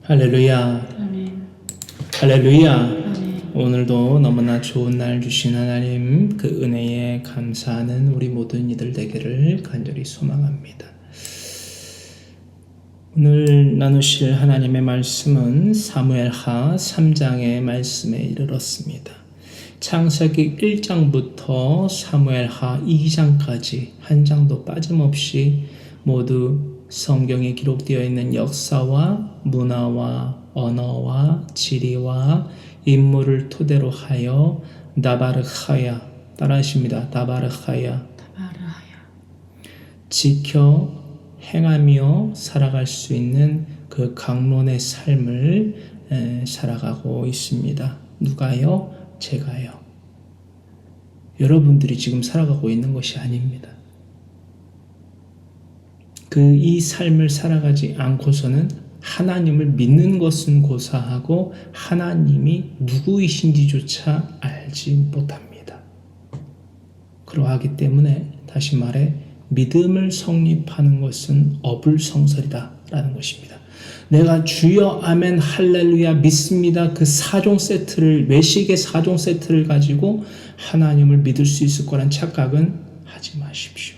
할렐루야. 아멘. 할렐루야. 아멘. 오늘도 너무나 좋은 날 주신 하나님 그 은혜에 감사하는 우리 모든 이들 되기를 간절히 소망합니다. 오늘 나누실 하나님의 말씀은 사무엘하 3장의 말씀에 이르렀습니다. 창세기 1장부터 사무엘하 2장까지 한 장도 빠짐없이 모두 성경에 기록되어 있는 역사와 문화와 언어와 지리와 인물을 토대로 하여 다바르하야, 따라하십니다. 다바르하야, 지켜 행하며 살아갈 수 있는 그 강론의 삶을 살아가고 있습니다. 누가요? 제가요. 여러분들이 지금 살아가고 있는 것이 아닙니다. 이 삶을 살아가지 않고서는 하나님을 믿는 것은 고사하고 하나님이 누구이신지조차 알지 못합니다. 그러하기 때문에 다시 말해 믿음을 성립하는 것은 어불성설이다 라는 것입니다. 내가 주여 아멘 할렐루야 믿습니다. 그 4종 세트를, 외식의 4종 세트를 가지고 하나님을 믿을 수 있을 거란 착각은 하지 마십시오.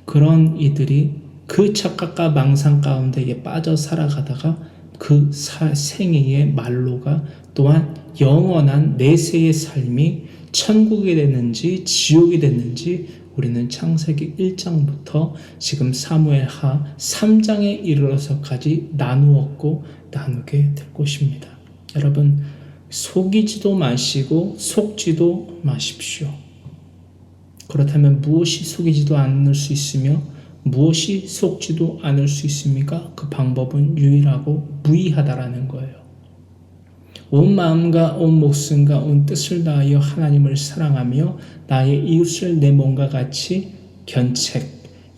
그런 이들이 그 착각과 망상 가운데에 빠져 살아가다가 그 생애의 말로가 또한 영원한 내세의 삶이 천국이 됐는지 지옥이 됐는지 우리는 창세기 1장부터 지금 사무엘하 3장에 이르러서까지 나누었고 나누게 될 것입니다. 여러분, 속이지도 마시고 속지도 마십시오. 그렇다면 무엇이 속이지도 않을 수 있으며 무엇이 속지도 않을 수 있습니까? 그 방법은 유일하고 무의하다라는 거예요. 온 마음과 온 목숨과 온 뜻을 다하여 하나님을 사랑하며 나의 이웃을 내 몸과 같이 견책,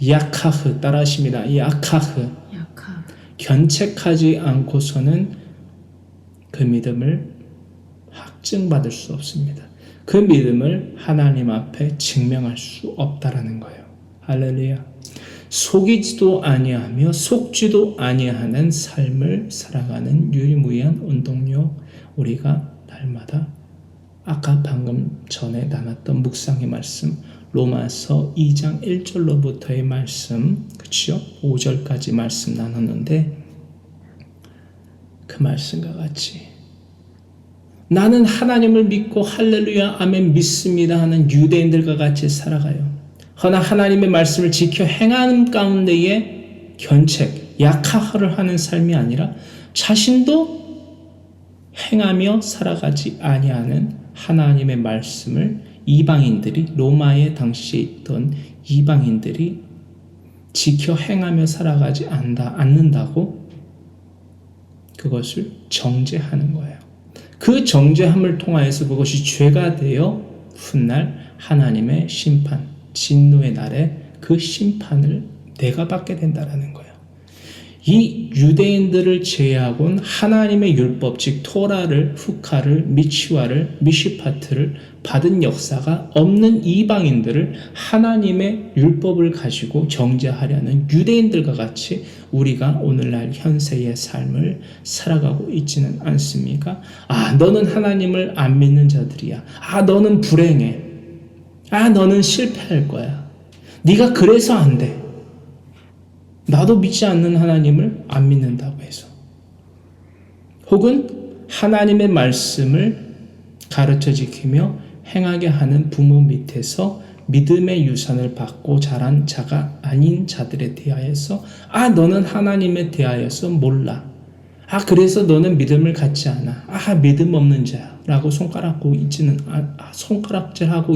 야카흐, 따라하십니다. 야카흐. 견책하지 않고서는 그 믿음을 확증받을 수 없습니다. 그 믿음을 하나님 앞에 증명할 수 없다라는 거예요. 할렐루야. 속이지도 아니하며 속지도 아니하는 삶을 살아가는 유일무이한 운동력, 우리가 날마다 아까 방금 전에 나눴던 묵상의 말씀, 로마서 2장 1절로부터의 말씀, 그치요? 5절까지 말씀 나눴는데 그 말씀과 같이 나는 하나님을 믿고 할렐루야 아멘 믿습니다 하는 유대인들과 같이 살아가요. 그러나 하나님의 말씀을 지켜 행하는 가운데에 견책, 약하를 하는 삶이 아니라 자신도 행하며 살아가지 아니하는 하나님의 말씀을 이방인들이, 로마에 당시에 있던 이방인들이 지켜 행하며 살아가지 않는다고 그것을 정죄하는 거예요. 그 정죄함을 통하여서 그것이 죄가 되어 훗날 하나님의 심판, 진노의 날에 그 심판을 내가 받게 된다라는 거예요. 이 유대인들을 제외하고는 하나님의 율법, 즉 토라를, 후카를, 미치와를, 미시파트를 받은 역사가 없는 이방인들을 하나님의 율법을 가지고 정죄하려는 유대인들과 같이 우리가 오늘날 현세의 삶을 살아가고 있지는 않습니까? 아, 너는 하나님을 안 믿는 자들이야. 아, 너는 불행해. 아, 너는 실패할 거야. 네가 그래서 안 돼. 나도 믿지 않는 하나님을 안 믿는다고 해서. 혹은 하나님의 말씀을 가르쳐 지키며 행하게 하는 부모 밑에서 믿음의 유산을 받고 자란 자가 아닌 자들에 대하여서 아, 너는 하나님에 대하여서 몰라. 아, 그래서 너는 믿음을 갖지 않아. 아, 믿음 없는 자야. 라고 손가락질하고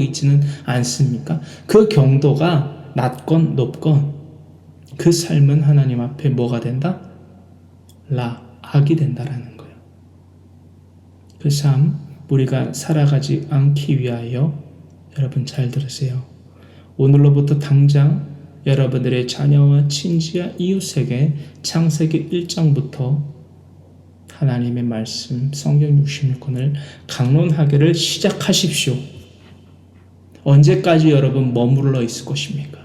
있지는 않습니까? 그 경도가 낮건 높건 그 삶은 하나님 앞에 뭐가 된다? 악이 된다라는 거예요. 그 삶, 우리가 살아가지 않기 위하여 여러분 잘 들으세요. 오늘로부터 당장 여러분들의 자녀와 친지와 이웃에게 창세기 1장부터 하나님의 말씀, 성경 66권을 강론하기를 시작하십시오. 언제까지 여러분 머물러 있을 것입니까?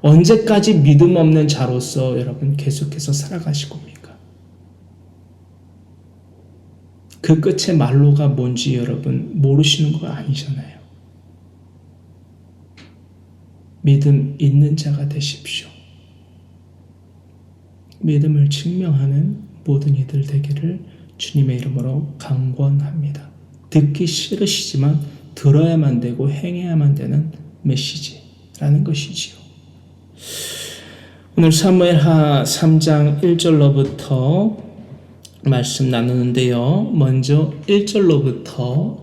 언제까지 믿음 없는 자로서 여러분 계속해서 살아가실 겁니까? 그 끝의 말로가 뭔지 여러분 모르시는 거 아니잖아요. 믿음 있는 자가 되십시오. 믿음을 증명하는 모든 이들 되기를 주님의 이름으로 강권합니다. 듣기 싫으시지만 들어야만 되고 행해야만 되는 메시지라는 것이지요. 오늘 사무엘하 3장 1절로부터 말씀 나누는데요. 먼저 1절로부터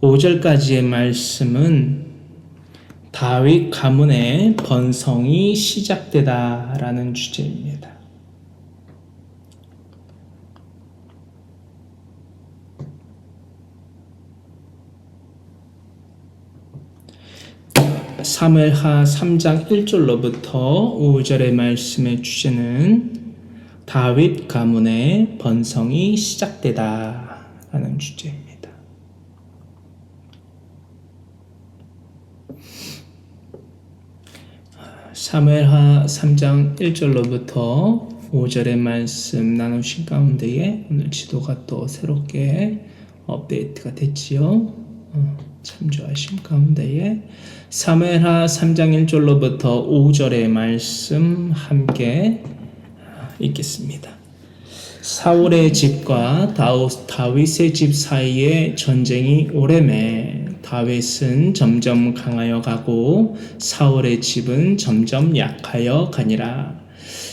5절까지의 말씀은 다윗 가문의 번성이 시작되다라는 주제입니다. 사무엘하 3장 1절로부터 5절의 말씀의 주제는 다윗 가문의 번성이 시작되다라는 주제입니다. 사무엘하 3장 1절로부터 5절의 말씀 나누신 가운데에 오늘 지도가 또 새롭게 업데이트가 됐지요. 참조하신 가운데에 사무엘하 3장 1절로부터 5절의 말씀 함께 읽겠습니다. 사울의 집과 다윗의 집 사이에 전쟁이 오래매 다윗은 점점 강하여 가고 사울의 집은 점점 약하여 가니라.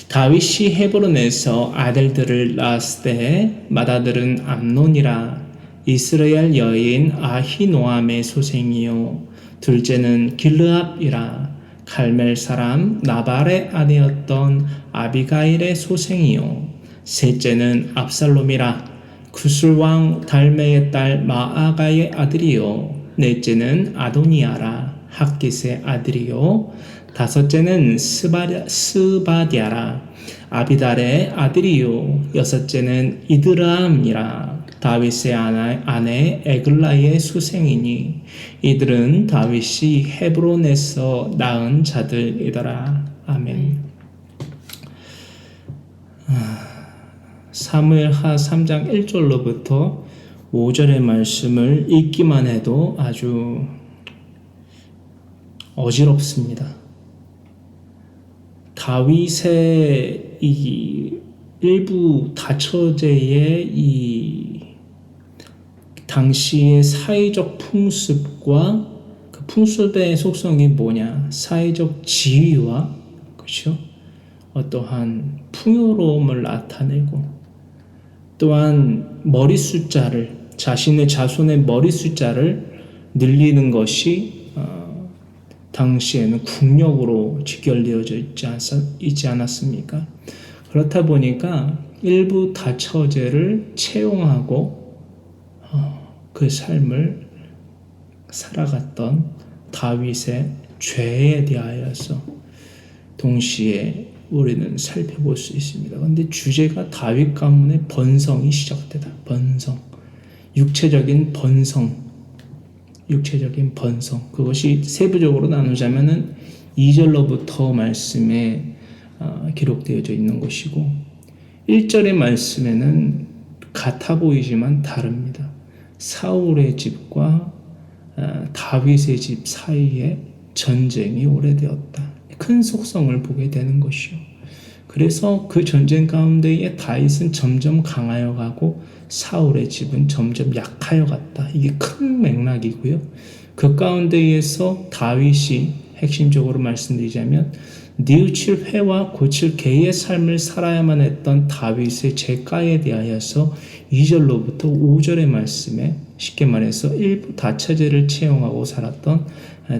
다윗이 헤브론에서 아들들을 낳았을 때 맏아들은 암논이라. 이스라엘 여인 아히노암의 소생이요 둘째는 길르압이라. 갈멜 사람 나발의 아내였던 아비가일의 소생이요 셋째는 압살롬이라. 구술왕 달메의 딸 마아가의 아들이요 넷째는 아도니아라. 핫깃의 아들이요 다섯째는 스바디아라. 아비달의 아들이요 여섯째는 이드람이라. 다윗의 아내 에글라의 수생이니 이들은 다윗이 헤브론에서 낳은 자들이더라. 아멘. 사무엘하 3장 1절로부터 5절의 말씀을 읽기만 해도 아주 어지럽습니다. 다윗의 이 일부 다처제의 이 당시의 사회적 풍습과 그 풍습의 속성이 뭐냐? 사회적 지위와 그렇죠? 어떠한 풍요로움을 나타내고 또한 머리 숫자를 자신의 자손의 머리 숫자를 늘리는 것이 당시에는 국력으로 직결되어져 있지 않았습니까? 그렇다 보니까 일부 다처제를 채용하고 그 삶을 살아갔던 다윗의 죄에 대하여서 동시에 우리는 살펴볼 수 있습니다. 그런데 주제가 다윗 가문의 번성이 시작되다. 번성, 육체적인 번성, 그것이 세부적으로 나누자면은 2절로부터 말씀에 기록되어져 있는 것이고 1절의 말씀에는 같아 보이지만 다릅니다. 사울의 집과 다윗의 집 사이에 전쟁이 오래되었다. 큰 속성을 보게 되는 것이요. 그래서 그 전쟁 가운데에 다윗은 점점 강하여 가고 사울의 집은 점점 약하여 갔다. 이게 큰 맥락이고요. 그 가운데에서 다윗이 핵심적으로 말씀드리자면 뉘우칠 회와 고칠 개의 삶을 살아야만 했던 다윗의 죄가에 대하여서 2절로부터 5절의 말씀에 쉽게 말해서 일부 다처제를 채용하고 살았던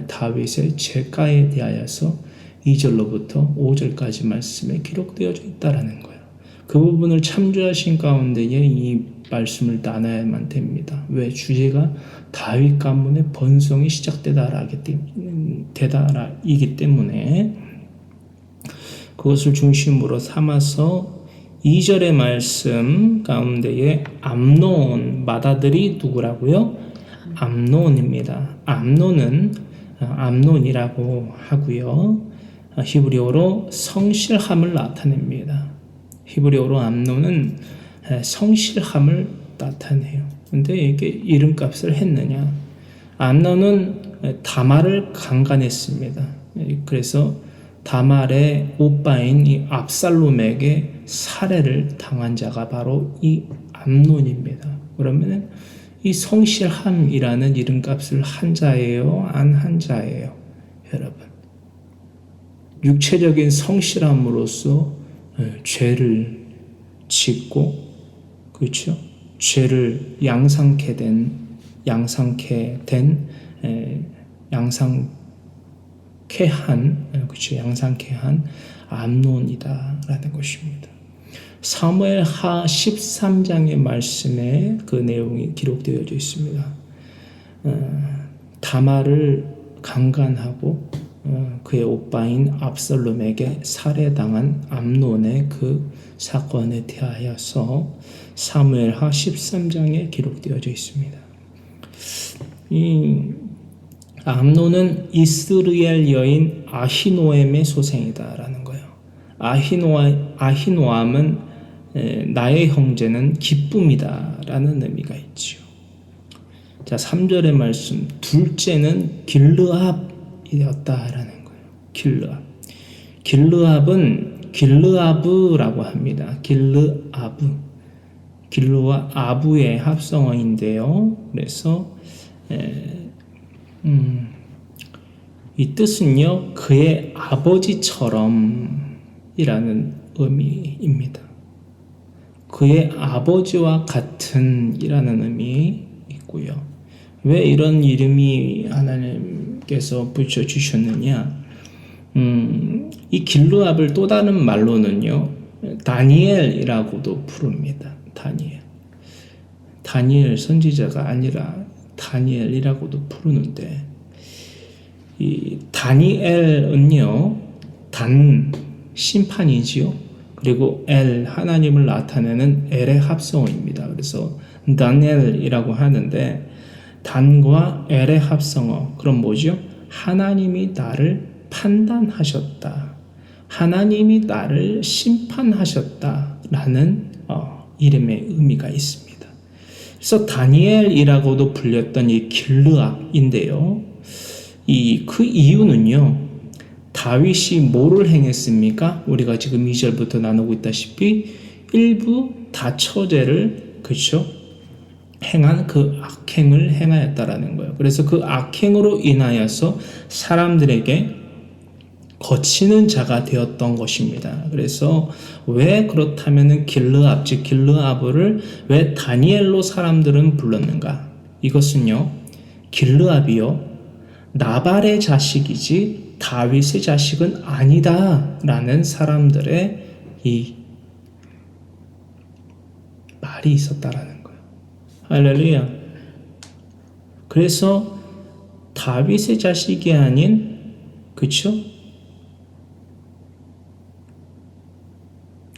다윗의 죄가에 대하여서 2절로부터 5절까지 말씀에 기록되어져 있다라는 거예요. 그 부분을 참조하신 가운데에 이 말씀을 나눠야만 됩니다. 왜? 주제가 다윗 가문의 번성이 시작되다이기 때문에 그것을 중심으로 삼아서 2절의 말씀 가운데에 암논 맏아들이 누구라고요? 암논입니다. 암논이라고 하고요. 히브리어로 성실함을 나타냅니다. 히브리어로 암논은 성실함을 나타내요. 근데 이게 이름값을 했느냐? 암논은 다말을 강간했습니다. 그래서 다말의 오빠인 이 압살롬에게 살해를 당한 자가 바로 이 암논입니다. 그러면 이 성실함이라는 이름값을 한 자예요? 안 한 자예요? 여러분, 육체적인 성실함으로써 죄를 짓고, 그렇죠? 죄를 양상케 한 암논이다라는 것입니다. 사무엘하 13장의 말씀에 그 내용이 기록되어져 있습니다. 다말을 강간하고 그의 오빠인 압살롬에게 살해당한 암논의 그 사건에 대하여서 사무엘하 13장에 기록되어져 있습니다. 이 암논은 이스라엘 여인 아히노암의 소생이다라는 거예요. 아히노암은 나의 형제는 기쁨이다라는 의미가 있지요. 자, 3절의 말씀, 둘째는 길르압이었다라는 거예요. 길르압은 길르아브라고 합니다. 길르와 아부의 합성어인데요. 그래서 이 뜻은요, 그의 아버지처럼 이라는 의미입니다. 그의 아버지와 같은 이라는 의미 있고요. 왜 이런 이름이 하나님께서 붙여주셨느냐? 이 길르압을 또 다른 말로는요, 다니엘이라고도 부릅니다. 다니엘 선지자가 아니라 다니엘이라고도 부르는데, 이 다니엘은요, 심판이지요. 그리고 하나님을 나타내는 엘의 합성어입니다. 그래서 다니엘이라고 하는데, 단과 엘의 합성어, 그럼 뭐죠? 하나님이 나를 판단하셨다, 하나님이 나를 심판하셨다라는 이름의 의미가 있습니다. 그래서 다니엘이라고도 불렸던 이 길르압인데요, 그 이유는요, 다윗이 뭐를 행했습니까? 우리가 지금 2절부터 나누고 있다시피 일부 다처제를, 그렇죠? 행한 그 악행을 행하였다라는 거예요. 그래서 그 악행으로 인하여서 사람들에게 거치는 자가 되었던 것입니다. 그래서 왜 그렇다면은 길르압을 왜 다니엘로 사람들은 불렀는가? 이것은요, 길르압이요, 나발의 자식이지 다윗의 자식은 아니다라는 사람들의 이 말이 있었다라는 거예요. 할렐루야. 그래서 다윗의 자식이 아닌, 그쵸?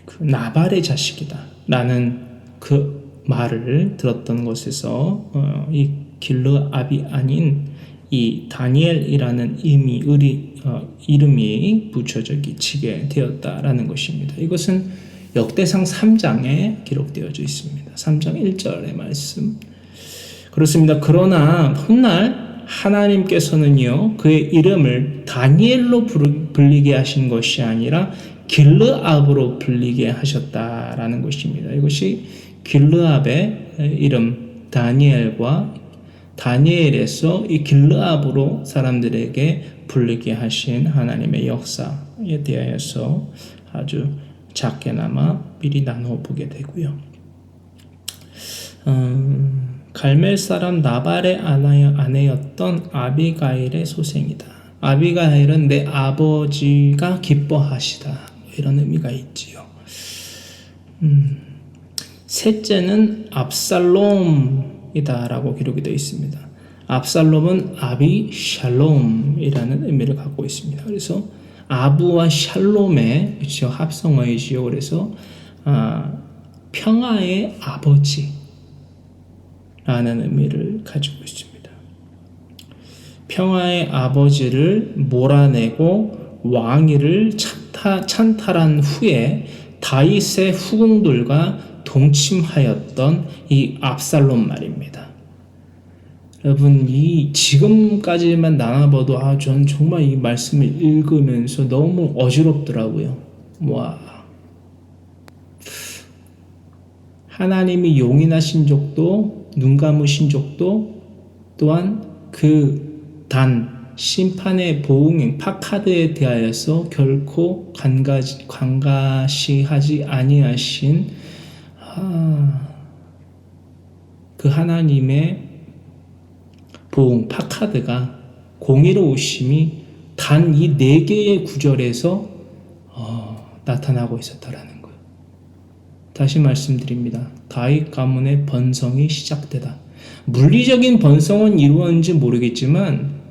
그 나발의 자식이다 라는 그 말을 들었던 것에서 이 길르압이 아닌 이 다니엘이라는 이름이 붙여지게 되었다라는 것입니다. 이것은 역대상 3장에 기록되어져 있습니다. 3장 1절의 말씀. 그렇습니다. 그러나 훗날 하나님께서는요, 그의 이름을 다니엘로 불리게 하신 것이 아니라 길르압으로 불리게 하셨다라는 것입니다. 이것이 길르압의 이름 다니엘에서 이 길르압으로 사람들에게 불리게 하신 하나님의 역사에 대하여서 아주 작게나마 미리 나누어 보게 되고요. 갈멜 사람 나발의 아내였던 아비가일의 소생이다. 아비가일은 내 아버지가 기뻐하시다, 이런 의미가 있지요. 셋째는 압살롬이다라고 기록이 되어 있습니다. 압살롬은 아비샬롬이라는 의미를 갖고 있습니다. 그래서 아부와 샬롬의, 그렇죠, 합성어이지요. 그래서 평화의 아버지라는 의미를 가지고 있습니다. 평화의 아버지를 몰아내고 왕위를 찬탈한 후에 다윗의 후궁들과 동침하였던 이 압살롬 말입니다. 여러분, 이 지금까지만 나눠봐도 전 정말 이 말씀을 읽으면서 너무 어지럽더라고요. 와, 하나님이 용인하신 적도 눈 감으신 적도 또한 그 심판의 보응인 파카드에 대하여서 결코 관가시하지 아니하신 그 하나님의 보응 파카드가 공의로우심이 단 이 4개의 구절에서 나타나고 있었다라는 거예요. 다시 말씀드립니다. 다윗 가문의 번성이 시작되다. 물리적인 번성은 이루었는지 모르겠지만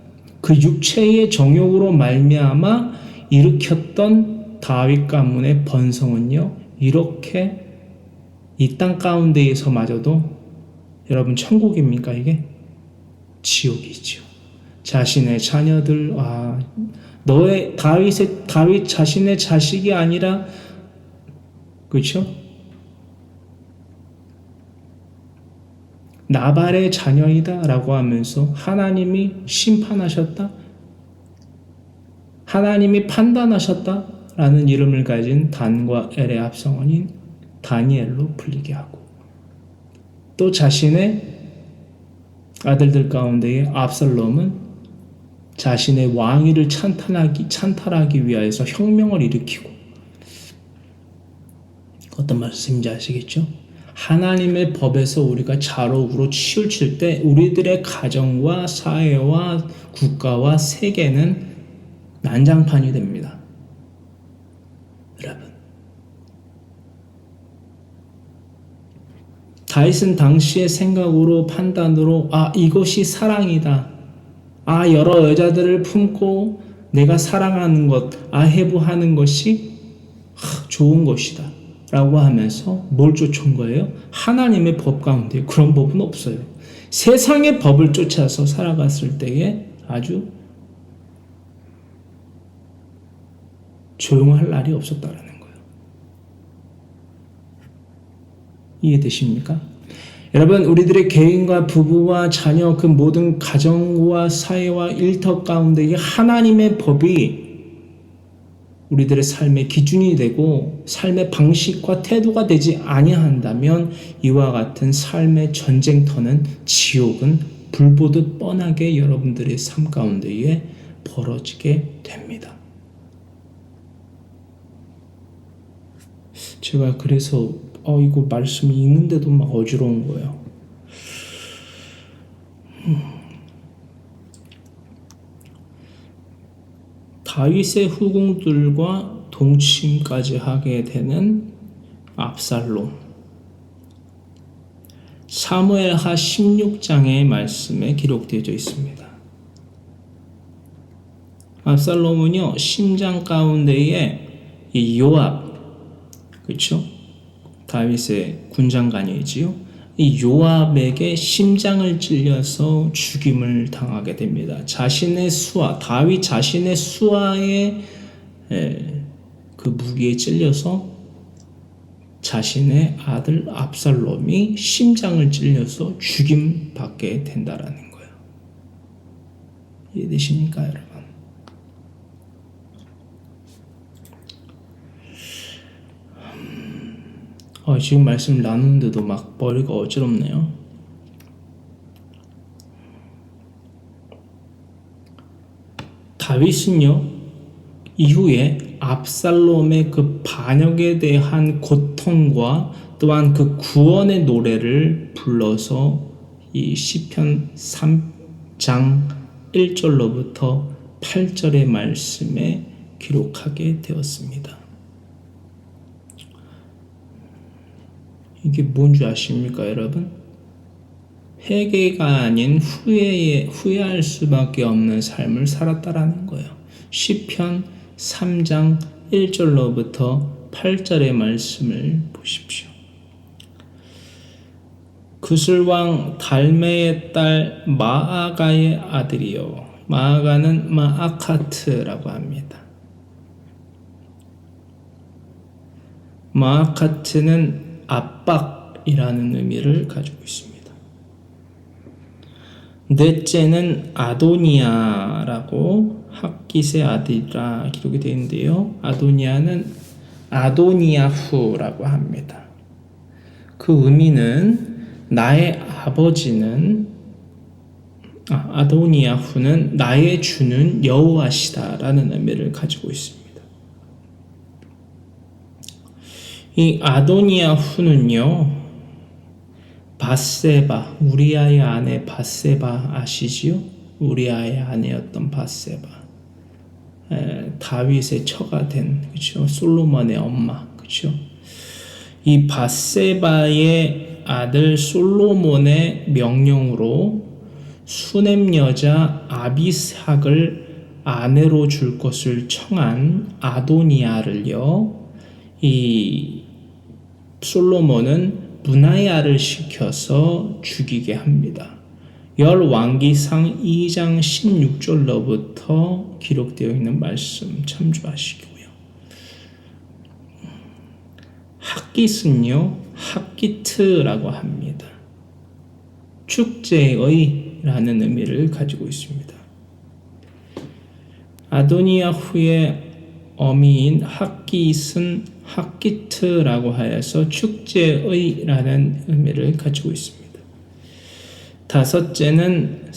그 육체의 정욕으로 말미암아 일으켰던 다윗 가문의 번성은요, 이렇게 이 땅 가운데에서마저도 여러분 천국입니까 이게? 지옥이죠. 자신의 자녀들, 다윗 자신의 자식이 아니라, 그렇죠? 나발의 자녀이다라고 하면서 하나님이 심판하셨다, 하나님이 판단하셨다라는 이름을 가진 단과 엘의 합성어인 다니엘로 불리게 하고, 또 자신의 아들들 가운데에 압살롬은 자신의 왕위를 찬탈하기 위하여서 혁명을 일으키고, 어떤 말씀인지 아시겠죠? 하나님의 법에서 우리가 좌로우로 치우칠 때 우리들의 가정과 사회와 국가와 세계는 난장판이 됩니다. 여러분, 다윗은 당시의 생각으로 판단으로 이것이 사랑이다, 여러 여자들을 품고 내가 사랑하는 것, 해부하는 것이 좋은 것이다 라고 하면서 뭘 쫓은 거예요? 하나님의 법 가운데 그런 법은 없어요. 세상의 법을 쫓아서 살아갔을 때에 아주 조용할 날이 없었다라는 거예요. 이해되십니까? 여러분, 우리들의 개인과 부부와 자녀, 그 모든 가정과 사회와 일터 가운데 하나님의 법이 우리들의 삶의 기준이 되고 삶의 방식과 태도가 되지 아니한다면 이와 같은 삶의 전쟁터는, 지옥은 불보듯 뻔하게 여러분들의 삶 가운데에 벌어지게 됩니다. 제가 그래서 이거 말씀 읽는데도 막 어지러운 거예요. 다윗의 후궁들과 동침까지 하게 되는 압살롬. 사무엘하 16장의 말씀에 기록되어 있습니다. 압살롬은요, 심장 가운데에 이 요압, 그렇죠? 다윗의 군장관이지요. 이 요압에게 심장을 찔려서 죽임을 당하게 됩니다. 다윗 자신의 수하의 그 무기에 찔려서 자신의 아들 압살롬이 심장을 찔려서 죽임받게 된다라는 거예요. 이해되십니까, 여러분? 지금 말씀 나누는데도 막 머리가 어지럽네요. 다윗은요, 이후에 압살롬의 그 반역에 대한 고통과 또한 그 구원의 노래를 불러서 이 시편 3장 1절로부터 8절의 말씀에 기록하게 되었습니다. 이게 뭔지 아십니까, 여러분? 회개가 아닌 후회할 수밖에 없는 삶을 살았다라는 거예요. 시편 3장 1절로부터 8절의 말씀을 보십시오. 구슬왕 달메의 딸 마아가의 아들이요, 마아가는 마아카트라고 합니다. 마아카트는 압박이라는 의미를 가지고 있습니다. 넷째는 아도니아라고 핫깃의 아들이라 기록이 되어 있는데요. 아도니아는 아도니아후라고 합니다. 그 의미는 나의 아버지는 아도니아후는 나의 주는 여호와시다라는 의미를 가지고 있습니다. 이 아도니아후는요, 바세바, 우리아의 아내 바세바 아시지요? 우리아의 아내였던 바세바, 다윗의 처가 된, 그렇죠? 솔로몬의 엄마, 그렇죠? 이 바세바의 아들 솔로몬의 명령으로 수넴 여자 아비삭을 아내로 줄 것을 청한 아도니아를요, 이 솔로몬은 문하야를 시켜서 죽이게 합니다. 열왕기상 2장 16절로부터 기록되어 있는 말씀 참조하시고요. 핫깃은요, 핫기트라고 합니다. 축제의 라는 의미를 가지고 있습니다. 아도니아후의 어미인 핫깃은 핫기트라고 하여서 축제의라는 의미를 가지고 있습니다. 다섯째는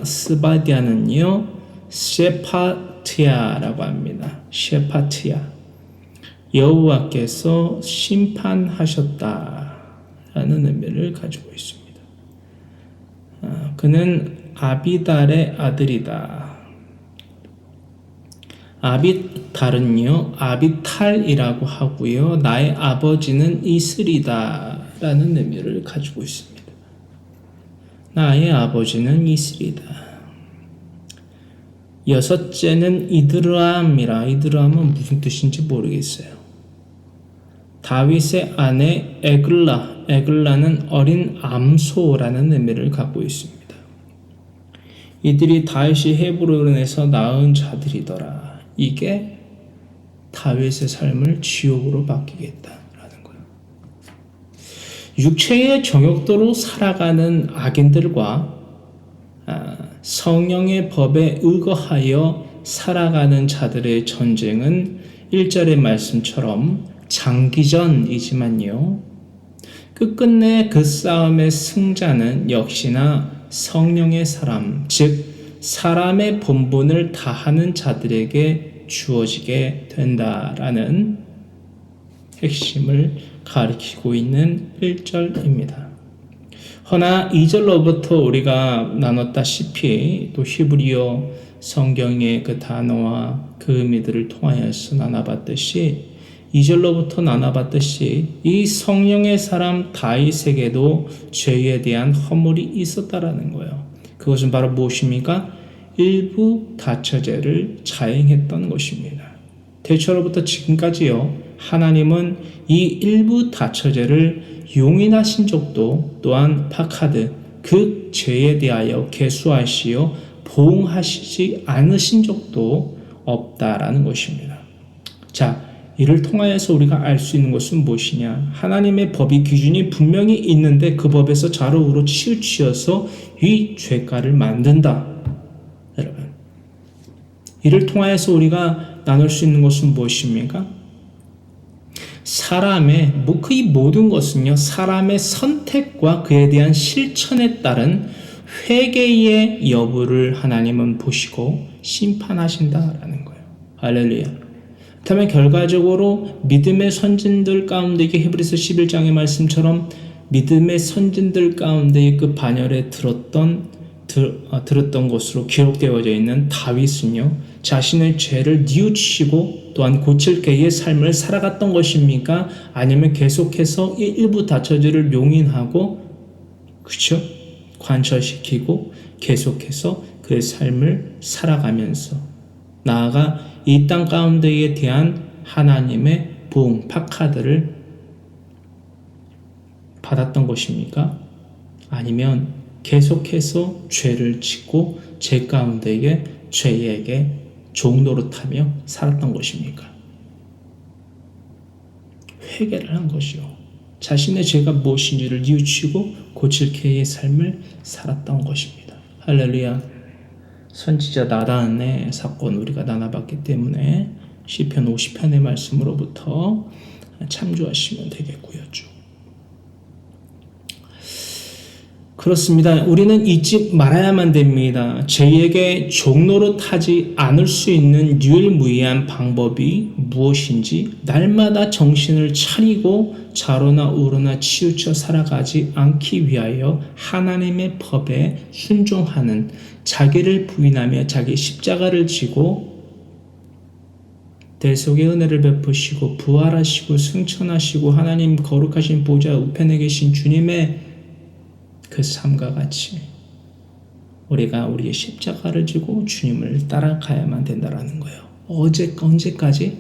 스바디아는요, 셰파티아라고 합니다. 셰파티아, 여호와께서 심판하셨다라는 의미를 가지고 있습니다. 그는 아비달의 아들이다. 아비달은요, 아비탈이라고 하고요, 나의 아버지는 이슬이다 라는 의미를 가지고 있습니다. 나의 아버지는 이슬이다. 여섯째는 이드람이라. 이드람은 무슨 뜻인지 모르겠어요. 다윗의 아내 에글라. 에글라는 어린 암소라는 의미를 갖고 있습니다. 이들이 다윗이 헤브론에서 낳은 자들이더라. 이게 다윗의 삶을 지옥으로 바뀌겠다라는 거예요. 육체의 정욕대로 살아가는 악인들과 성령의 법에 의거하여 살아가는 자들의 전쟁은 1절의 말씀처럼 장기전이지만요, 끝끝내 그 싸움의 승자는 역시나 성령의 사람, 즉 사람의 본분을 다하는 자들에게 주어지게 된다라는 핵심을 가리키고 있는 1절입니다. 허나 2절로부터 우리가 나눴다시피 또 히브리어 성경의 그 단어와 그 의미들을 통하여서 나눠봤듯이 2절로부터 나눠봤듯이 이 성령의 사람 다윗에게도 죄에 대한 허물이 있었다라는 거예요. 그것은 바로 무엇입니까? 일부 다처제를 자행했던 것입니다. 태초로부터 지금까지요, 하나님은 이 일부 다처제를 용인하신 적도 또한 파카드, 그 죄에 대하여 계수하시어 보응하시지 않으신 적도 없다라는 것입니다. 자, 이를 통하여서 우리가 알 수 있는 것은 무엇이냐? 하나님의 법이 기준이 분명히 있는데 그 법에서 좌우로 치우치어서 이 죄가를 만든다. 여러분, 이를 통하여서 우리가 나눌 수 있는 것은 무엇입니까? 사람의 그 모든 것은요, 사람의 선택과 그에 대한 실천에 따른 회개의 여부를 하나님은 보시고 심판하신다라는 거예요. 할렐루야. 그렇다면 결과적으로 믿음의 선진들 가운데, 이게 히브리서 11장의 말씀처럼 믿음의 선진들 가운데 그 반열에 들었던 것으로 기록되어져 있는 다윗은요, 자신의 죄를 뉘우치고 또한 고칠 개의 삶을 살아갔던 것입니까? 아니면 계속해서 일부 다처제를 용인하고, 그렇죠? 관철시키고 계속해서 그의 삶을 살아가면서 나아가 이 땅 가운데에 대한 하나님의 보응, 파카드를 받았던 것입니까? 아니면 계속해서 죄를 짓고 죄 가운데에 죄에게 종노릇하며 살았던 것입니까? 회개를 한 것이요. 자신의 죄가 무엇인지를 뉘우치고 고칠 계의 삶을 살았던 것입니다. 할렐루야. 선지자 나단의 사건 우리가 나눠봤기 때문에 시편 50편의 말씀으로부터 참조하시면 되겠고요. 쭉. 그렇습니다. 우리는 잊지 말아야만 됩니다. 죄에게 종노릇하지 않을 수 있는 유일무이한 방법이 무엇인지 날마다 정신을 차리고 좌로나 우로나 치우쳐 살아가지 않기 위하여 하나님의 법에 순종하는, 자기를 부인하며 자기 십자가를 지고 대속의 은혜를 베푸시고 부활하시고 승천하시고 하나님 거룩하신 보좌 우편에 계신 주님의 그 삶과 같이 우리가 우리의 십자가를 지고 주님을 따라가야만 된다라는 거예요. 언제까지?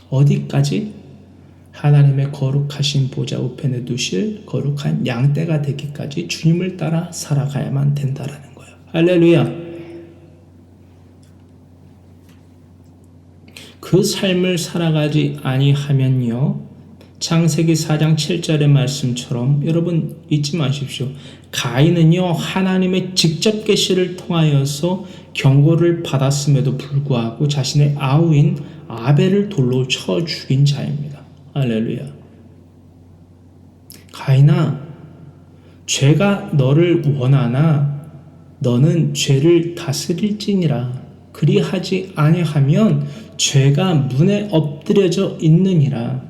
어디까지? 하나님의 거룩하신 보좌 우편에 두실 거룩한 양떼가 되기까지 주님을 따라 살아가야만 된다라는 거예요. 할렐루야. 그 삶을 살아가지 아니하면요, 창세기 4장 7절의 말씀처럼 여러분 잊지 마십시오. 가인은요, 하나님의 직접 계시를 통하여서 경고를 받았음에도 불구하고 자신의 아우인 아벨을 돌로 쳐 죽인 자입니다. 할렐루야. 가인아, 죄가 너를 원하나 너는 죄를 다스릴지니라. 그리하지 아니하면 죄가 문에 엎드려져 있느니라.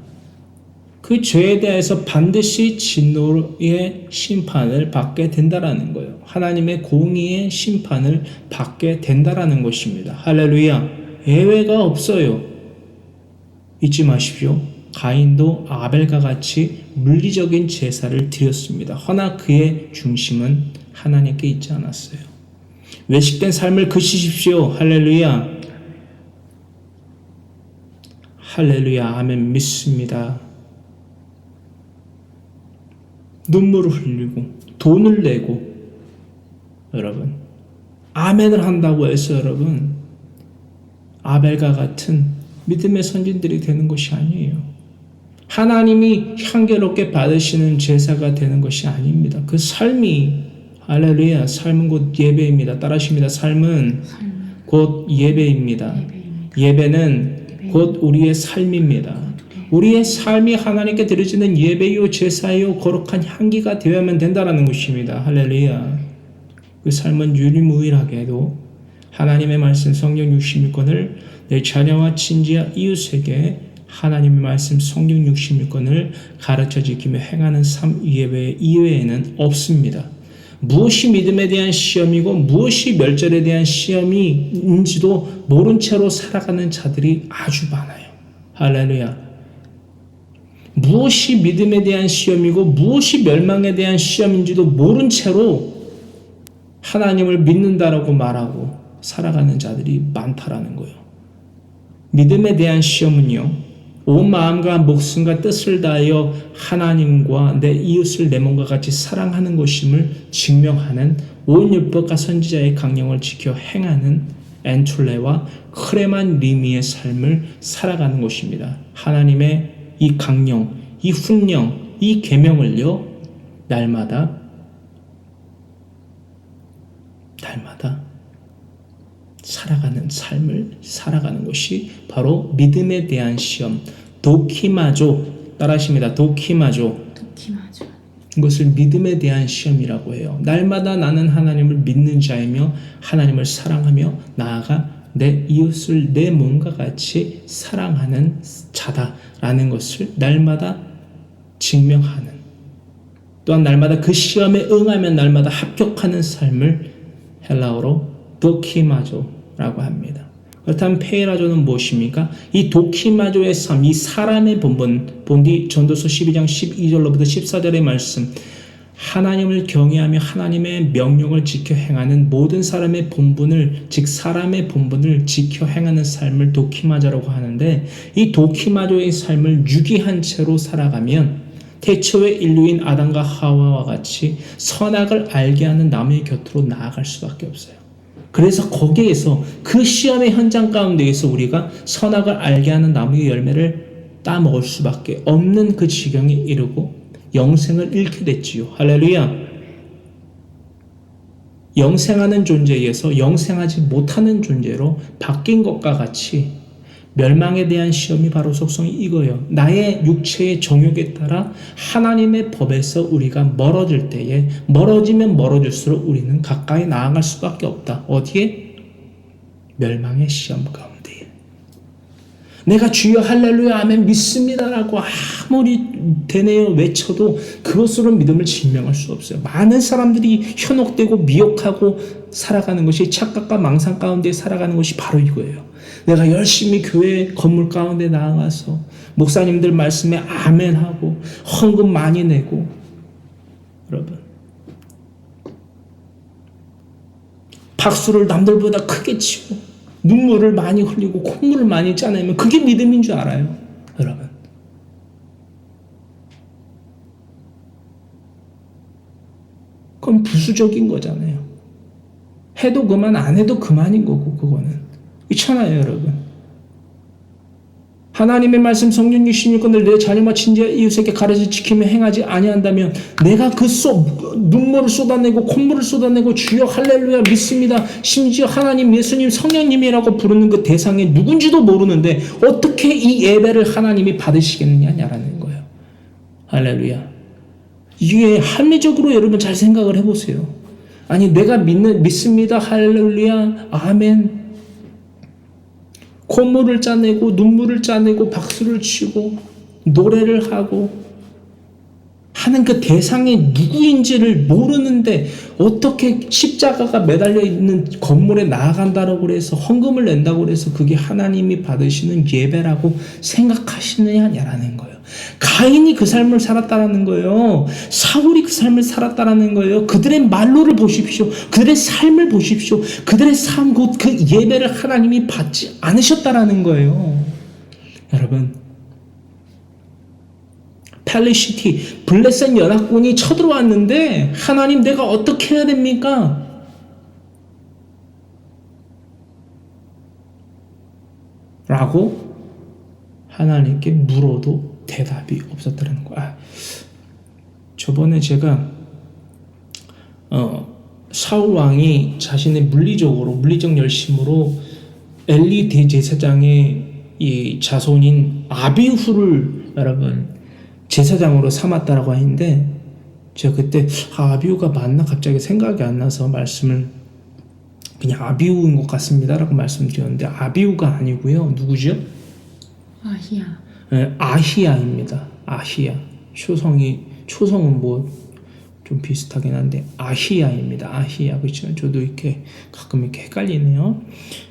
그 죄에 대해서 반드시 진노의 심판을 받게 된다라는 거예요. 하나님의 공의의 심판을 받게 된다라는 것입니다. 할렐루야. 예외가 없어요. 잊지 마십시오. 가인도 아벨과 같이 물리적인 제사를 드렸습니다. 허나 그의 중심은 하나님께 있지 않았어요. 외식된 삶을 그치십시오. 할렐루야. 할렐루야. 아멘. 믿습니다. 눈물을 흘리고 돈을 내고 여러분 아멘을 한다고 해서 여러분 아벨과 같은 믿음의 선진들이 되는 것이 아니에요. 하나님이 향기롭게 받으시는 제사가 되는 것이 아닙니다. 그 삶이 할렐루야. 삶은 곧 예배입니다. 따라하십니다. 삶은 곧 예배입니다. 예배는 곧 우리의 삶입니다. 우리의 삶이 하나님께 드려지는 예배요 제사요 거룩한 향기가 되어야만 된다는 것입니다. 할렐루야. 그 삶은 유일무이하게도 하나님의 말씀 성경 66권을 내 자녀와 친지와 이웃에게 하나님의 말씀 성경 66권을 가르쳐 지키며 행하는 삶 이외에는 없습니다. 무엇이 믿음에 대한 시험이고 무엇이 멸절에 대한 시험인지도 모른 채로 살아가는 자들이 아주 많아요. 할렐루야. 무엇이 믿음에 대한 시험이고 무엇이 멸망에 대한 시험인지도 모른 채로 하나님을 믿는다라고 말하고 살아가는 자들이 많다라는 거예요. 믿음에 대한 시험은요, 온 마음과 목숨과 뜻을 다하여 하나님과 내 이웃을 내 몸과 같이 사랑하는 것임을 증명하는 온 율법과 선지자의 강령을 지켜 행하는 엔툴레와 크레만 리미의 삶을 살아가는 것입니다. 하나님의 이 강령, 이 훈령, 이 계명을요 날마다 살아가는 삶을 살아가는 것이 바로 믿음에 대한 시험, 도키마조. 따라하십니다. 도키마조. 이것을 믿음에 대한 시험이라고 해요. 날마다 나는 하나님을 믿는 자이며 하나님을 사랑하며 나아가 내 이웃을 내 몸과 같이 사랑하는 자다라는 것을 날마다 증명하는, 또한 날마다 그 시험에 응하면 날마다 합격하는 삶을 헬라어로 도키마조라고 합니다. 그렇다면 페이라조는 무엇입니까? 이 도키마조의 삶, 이 사람의 본디 전도서 12장 12절로부터 14절의 말씀, 하나님을 경외하며 하나님의 명령을 지켜 행하는 모든 사람의 본분을, 즉 사람의 본분을 지켜 행하는 삶을 도키마조라고 하는데, 이 도키마조의 삶을 유기한 채로 살아가면 태초의 인류인 아담과 하와와 같이 선악을 알게 하는 남의 곁으로 나아갈 수밖에 없어요. 그래서 거기에서 그 시험의 현장 가운데에서 우리가 선악을 알게 하는 나무의 열매를 따먹을 수밖에 없는 그 지경에 이르고 영생을 잃게 됐지요. 할렐루야. 영생하는 존재에서 영생하지 못하는 존재로 바뀐 것과 같이 멸망에 대한 시험이 바로 속성이 이거예요. 나의 육체의 정욕에 따라 하나님의 법에서 우리가 멀어질 때에 멀어지면 멀어질수록 우리는 가까이 나아갈 수밖에 없다. 어디에? 멸망의 시험 가운데. 내가 주여 할렐루야 아멘 믿습니다라고 아무리 되네요 외쳐도 그것으로 믿음을 증명할 수 없어요. 많은 사람들이 현혹되고 미혹하고 살아가는 것이 착각과 망상 가운데 살아가는 것이 바로 이거예요. 내가 열심히 교회 건물 가운데 나아가서 목사님들 말씀에 아멘하고 헌금 많이 내고 여러분 박수를 남들보다 크게 치고 눈물을 많이 흘리고 콧물을 많이 짜내면 그게 믿음인 줄 알아요, 여러분. 그건 부수적인 거잖아요. 해도 그만, 안 해도 그만인 거고, 그거는. 있잖아요, 여러분. 하나님의 말씀 성령 유신일권을 내 자녀와 친지 이웃에게 가르쳐 지키며 행하지 아니한다면 내가 눈물을 쏟아내고 콧물을 쏟아내고 주여 할렐루야 믿습니다. 심지어 하나님 예수님 성령님이라고 부르는 그 대상이 누군지도 모르는데 어떻게 이 예배를 하나님이 받으시겠느냐라는 거예요. 할렐루야. 이게 합리적으로 여러분 잘 생각을 해보세요. 아니 내가 믿습니다. 할렐루야 아멘. 콧물을 짜내고 눈물을 짜내고 박수를 치고 노래를 하고 하는 그 대상이 누구인지를 모르는데 어떻게 십자가가 매달려 있는 건물에 나아간다고 그래서 헌금을 낸다고 그래서 그게 하나님이 받으시는 예배라고 생각하시느냐라는 거예요. 가인이 그 삶을 살았다라는 거예요. 사울이 그 삶을 살았다라는 거예요. 그들의 말로를 보십시오. 그들의 삶을 보십시오. 그들의 삶 곧 그 예배를 하나님이 받지 않으셨다라는 거예요. 여러분 펠리시티 블레셋 연합군이 쳐들어왔는데 하나님 내가 어떻게 해야 됩니까? 라고 하나님께 물어도 대답이 없었다는 거야. 저번에 제가 사울 왕이 자신의 물리적 열심으로 엘리 대제사장의 이 자손인 아비후를 여러분 제사장으로 삼았다라고 하는데 제가 그때 아비후가 맞나 갑자기 생각이 안 나서 말씀을 그냥 아비후인 것 같습니다라고 말씀드렸는데 아비후가 아니고요. 누구죠? 아히야. 네, 아히야입니다. 아히야. 초성은 뭐 좀 비슷하긴 한데 아히야입니다. 아히야. 그렇죠? 저도 이렇게 가끔 이렇게 헷갈리네요.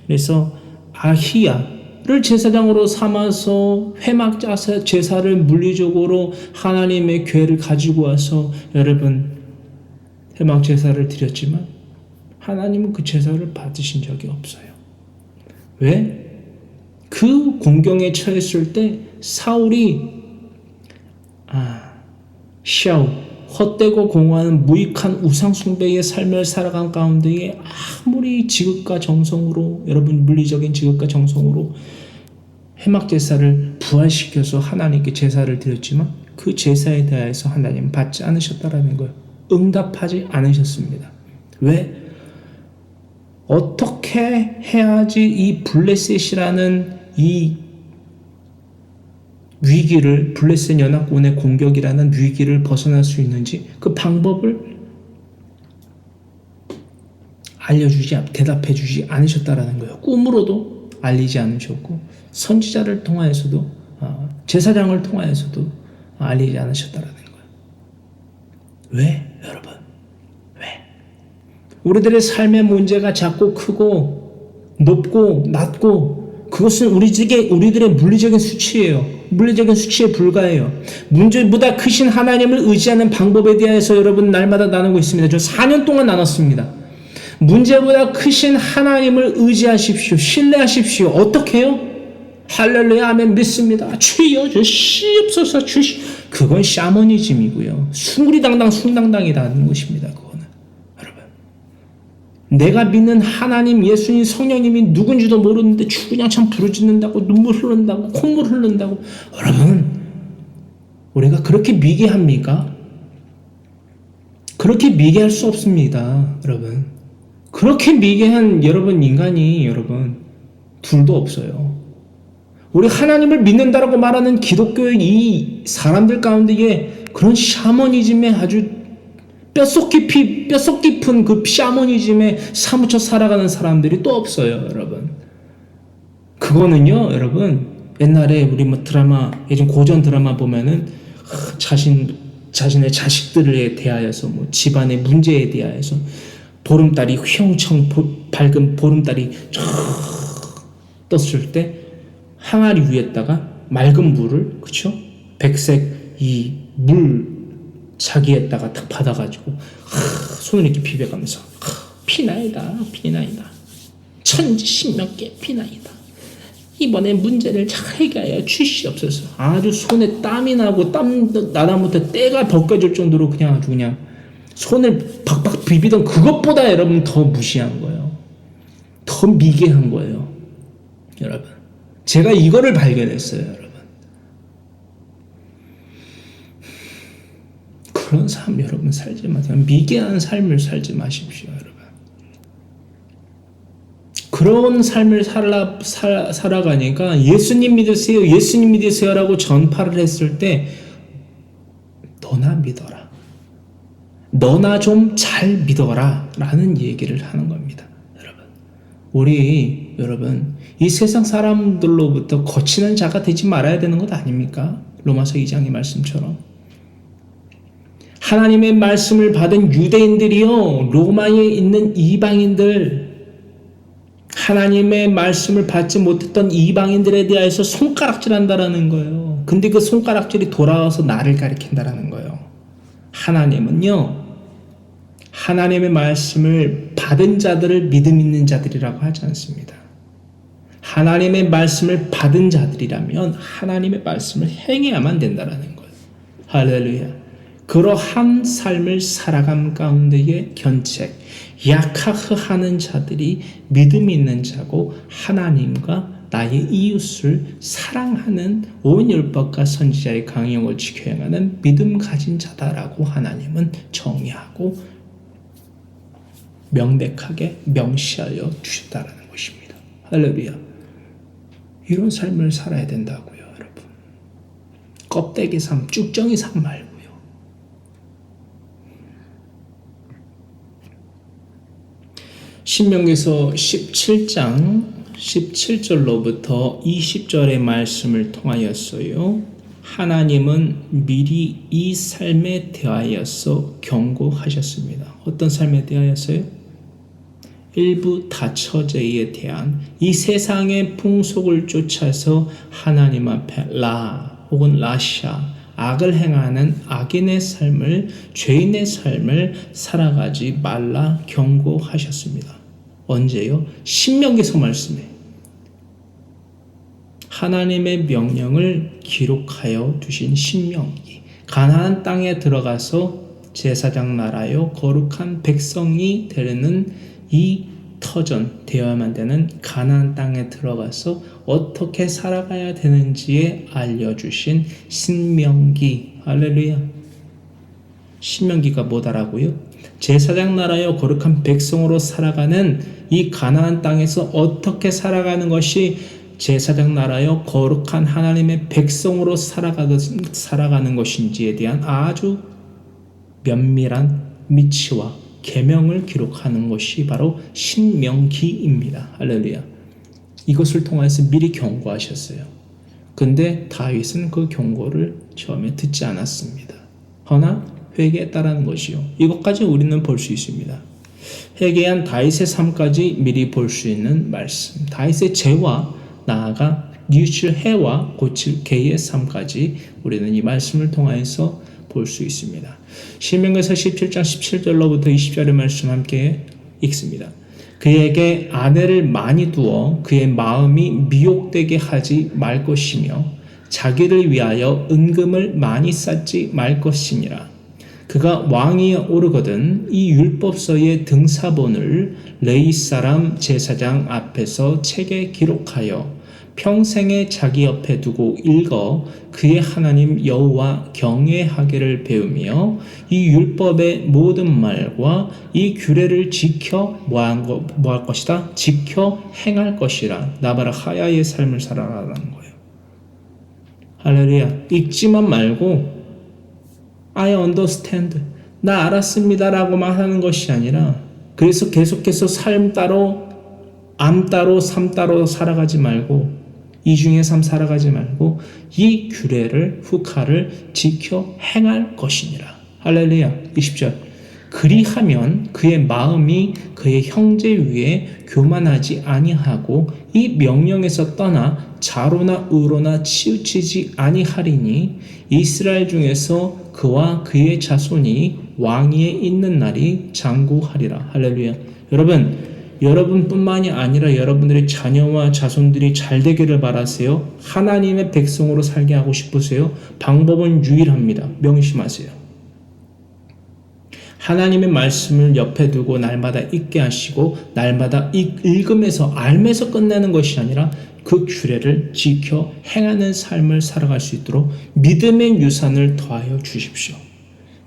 그래서 아히야를 제사장으로 삼아서 회막 제사를 물리적으로 하나님의 궤를 가지고 와서 여러분 회막 제사를 드렸지만 하나님은 그 제사를 받으신 적이 없어요. 왜? 그 공경에 처했을 때 사울이 샤우 헛되고 공허한 무익한 우상숭배의 삶을 살아간 가운데에 아무리 지극과 정성으로 여러분 물리적인 지극과 정성으로 회막제사를 부활시켜서 하나님께 제사를 드렸지만 그 제사에 대해서 하나님은 받지 않으셨다라는 거예요. 응답하지 않으셨습니다. 왜? 어떻게 해야지 이 블레셋이라는 이 위기를 블레셋 연합군의 공격이라는 위기를 벗어날 수 있는지 그 방법을 대답해주지 않으셨다라는 거예요. 꿈으로도 알리지 않으셨고 선지자를 통하여서도 제사장을 통하여서도 알리지 않으셨다라는 거예요. 왜 여러분? 왜? 우리들의 삶의 문제가 작고 크고 높고 낮고 그것은 우리들의 물리적인 수치예요. 물리적인 수치에 불과해요. 문제보다 크신 하나님을 의지하는 방법에 대해서 여러분 날마다 나누고 있습니다. 저 4년 동안 나눴습니다. 문제보다 크신 하나님을 의지하십시오. 신뢰하십시오. 어떻게 해요? 할렐루야 아멘 믿습니다. 주여 주시옵소서 그건 샤머니즘이고요. 숭당당이라는 것입니다. 그거는 여러분 내가 믿는 하나님, 예수님, 성령님이 누군지도 모르는데 주구장창 부르짖는다고, 눈물 흐른다고, 콧물 흐른다고. 여러분, 우리가 그렇게 미개합니까? 그렇게 미개할 수 없습니다. 여러분, 그렇게 미개한 여러분 인간이 여러분 둘도 없어요. 우리 하나님을 믿는다라고 말하는 기독교의 이 사람들 가운데에 그런 샤머니즘에 아주 뼛속 깊은 그 샤머니즘에 사무쳐 살아가는 사람들이 또 없어요, 여러분. 그거는요, 여러분, 옛날에 우리 뭐 드라마, 예전 고전 드라마 보면은 자신의 자식들에 대하여서 뭐 집안의 문제에 대하여서 보름달이 휘영청 밝은 보름달이 쫙 떴을 때 항아리 위에다가 맑은 물을, 그쵸? 백색 이 물 자기에다가 탁 받아가지고 손을 이렇게 비벼가면서 피나이다 천지신명께 피나이다, 이번에 문제를 잘 해결하여 주시옵소서. 아주 손에 땀이 나고 땀 나다못해 때가 벗겨질 정도로 그냥 아주 그냥 손을 박박 비비던 그것보다 여러분 더 무시한 거예요. 더 미개한 거예요. 여러분, 제가 이거를 발견했어요. 여러분, 그런 삶 여러분 살지 마세요. 미개한 삶을 살지 마십시오. 여러분, 그런 삶을 살아가니까 예수님 믿으세요, 예수님 믿으세요라고 전파를 했을 때 너나 믿어라, 너나 좀 잘 믿어라 라는 얘기를 하는 겁니다. 여러분, 우리 여러분 이 세상 사람들로부터 거치는 자가 되지 말아야 되는 것 아닙니까? 로마서 2장의 말씀처럼 하나님의 말씀을 받은 유대인들이요, 로마에 있는 이방인들, 하나님의 말씀을 받지 못했던 이방인들에 대해서 손가락질한다라는 거예요. 근데 그 손가락질이 돌아와서 나를 가리킨다라는 거예요. 하나님은요, 하나님의 말씀을 받은 자들을 믿음 있는 자들이라고 하지 않습니다. 하나님의 말씀을 받은 자들이라면 하나님의 말씀을 행해야만 된다라는 거예요. 할렐루야. 그러한 삶을 살아감 가운데의 견책, 약하하는 자들이 믿음 있는 자고 하나님과 나의 이웃을 사랑하는 온 율법과 선지자의 강령을 지켜 행하는 믿음 가진 자다라고 하나님은 정의하고 명백하게 명시하여 주셨다라는 것입니다. 할렐루야. 이런 삶을 살아야 된다고요, 여러분. 껍데기 삶, 쭉정이 삶 말고요. 신명기서 17장 17절로부터 20절의 말씀을 통하였어요. 하나님은 미리 이 삶에 대하여서 경고하셨습니다. 어떤 삶에 대하여서요? 일부 다처제에 대한 이 세상의 풍속을 쫓아서 하나님 앞에 혹은 라샤, 악을 행하는 악인의 삶을, 죄인의 삶을 살아가지 말라 경고하셨습니다. 언제요? 신명기서 말씀에 하나님의 명령을 기록하여 두신 신명기, 가나안 땅에 들어가서 제사장 나라요 거룩한 백성이 되는 이 터전 되어야만 되는 가나안 땅에 들어가서 어떻게 살아가야 되는지에 알려주신 신명기. 할렐루야. 신명기가 뭐다라고요? 제사장 나라여 거룩한 백성으로 살아가는 이 가나안 땅에서 어떻게 살아가는 것이 제사장 나라여 거룩한 하나님의 백성으로 살아가는 것인지에 대한 아주 면밀한 미치와 계명을 기록하는 것이 바로 신명기입니다. 할렐루야. 이것을 통해서 미리 경고하셨어요. 근데 다윗은 그 경고를 처음에 듣지 않았습니다. 허나 회개했다라는 것이요. 이것까지 우리는 볼 수 있습니다. 회개한 다윗의 삶까지 미리 볼 수 있는 말씀. 다윗의 죄와 나아가 뉘우칠 해와 고칠 개의 삶까지 우리는 이 말씀을 통해서 볼 수 있습니다. 신명기서 17장 17절로부터 20절의 말씀 함께 읽습니다. 그에게 아내를 많이 두어 그의 마음이 미혹되게 하지 말 것이며 자기를 위하여 은금을 많이 쌓지 말 것이니라. 그가 왕위에 오르거든 이 율법서의 등사본을 레위 사람 제사장 앞에서 책에 기록하여 평생에 자기 옆에 두고 읽어 그의 하나님 여호와 경외하기를 배우며 이 율법의 모든 말과 이 규례를 지켜 뭐할 것이다? 지켜 행할 것이라. 나바라 하야의 삶을 살아가라는 거예요. 할렐루야. 읽지만 말고 I understand. 나 알았습니다 라고만 하는 것이 아니라 그래서 계속해서 삶 따로 암 따로 삶 따로 살아가지 말고 이중의 삶 살아가지 말고 이 규례를 후카를 지켜 행할 것이니라. 할렐루야. 20절. 그리하면 그의 마음이 그의 형제 위에 교만하지 아니하고 이 명령에서 떠나 자로나 의로나 치우치지 아니하리니 이스라엘 중에서 그와 그의 자손이 왕위에 있는 날이 장구하리라. 할렐루야. 여러분뿐만이 아니라 여러분들의 자녀와 자손들이 잘 되기를 바라세요. 하나님의 백성으로 살게 하고 싶으세요. 방법은 유일합니다. 명심하세요. 하나님의 말씀을 옆에 두고 날마다 읽게 하시고 날마다 읽으면서 알면서 끝내는 것이 아니라 그 규례를 지켜 행하는 삶을 살아갈 수 있도록 믿음의 유산을 더하여 주십시오.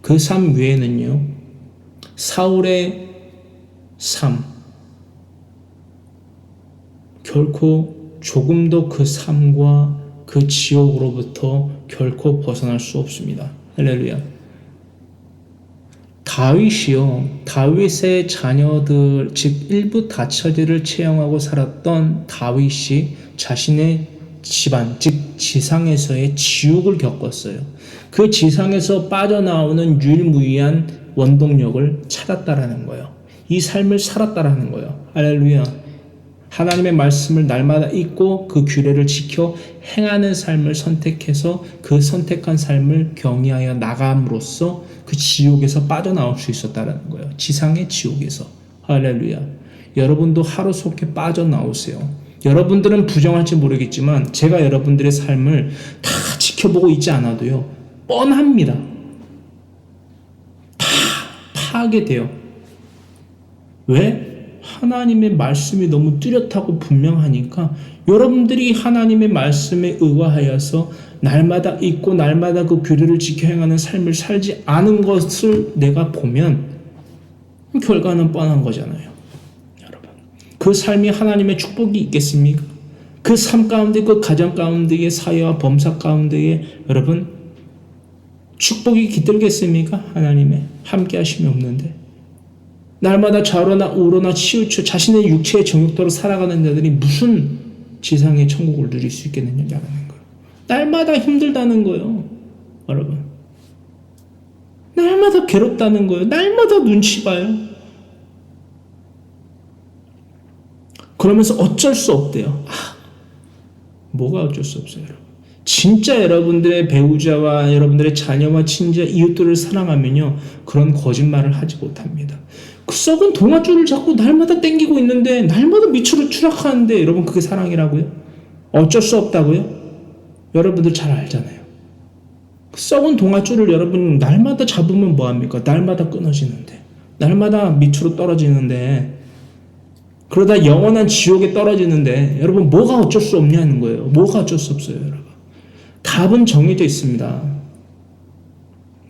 그 삶 외에는요. 사울의 삶 결코 조금도 그 삶과 그 지옥으로부터 결코 벗어날 수 없습니다. 할렐루야. 다윗의 자녀들, 즉 일부 다처제를 채용하고 살았던 다윗이 자신의 집안, 즉 지상에서의 지옥을 겪었어요. 그 지상에서 빠져나오는 유일무이한 원동력을 찾았다라는 거예요. 이 삶을 살았다라는 거예요. 할렐루야. 하나님의 말씀을 날마다 읽고 그 규례를 지켜 행하는 삶을 선택해서 그 선택한 삶을 경외하여 나감으로써 그 지옥에서 빠져나올 수 있었다는 거예요. 지상의 지옥에서. 할렐루야. 여러분도 하루속히 빠져나오세요. 여러분들은 부정할지 모르겠지만 제가 여러분들의 삶을 다 지켜보고 있지 않아도요. 뻔합니다. 다 파악이 돼요. 왜? 하나님의 말씀이 너무 뚜렷하고 분명하니까 여러분들이 하나님의 말씀에 의거하여서 날마다 읽고 날마다 그 규례를 지켜 행하는 삶을 살지 않은 것을 내가 보면 결과는 뻔한 거잖아요. 여러분, 그 삶이 하나님의 축복이 있겠습니까? 그 삶 가운데 그 가정 가운데의 사회와 범사 가운데에 여러분 축복이 깃들겠습니까? 하나님의 함께 하심이 없는데 날마다 좌로나 우로나 치우쳐 자신의 육체의 정욕대로 살아가는 자들이 무슨 지상의 천국을 누릴 수 있겠느냐는 거예요. 날마다 힘들다는 거예요. 여러분. 날마다 괴롭다는 거예요. 날마다 눈치 봐요. 그러면서 어쩔 수 없대요. 뭐가 어쩔 수 없어요, 여러분. 진짜 여러분들의 배우자와 여러분들의 자녀와 친자, 이웃들을 사랑하면요. 그런 거짓말을 하지 못합니다. 그 썩은 동아줄을 자꾸 날마다 땡기고 있는데 날마다 밑으로 추락하는데 여러분 그게 사랑이라고요? 어쩔 수 없다고요? 여러분들 잘 알잖아요. 그 썩은 동아줄을 여러분 날마다 잡으면 뭐합니까? 날마다 끊어지는데 날마다 밑으로 떨어지는데 그러다 영원한 지옥에 떨어지는데 여러분 뭐가 어쩔 수 없냐는 거예요. 뭐가 어쩔 수 없어요, 여러분. 답은 정해져 있습니다.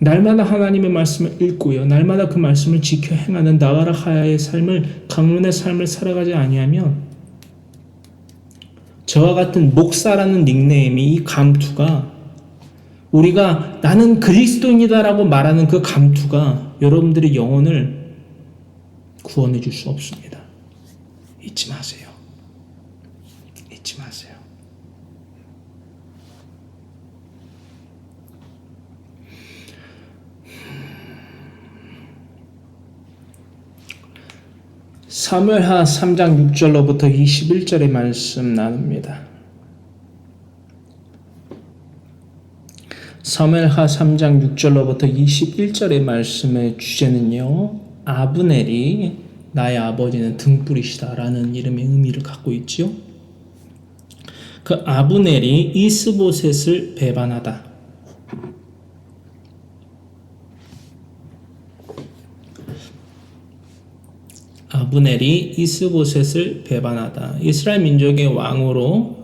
날마다 하나님의 말씀을 읽고요. 날마다 그 말씀을 지켜 행하는 나와라 하야의 삶을 강론의 삶을 살아가지 아니하면 저와 같은 목사라는 닉네임이 이 감투가 우리가 나는 그리스도인이다라고 말하는 그 감투가 여러분들의 영혼을 구원해 줄 수 없습니다. 잊지 마세요. 잊지 마세요. 사무엘하 3장 6절로부터 21절의 말씀 나눕니다. 사무엘하 3장 6절로부터 21절의 말씀의 주제는요. 아브넬이 나의 아버지는 등불이시다 라는 이름의 의미를 갖고 있죠. 그 아브넬이 이스보셋을 배반하다. 아브넬이 이스보셋을 배반하다. 이스라엘 민족의 왕으로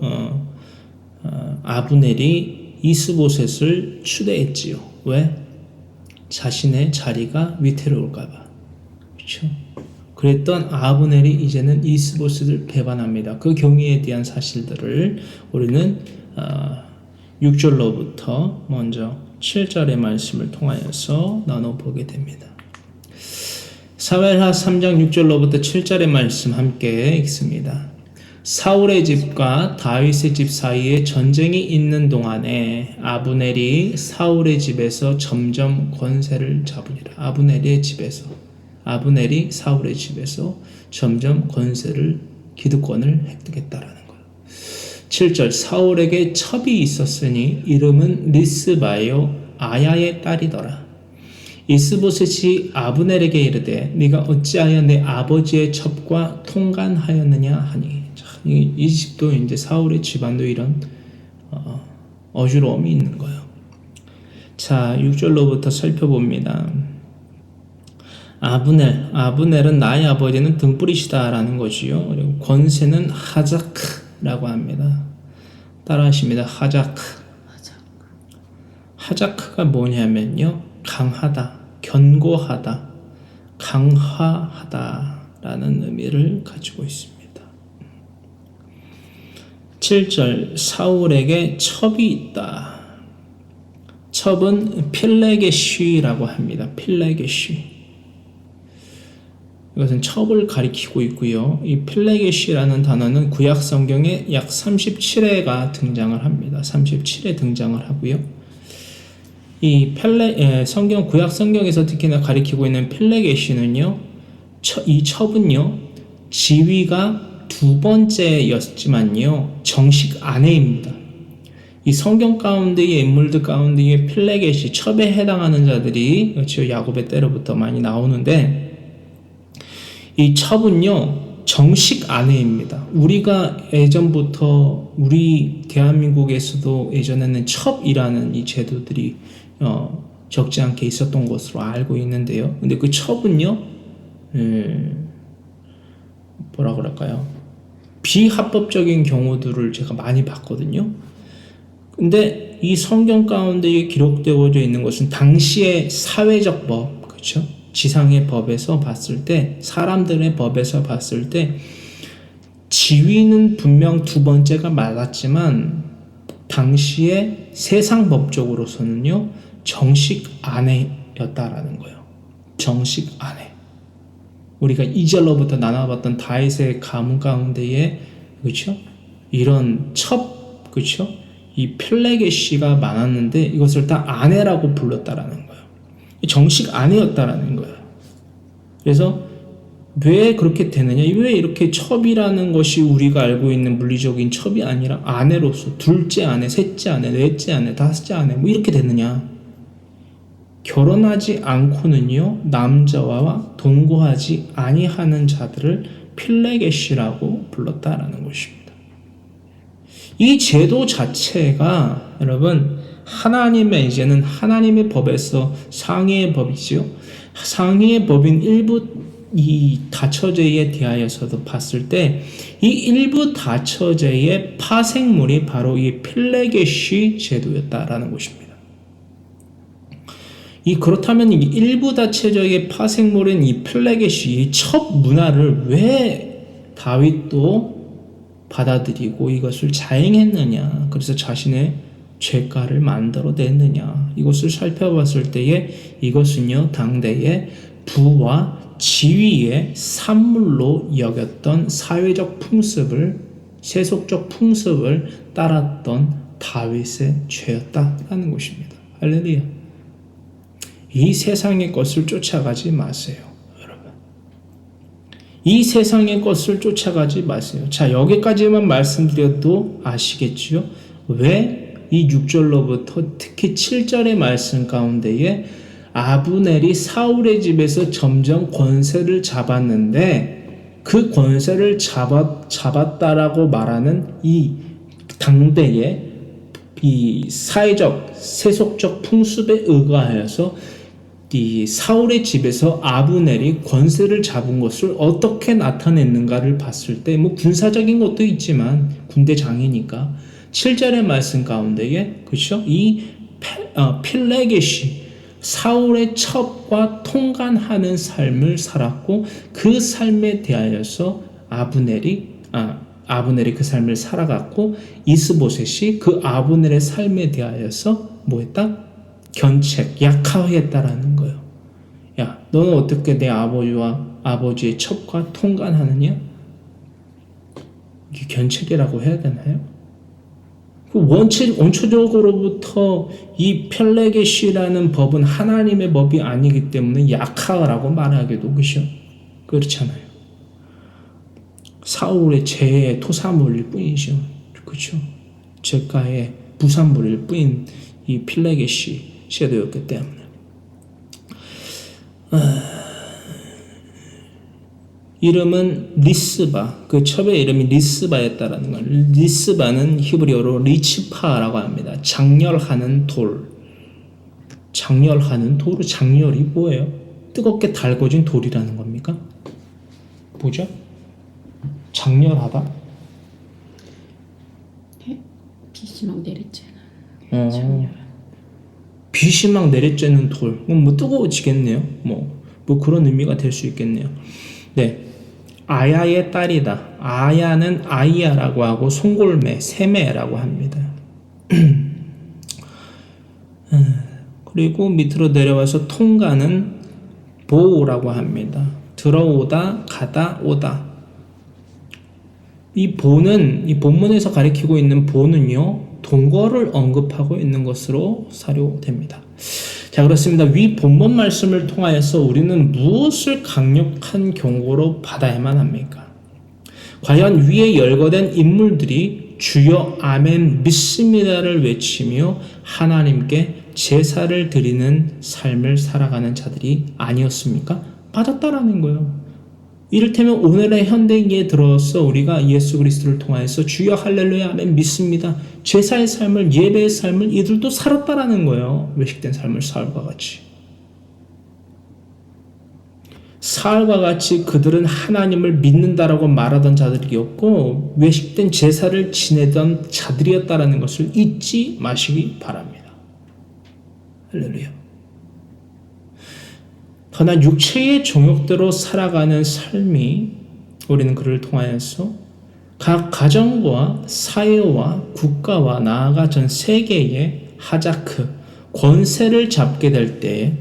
아브넬이 이스보셋을 추대했지요. 왜? 자신의 자리가 위태로울까봐. 그렇죠? 그랬던 아브넬이 이제는 이스보셋을 배반합니다. 그 경위에 대한 사실들을 우리는 6절로부터 먼저 7절의 말씀을 통하여서 나눠보게 됩니다. 사무엘하 3장 6절로부터 7절의 말씀 함께 읽습니다. 사울의 집과 다윗의 집 사이에 전쟁이 있는 동안에 아브넬이 사울의 집에서 점점 권세를 잡으리라. 아브넬이 사울의 집에서 점점 기득권을 획득했다라는 거예요. 7절 사울에게 첩이 있었으니 이름은 리스바요 아야의 딸이더라. 이스보셋이 아브넬에게 이르되 네가 어찌하여 내 아버지의 첩과 통간하였느냐 하니. 이 집도 이제 사울의 집안도 이런 어지러움이 있는 거예요. 자, 6절로부터 살펴봅니다. 아브넬은 나의 아버지는 등불이시다라는 것이요. 그리고 권세는 하자크라고 합니다. 따라하십니다. 하자크가 뭐냐면요. 강하다, 견고하다, 강화하다라는 의미를 가지고 있습니다. 7절 사울에게 첩이 있다. 첩은 필레게시라고 합니다. 필레게시. 이것은 첩을 가리키고 있고요. 이 필레게시라는 단어는 구약 성경에 약 37회가 등장을 합니다. 37회 등장을 하고요. 이 구약 성경에서 특히나 가리키고 있는 필레게시는요. 이 첩은요. 지위가 두 번째였지만요. 정식 아내입니다. 이 성경 가운데의 인물들 가운데의 필레게시, 첩에 해당하는 자들이 그렇죠. 야곱의 때로부터 많이 나오는데 이 첩은요. 정식 아내입니다. 우리가 예전부터 우리 대한민국에서도 예전에는 첩이라는 이 제도들이 적지 않게 있었던 것으로 알고 있는데요. 근데 그 첩은요. 뭐라 그럴까요? 비합법적인 경우들을 제가 많이 봤거든요. 근데 이 성경 가운데 기록되어져 있는 것은 당시의 사회적 법, 그렇죠? 지상의 법에서 봤을 때, 사람들의 법에서 봤을 때 지위는 분명 두 번째가 맞았지만 당시의 세상 법적으로서는요 정식 아내였다라는 거예요. 정식 아내. 우리가 2절로부터 나눠봤던 다윗의 가문 가운데에 그렇죠? 이런 첩, 그렇죠? 이 필레게시가 많았는데 이것을 다 아내라고 불렀다라는 거예요. 정식 아내였다라는 거예요. 그래서 왜 그렇게 되느냐? 왜 이렇게 첩이라는 것이 우리가 알고 있는 물리적인 첩이 아니라 아내로서 둘째 아내, 셋째 아내, 넷째 아내, 다섯째 아내 뭐 이렇게 되느냐? 결혼하지 않고는요 남자와 동거하지 아니하는 자들을 필레게시라고 불렀다라는 것입니다. 이 제도 자체가 여러분 하나님의 이제는 하나님의 법에서 상위의 법이지요. 상위의 법인 일부 이 다처제에 대하여서도 봤을 때 이 일부 다처제의 파생물이 바로 이 필레게시 제도였다라는 것입니다. 그렇다면 이 일부 다처제의 파생물인 이 필레게시 이 첩 문화를 왜 다윗도 받아들이고 이것을 자행했느냐, 그래서 자신의 죄가를 만들어냈느냐, 이것을 살펴봤을 때에 이것은요 당대의 부와 지위의 산물로 여겼던 사회적 풍습을, 세속적 풍습을 따랐던 다윗의 죄였다라는 것입니다. 할렐루야. 이 세상의 것을 쫓아가지 마세요, 여러분. 이 세상의 것을 쫓아가지 마세요. 자, 여기까지만 말씀드려도 아시겠죠? 왜 이 6절로부터 특히 7절의 말씀 가운데에 아브넬이 사울의 집에서 점점 권세를 잡았는데 그 권세를 잡았다라고 말하는 이 당대의 이 사회적 세속적 풍습에 의거하여서 이 사울의 집에서 아브넬이 권세를 잡은 것을 어떻게 나타냈는가를 봤을 때 뭐 군사적인 것도 있지만 군대 장이니까 7절의 말씀 가운데에 그렇죠? 이 필레겟이 사울의 첩과 통간하는 삶을 살았고 그 삶에 대하여서 아브넬이 그 삶을 살아갔고 이스보셋이 그 아브넬의 삶에 대하여서 뭐했다? 견책, 약화했다라는 거예요. 야, 너는 어떻게 내 아버지와 아버지의 첩과 통간하느냐? 이게 견책이라고 해야 되나요? 원초적으로부터 이 펠레겟이라는 법은 하나님의 법이 아니기 때문에 약화라고 말하기도 그렇잖아요. 사울의 죄의 토사물일 뿐이죠. 그렇죠? 죄가의 부산물일 뿐인 이 필레겟이 섀도였기 때문에 이름은 리스바, 그 첩의 이름이 리스바였다라는 걸. 리스바는 히브리어로 리치파라고 합니다. 장렬하는 돌. 장렬하는 돌, 장렬이 뭐예요? 뜨겁게 달궈진 돌이라는 겁니까? 뭐죠? 장렬하다? 빛이 막 내리쬐는 장렬. 빛이 막 내리쬐는 돌. 뭐 뜨거워지겠네요. 뭐 그런 의미가 될 수 있겠네요. 네. 아야의 딸이다. 아야는 아이야라고 하고 송골매, 세매라고 합니다. 그리고 밑으로 내려와서 통가는 보라고 합니다. 들어오다, 가다, 오다. 이 보는, 이 본문에서 가리키고 있는 보는요, 동거를 언급하고 있는 것으로 사료됩니다. 자, 그렇습니다. 위 본문 말씀을 통하여서 우리는 무엇을 강력한 경고로 받아야만 합니까? 과연 위에 열거된 인물들이 주여 아멘 믿습니다를 외치며 하나님께 제사를 드리는 삶을 살아가는 자들이 아니었습니까? 맞았다라는 거예요. 이를테면 오늘의 현대기에 들어서 우리가 예수 그리스도를 통하여서 주여 할렐루야 아멘 믿습니다. 제사의 삶을, 예배의 삶을 이들도 살았다라는 거예요. 외식된 삶을 사울과 같이. 사울과 같이 그들은 하나님을 믿는다라고 말하던 자들이었고 외식된 제사를 지내던 자들이었다라는 것을 잊지 마시기 바랍니다. 할렐루야. 그러나 육체의 종욕대로 살아가는 삶이 우리는 그를 통하여서 각 가정과 사회와 국가와 나아가 전 세계의 하자크, 권세를 잡게 될 때에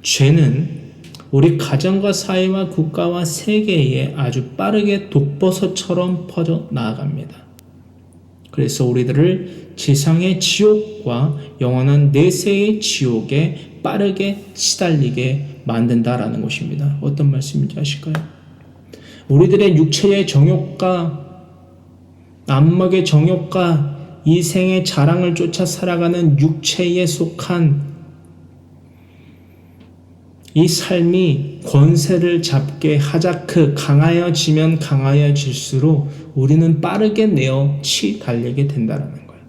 죄는 우리 가정과 사회와 국가와 세계에 아주 빠르게 독버섯처럼 퍼져 나아갑니다. 그래서 우리들을 지상의 지옥과 영원한 내세의 지옥에 빠르게 시달리게 만든다라는 것입니다. 어떤 말씀인지 아실까요? 우리들의 육체의 정욕과 안목의 정욕과 이 생의 자랑을 쫓아 살아가는 육체에 속한 이 삶이 권세를 잡게 하자크 강하여지면 강하여질수록 우리는 빠르게 내어 치달리게 된다는 거예요.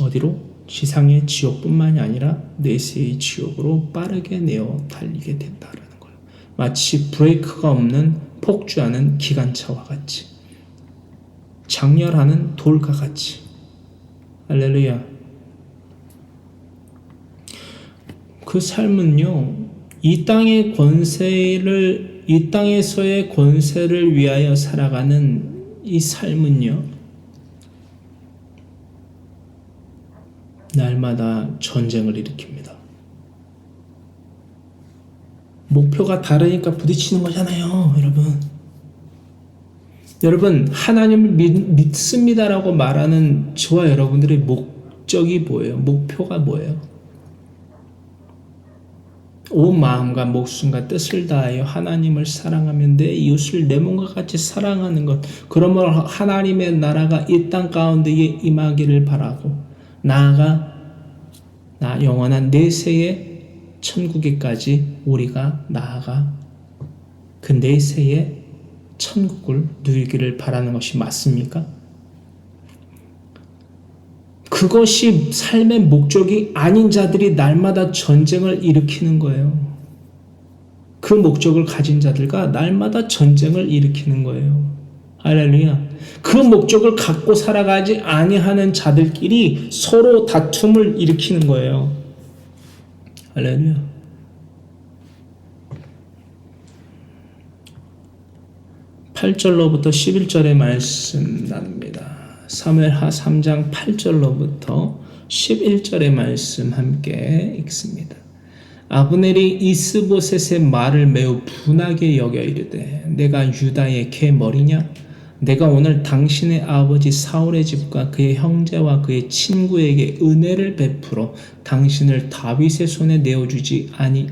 어디로? 지상의 지옥뿐만이 아니라 내세의 지옥으로 빠르게 내어 달리게 된다는 거예요. 마치 브레이크가 없는 폭주하는 기관차와 같이, 장렬하는 돌과 같이. 할렐루야. 그 삶은요, 이 땅에서의 권세를 위하여 살아가는 이 삶은요, 날마다 전쟁을 일으킵니다. 목표가 다르니까 부딪히는 거잖아요, 여러분. 여러분, 하나님을 믿습니다라고 말하는 저와 여러분들의 목적이 뭐예요? 목표가 뭐예요? 온 마음과 목숨과 뜻을 다하여 하나님을 사랑하면 내 이웃을 내 몸과 같이 사랑하는 것. 그러므로 하나님의 나라가 이 땅 가운데에 임하기를 바라고 나아가 영원한 내세의 천국에까지 우리가 나아가 그 내세의 천국을 누리기를 바라는 것이 맞습니까? 그것이 삶의 목적이 아닌 자들이 날마다 전쟁을 일으키는 거예요. 그 목적을 가진 자들과 날마다 전쟁을 일으키는 거예요. 할렐루야. 그 목적을 갖고 살아가지 아니하는 자들끼리 서로 다툼을 일으키는 거예요. 할렐루야. (8절로부터) (11절의) 말씀 나눕니다. 사무엘하 3장 8절로부터 11절의 말씀 함께 읽습니다. 아브넬이 이스보셋의 말을 매우 분하게 여겨 이르되 내가 유다의 개 머리냐? 내가 오늘 당신의 아버지 사울의 집과 그의 형제와 그의 친구에게 은혜를 베풀어 당신을 다윗의 손에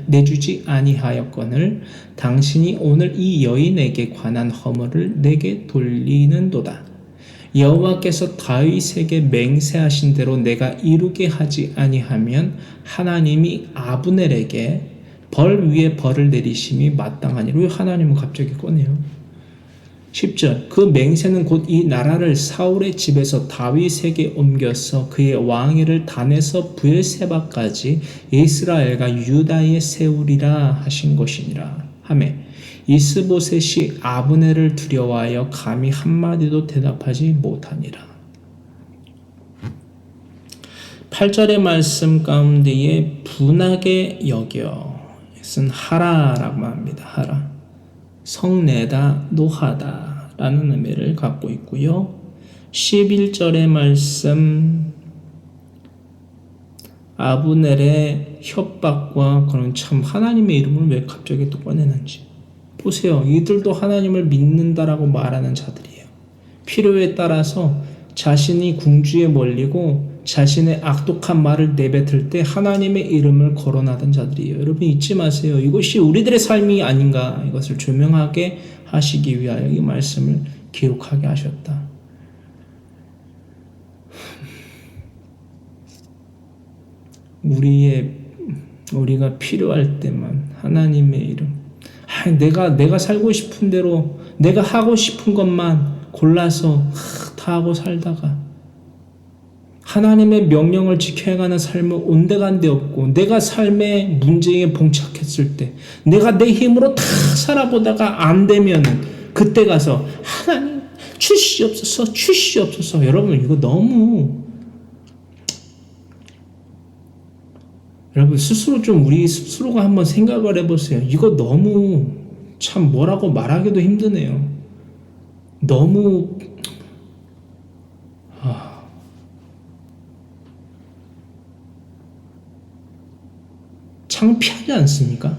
내주지 아니하였거늘 당신이 오늘 이 여인에게 관한 허물을 내게 돌리는도다. 여호와께서 다윗에게 맹세하신 대로 내가 이루게 하지 아니하면 하나님이 아브넬에게 벌 위에 벌을 내리심이 마땅하니라. 왜 하나님은 갑자기 꺼내요? 10절 그 맹세는 곧 이 나라를 사울의 집에서 다윗에게 옮겨서 그의 왕위를 단에서 브엘세바까지 이스라엘과 유다에 세우리라 하신 것이니라 하매 이스보셋이 아브넬을 두려워하여 감히 한마디도 대답하지 못하니라. 8절의 말씀 가운데에 분하게 여겨 이것은 하라라고 합니다. 하라. 성내다, 노하다 라는 의미를 갖고 있고요. 11절의 말씀 아브넬의 협박과 그런 참 하나님의 이름을 왜 갑자기 또 꺼내는지 보세요. 이들도 하나님을 믿는다라고 말하는 자들이에요. 필요에 따라서 자신이 궁주에 몰리고 자신의 악독한 말을 내뱉을 때 하나님의 이름을 거론하던 자들이에요. 여러분 잊지 마세요. 이것이 우리들의 삶이 아닌가 이것을 조명하게 하시기 위하여 이 말씀을 기록하게 하셨다. 우리가 필요할 때만 하나님의 이름 내가 살고 싶은 대로 내가 하고 싶은 것만 골라서 다 하고 살다가 하나님의 명령을 지켜가는 삶은 온데간데 없고 내가 삶의 문제에 봉착했을 때 내가 내 힘으로 다 살아보다가 안 되면은 그때 가서 하나님 주시옵소서 여러분 이거 너무 여러분 스스로 좀 우리 스스로가 한번 생각을 해보세요. 이거 너무 참 뭐라고 말하기도 힘드네요. 너무 창피하지 않습니까?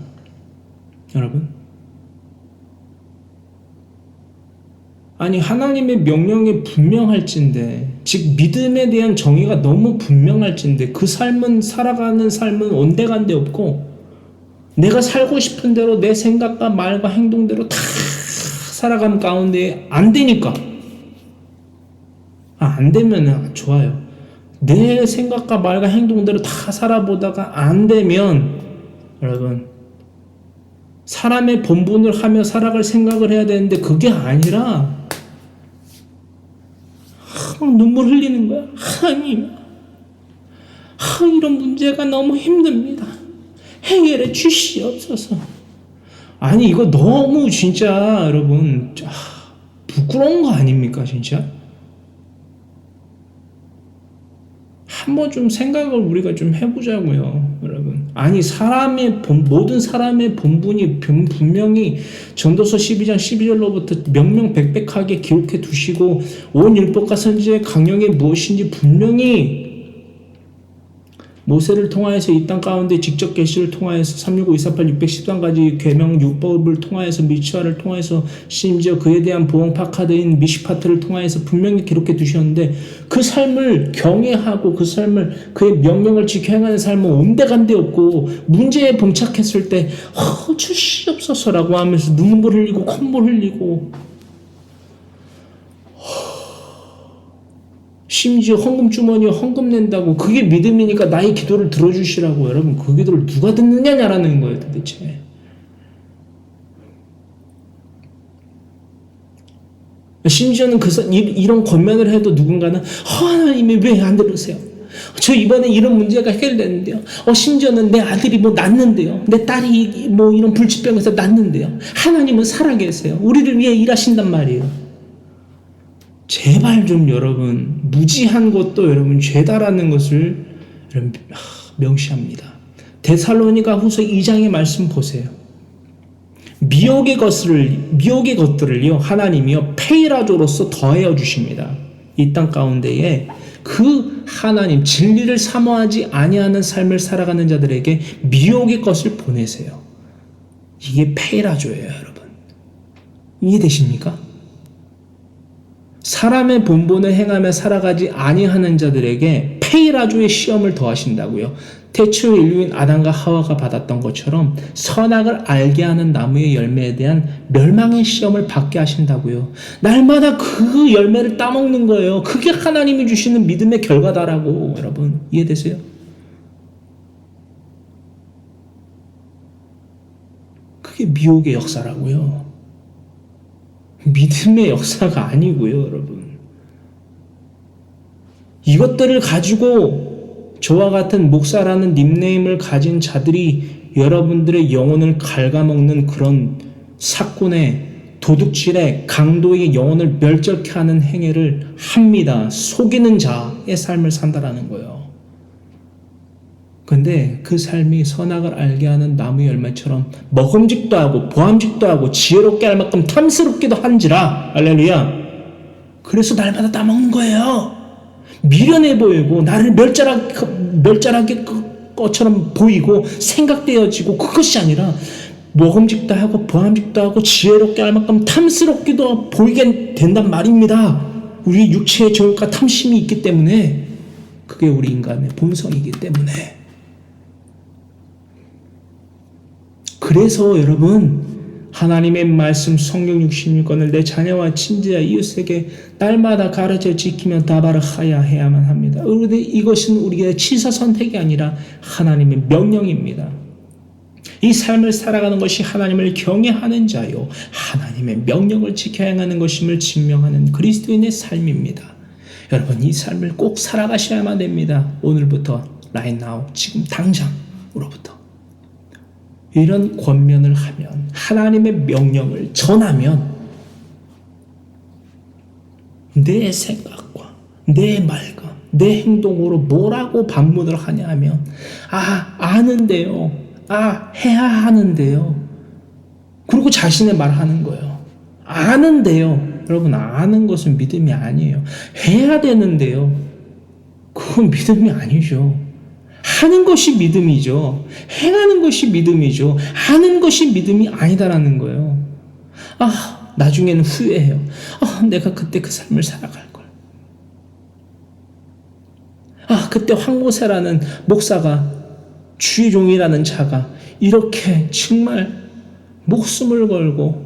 여러분 아니 하나님의 명령이 분명할진데 즉 믿음에 대한 정의가 너무 분명할진데 그 삶은 살아가는 삶은 온데간데 없고 내가 살고 싶은 대로 내 생각과 말과 행동대로 다 살아가는 가운데 안 되니까 안 되면 좋아요. 내 생각과 말과 행동대로 다 살아보다가 안 되면 여러분 사람의 본분을 하며 살아갈 생각을 해야 되는데 그게 아니라 눈물 흘리는 거야. 하나님 이런 문제가 너무 힘듭니다. 해결해 주시옵소서. 아니 이거 너무 진짜 여러분 부끄러운 거 아닙니까 진짜? 한번 좀 생각을 우리가 좀 해보자고요, 여러분. 아니 모든 사람의 본분이 분명히 전도서 12장 12절로부터 명명백백하게 기록해 두시고 온 율법과 선지의 강령이 무엇인지 분명히 모세를 통하여서 이 땅 가운데 직접 계시를 통하여서 365, 248, 613가지 계명 율법을 통하여서 미츠와를 통하여서 심지어 그에 대한 보험 파카드인 미시파트를 통하여서 분명히 기록해 두셨는데 그 삶을 경외하고 그 삶을 그의 명령을 지켜 행하는 삶은 온데간데 없고 문제에 봉착했을 때 주시옵소서라고 하면서 눈물 흘리고 콧물 흘리고 심지어 헌금 주머니에 헌금 낸다고 그게 믿음이니까 나의 기도를 들어주시라고. 여러분 그 기도를 누가 듣느냐라는 거예요 도대체. 심지어는 이런 권면을 해도 누군가는 하나님이 왜 안 들으세요? 저 이번에 이런 문제가 해결됐는데요. 심지어는 내 아들이 뭐 낳는데요. 내 딸이 뭐 이런 불치병에서 낳는데요. 하나님은 살아계세요. 우리를 위해 일하신단 말이에요. 제발 좀 여러분, 무지한 것도 여러분 죄다라는 것을 여러분 명시합니다. 데살로니가 후서 2장의 말씀 보세요. 미혹의 것들을요, 하나님이요, 페이라조로서 더하여 주십니다. 이 땅 가운데에 그 하나님, 진리를 사모하지 아니하는 삶을 살아가는 자들에게 미혹의 것을 보내세요. 이게 페이라조예요, 여러분. 이해되십니까? 사람의 본분을 행하며 살아가지 아니하는 자들에게 페이라조의 시험을 더하신다고요. 태초의 인류인 아담과 하와가 받았던 것처럼 선악을 알게 하는 나무의 열매에 대한 멸망의 시험을 받게 하신다고요. 날마다 그 열매를 따먹는 거예요. 그게 하나님이 주시는 믿음의 결과다라고. 여러분 이해되세요? 그게 미혹의 역사라고요. 믿음의 역사가 아니고요, 여러분. 이것들을 가지고 저와 같은 목사라는 닉네임을 가진 자들이 여러분들의 영혼을 갉아먹는 그런 사건의 도둑질의 강도의 영혼을 멸절케 하는 행위를 합니다. 속이는 자의 삶을 산다라는 거예요. 근데 그 삶이 선악을 알게 하는 나무의 열매처럼 먹음직도 하고 보암직도 하고 지혜롭게 할 만큼 탐스럽기도 한지라. 할렐루야. 그래서 날마다 따먹는 거예요. 미련해 보이고 나를 멸절하게 것처럼 보이고 생각되어지고, 그것이 아니라 먹음직도 하고 보암직도 하고 지혜롭게 할 만큼 탐스럽기도 보이게 된단 말입니다. 우리 육체의 정욕과 탐심이 있기 때문에, 그게 우리 인간의 본성이기 때문에. 그래서 여러분, 하나님의 말씀 성경 66권을 내 자녀와 친지와 이웃에게 날마다 가르쳐 지키며 다바르하야 해야만 합니다. 그런데 이것은 우리의 취사 선택이 아니라 하나님의 명령입니다. 이 삶을 살아가는 것이 하나님을 경외하는 자요, 하나님의 명령을 지켜 행하는 것임을 증명하는 그리스도인의 삶입니다. 여러분, 이 삶을 꼭 살아가셔야만 됩니다. 오늘부터, right now, 지금 당장으로부터. 이런 권면을 하면, 하나님의 명령을 전하면 내 생각과 내 말과 내 행동으로 뭐라고 반문을 하냐 하면, 아는데요, 해야 하는데요, 그리고 자신의 말을 하는 거예요. 아는데요. 여러분, 아는 것은 믿음이 아니에요. 해야 되는데요, 그건 믿음이 아니죠. 하는 것이 믿음이죠. 행하는 것이 믿음이죠. 하는 것이 믿음이 아니다라는 거예요. 나중에는 후회해요. 내가 그때 그 삶을 살아갈 걸. 그때 황모세라는 목사가, 주의 종이라는 자가 이렇게 정말 목숨을 걸고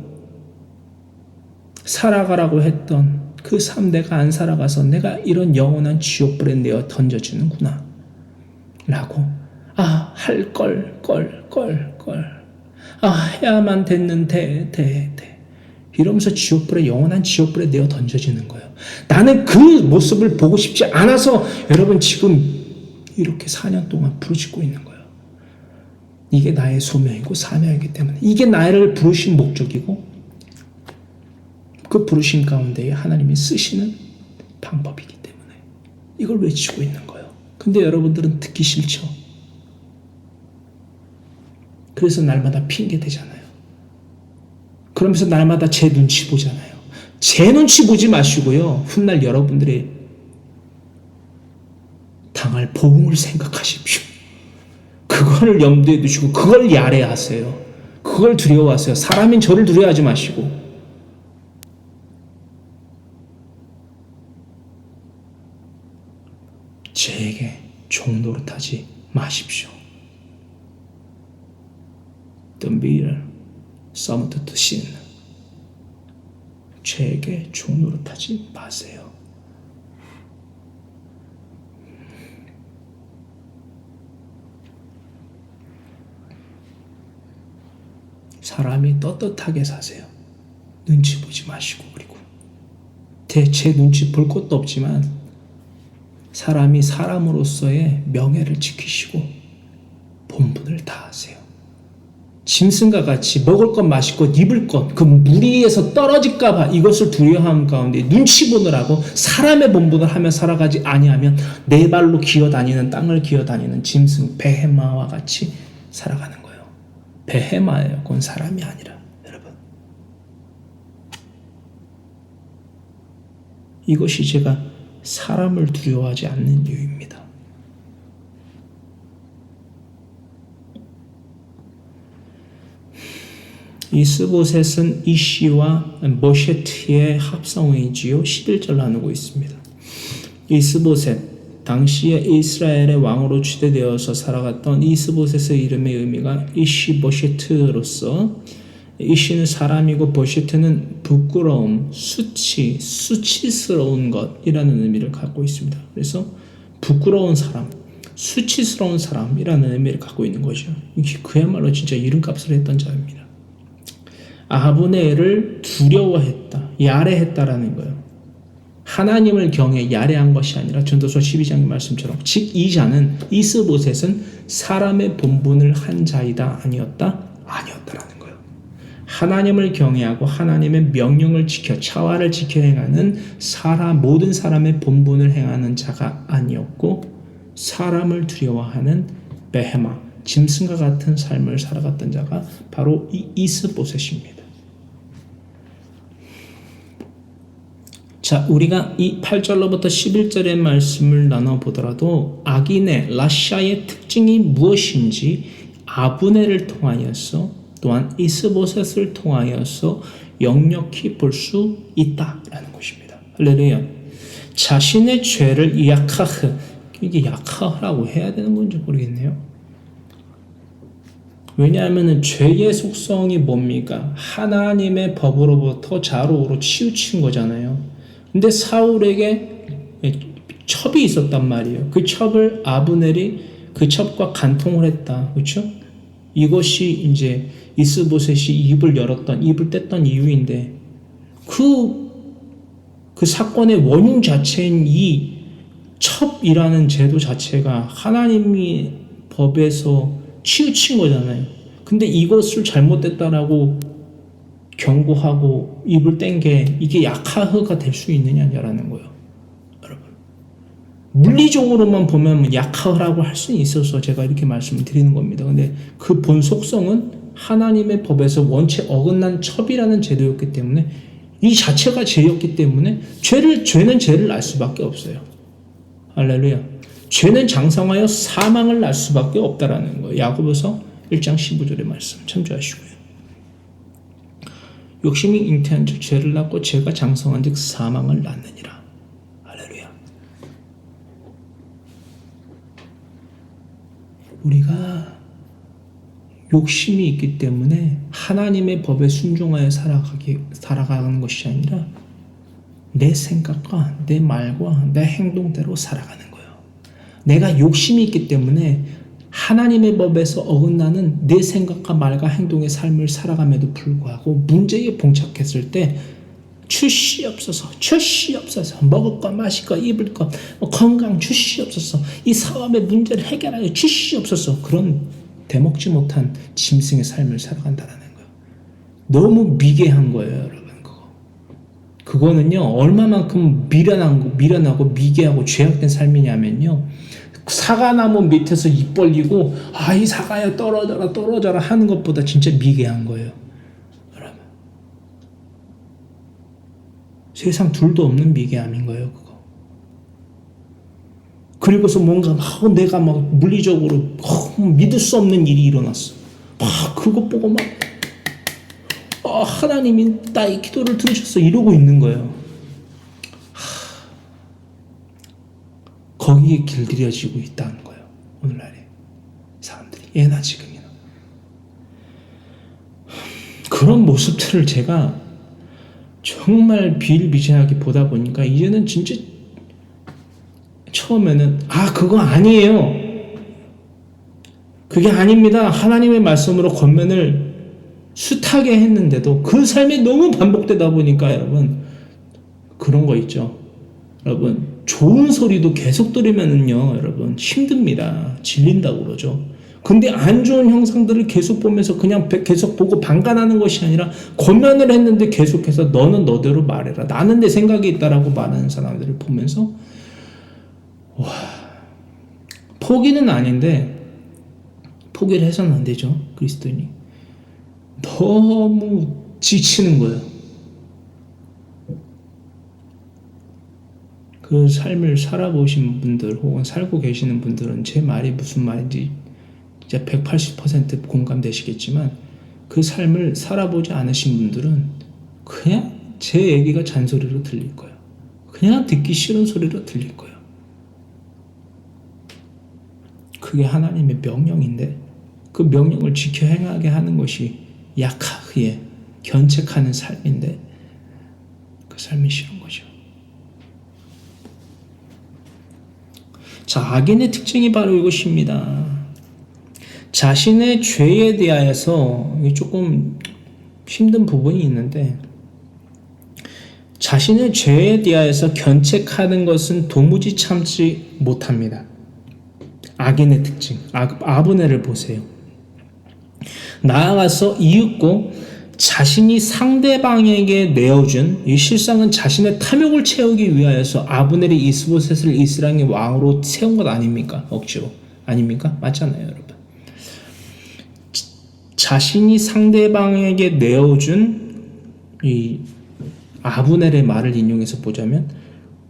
살아가라고 했던 그 삶 내가 안 살아가서 내가 이런 영원한 지옥불에 내어 던져지는구나 라고, 할 걸, 해야만 됐는데, 이러면서 지옥불에, 영원한 지옥불에 내어 던져지는 거예요. 나는 그 모습을 보고 싶지 않아서 여러분 지금 이렇게 4년 동안 부르짖고 있는 거예요. 이게 나의 소명이고 사명이기 때문에, 이게 나를 부르신 목적이고, 그 부르심 가운데에 하나님이 쓰시는 방법이기 때문에 이걸 외치고 있는 거예요. 근데 여러분들은 듣기 싫죠. 그래서 날마다 핑계 대잖아요. 그러면서 날마다 제 눈치 보잖아요. 제 눈치 보지 마시고요, 훗날 여러분들의 당할 보응을 생각하십시오. 그거를 염두에 두시고 그걸 야래하세요. 그걸 두려워하세요. 사람인 저를 두려워하지 마시고. 제게 종노릇하지 마십시오. Don't be subject to sin. 죄에게 종노릇하지 마세요. 사람이 떳떳하게 사세요. 눈치 보지 마시고. 그리고 제 눈치 볼 것도 없지만 사람이 사람으로서의 명예를 지키시고 본분을 다하세요. 짐승과 같이 먹을 것, 마실 것, 입을 것, 그 무리에서 떨어질까봐 이것을 두려워하는 가운데 눈치 보느라고 사람의 본분을 하며 살아가지 아니하면 네 발로 기어다니는, 땅을 기어다니는 짐승, 베헤마와 같이 살아가는 거예요. 베헤마예요. 그건 사람이 아니라. 여러분, 이것이 제가 사람을 두려워하지 않는 이유입니다. 이스보셋은 이시와 모셰트의 합성어이지요. 11절 나누고 있습니다. 이스보셋, 당시에 이스라엘의 왕으로 추대되어서 살아갔던 이스보셋의 이름의 의미가 이시보셰트로서, 이시는 사람이고 보셰트는 부끄러움, 수치스러운 것이라는 의미를 갖고 있습니다. 그래서 부끄러운 사람, 수치스러운 사람이라는 의미를 갖고 있는 거죠. 그야말로 진짜 이름값을 했던 자입니다. 아합의 애를 두려워했다, 야래했다라는 거예요. 하나님을 경외 야래한 것이 아니라 전도서 12장의 말씀처럼, 즉 이 자는, 이스보셋은 사람의 본분을 한 자이다, 아니었다라는 거예요. 하나님을 경외하고 하나님의 명령을 지켜 차와를 지켜 행하는 모든 사람의 본분을 행하는 자가 아니었고, 사람을 두려워하는 베헤마, 짐승과 같은 삶을 살아갔던 자가 바로 이 이스보셋입니다. 자, 우리가 이 8절로부터 11절의 말씀을 나눠보더라도 악인의 라샤의 특징이 무엇인지 아브넬을 통하여서, 또한 이스보셋을 통하여서 역력히 볼 수 있다라는 것입니다. 할렐루야. 자신의 죄를 야카흐, 이게 야카흐라고 해야 되는 건지 모르겠네요. 왜냐하면 죄의 속성이 뭡니까? 하나님의 법으로부터 자로우로 치우친 거잖아요. 근데 사울에게 첩이 있었단 말이에요. 그 첩을 아브넬이 그 첩과 간통을 했다. 그렇죠? 이것이 이제 이스보셋이 입을 뗐던 이유인데, 그 사건의 원흉 자체인 이 첩이라는 제도 자체가 하나님이 법에서 치우친 거잖아요. 근데 이것을 잘못됐다라고 경고하고 입을 뗀 게 이게 야카흐가 될 수 있느냐라는 거예요. 여러분, 물리적으로만 보면 야카흐라고 할 수는 있어서 제가 이렇게 말씀을 드리는 겁니다. 근데 그 본 속성은 하나님의 법에서 원체 어긋난 첩이라는 제도였기 때문에, 이 자체가 죄였기 때문에 죄는 죄를 낳을 수밖에 없어요. 할렐루야. 죄는 장성하여 사망을 낳을 수밖에 없다라는 거예요. 야고보서 1장 15절의 말씀 참조하시고요. 욕심이 잉태한 즉 죄를 낳고 죄가 장성한 즉 사망을 낳느니라. 할렐루야. 우리가 욕심이 있기 때문에 하나님의 법에 순종하여 살아가는 것이 아니라 내 생각과 내 말과 내 행동대로 살아가는 거예요. 내가 욕심이 있기 때문에 하나님의 법에서 어긋나는 내 생각과 말과 행동의 삶을 살아감에도 불구하고 문제에 봉착했을 때 주시옵소서, 먹을 것, 마실 것, 입을 것, 건강 주시옵소서, 이 사업의 문제를 해결하여 주시옵소서, 그런 대먹지 못한 짐승의 삶을 살아간다는 거예요. 너무 미개한 거예요, 여러분. 그거는요, 얼마만큼 미련하고 미개하고 죄악된 삶이냐면요, 사과나무 밑에서 입 벌리고 이 사과야 떨어져라 하는 것보다 진짜 미개한 거예요, 여러분. 세상 둘도 없는 미개함인 거예요, 그거. 그리고서 뭔가 내가 물리적으로 믿을 수 없는 일이 일어났어. 그거 보고 하나님이 나의 기도를 들으셨어 이러고 있는 거예요. 거기에 길들여지고 있다는 거예요, 오늘날에 사람들이. 예나 지금이나 그런 모습들을 제가 정말 비일비재하게 보다 보니까 이제는 진짜 처음에는 그거 아니에요, 그게 아닙니다, 하나님의 말씀으로 권면을 숱하게 했는데도 그 삶이 너무 반복되다 보니까 여러분, 그런 거 있죠, 여러분. 좋은 소리도 계속 들으면은요, 여러분, 힘듭니다. 질린다고 그러죠. 근데 안 좋은 형상들을 계속 보면서 그냥 계속 보고 방관하는 것이 아니라 권면을 했는데 계속해서 너는 너대로 말해라. 나는 내 생각이 있다라고 말하는 사람들을 보면서 와, 포기는 아닌데 포기를 해서는 안 되죠. 그리스도인이. 너무 지치는 거예요. 그 삶을 살아보신 분들 혹은 살고 계시는 분들은 제 말이 무슨 말인지 진짜 180% 공감되시겠지만 그 삶을 살아보지 않으신 분들은 그냥 제 얘기가 잔소리로 들릴 거예요. 그냥 듣기 싫은 소리로 들릴 거예요. 그게 하나님의 명령인데 그 명령을 지켜 행하게 하는 것이 약하게 견책하는 삶인데 그 삶이 싫은 거죠. 자, 악인의 특징이 바로 이것입니다. 자신의 죄에 대하여서 조금 힘든 부분이 있는데 자신의 죄에 대하여서 견책하는 것은 도무지 참지 못합니다. 악인의 특징, 아브넬을 보세요. 나아가서 이윽고 자신이 상대방에게 내어준 이 실상은 자신의 탐욕을 채우기 위하여서 아브넬이 이스보셋을 이스라엘의 왕으로 세운 것 아닙니까? 억지로. 아닙니까? 맞잖아요, 여러분. 자신이 상대방에게 내어준 이 아브넬의 말을 인용해서 보자면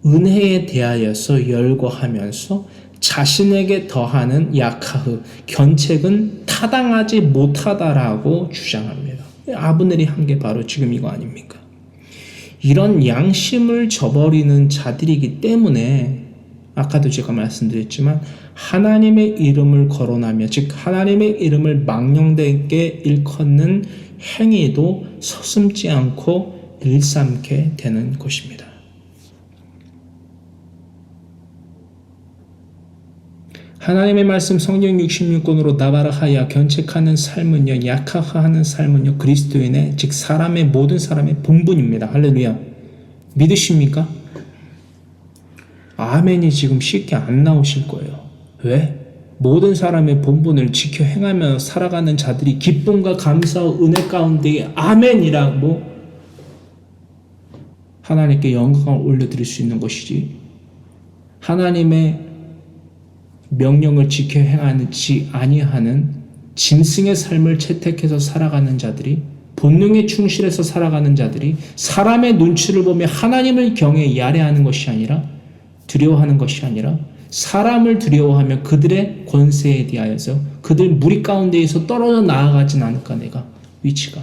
은혜에 대하여서 열거하면서 자신에게 더하는 약하흐 견책은 타당하지 못하다라고 주장합니다. 아브넬이 한 게 바로 지금 이거 아닙니까? 이런 양심을 저버리는 자들이기 때문에 아까도 제가 말씀드렸지만 하나님의 이름을 거론하며 즉 하나님의 이름을 망령되게 일컫는 행위도 서슴지 않고 일삼게 되는 것입니다. 하나님의 말씀 성경 66권으로 나바라하야 견책하는 삶은요, 약하하는 삶은요, 그리스도인의 즉 사람의 모든 사람의 본분입니다. 할렐루야. 믿으십니까? 아멘이 지금 쉽게 안 나오실 거예요. 왜? 모든 사람의 본분을 지켜 행하며 살아가는 자들이 기쁨과 감사와 은혜 가운데 아멘이라고 하나님께 영광을 올려드릴 수 있는 것이지 하나님의 명령을 지켜 행하지 아니하는 짐승의 삶을 채택해서 살아가는 자들이 본능에 충실해서 살아가는 자들이 사람의 눈치를 보며 하나님을 경외 야래하는 것이 아니라 두려워하는 것이 아니라 사람을 두려워하며 그들의 권세에 대하여서 그들 무리 가운데에서 떨어져 나아가진 않을까 내가 위치가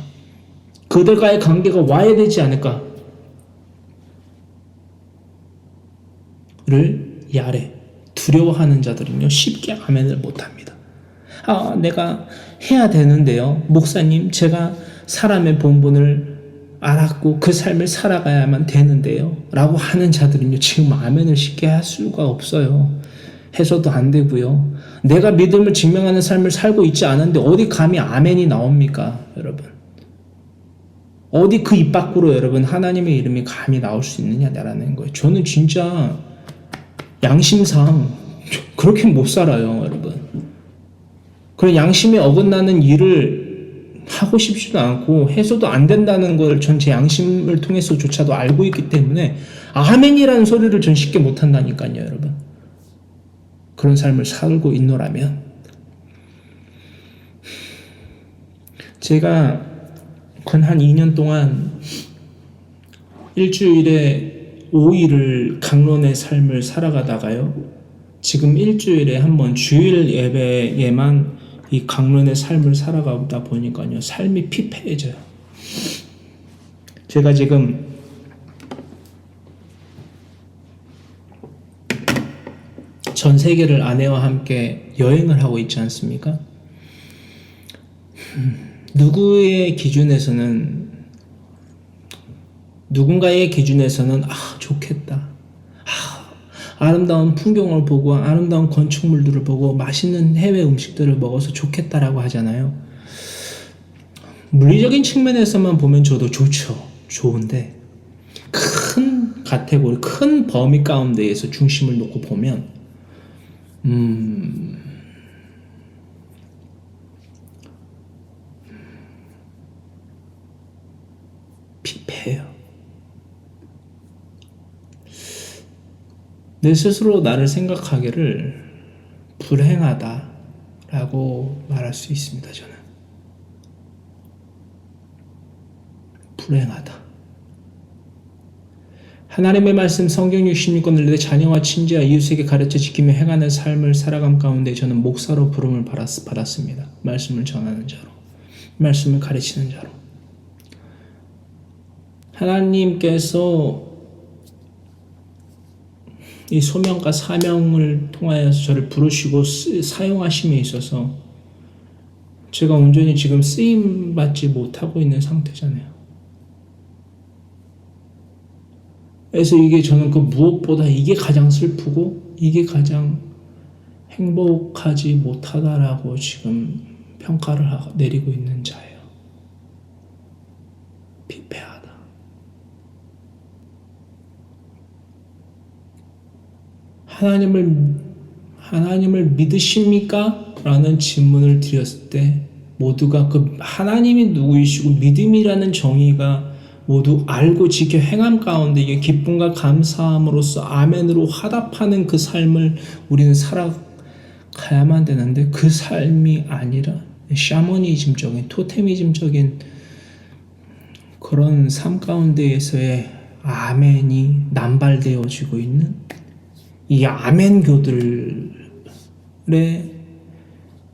그들과의 관계가 와야 되지 않을까 를 야래 두려워하는 자들은요 쉽게 아멘을 못합니다. 내가 해야 되는데요 목사님 제가 사람의 본분을 알았고 그 삶을 살아가야만 되는데요 라고 하는 자들은요 지금 아멘을 쉽게 할 수가 없어요. 해서도 안 되고요. 내가 믿음을 증명하는 삶을 살고 있지 않은데 어디 감히 아멘이 나옵니까 여러분. 어디 그 입 밖으로 여러분 하나님의 이름이 감히 나올 수 있느냐라는 거예요. 저는 진짜 양심상 그렇게 못 살아요 여러분. 그런 양심에 어긋나는 일을 하고 싶지도 않고 해서도 안 된다는 걸 전 제 양심을 통해서조차도 알고 있기 때문에 아멘이라는 소리를 전 쉽게 못 한다니까요 여러분. 그런 삶을 살고 있노라면 제가 한 2년 동안 일주일에 5일을 강론의 삶을 살아가다가요 지금 일주일에 한번 주일 예배에만 이 강론의 삶을 살아가다 보니까요 삶이 피폐해져요. 제가 지금 전 세계를 아내와 함께 여행을 하고 있지 않습니까? 누군가의 기준에서는 좋겠다. 아름다운 풍경을 보고 아름다운 건축물들을 보고 맛있는 해외 음식들을 먹어서 좋겠다라고 하잖아요. 물리적인 측면에서만 보면 저도 좋죠. 좋은데 큰 카테고리, 큰 범위 가운데에서 중심을 놓고 보면 피폐해요. 내 스스로 나를 생각하기를 불행하다라고 말할 수 있습니다. 저는 불행하다. 하나님의 말씀 성경 66권을 내 자녀와 친지와 이웃에게 가르쳐 지키며 행하는 삶을 살아감 가운데 저는 목사로 부름을 받았습니다. 말씀을 전하는 자로, 말씀을 가르치는 자로. 하나님께서 이 소명과 사명을 통하여서 저를 부르시고 사용하심에 있어서 제가 온전히 지금 쓰임받지 못하고 있는 상태잖아요. 그래서 이게 저는 그 무엇보다 이게 가장 슬프고 이게 가장 행복하지 못하다라고 지금 평가를 내리고 있는 자예요. 피폐하다. 하나님을 믿으십니까? 라는 질문을 드렸을 때 모두가 그 하나님이 누구이시고 믿음이라는 정의가 모두 알고 지켜 행함 가운데 이게 기쁨과 감사함으로써 아멘으로 화답하는 그 삶을 우리는 살아가야만 되는데 그 삶이 아니라 샤머니즘적인 토테미즘적인 그런 삶 가운데에서의 아멘이 남발되어지고 있는 이 아멘교들에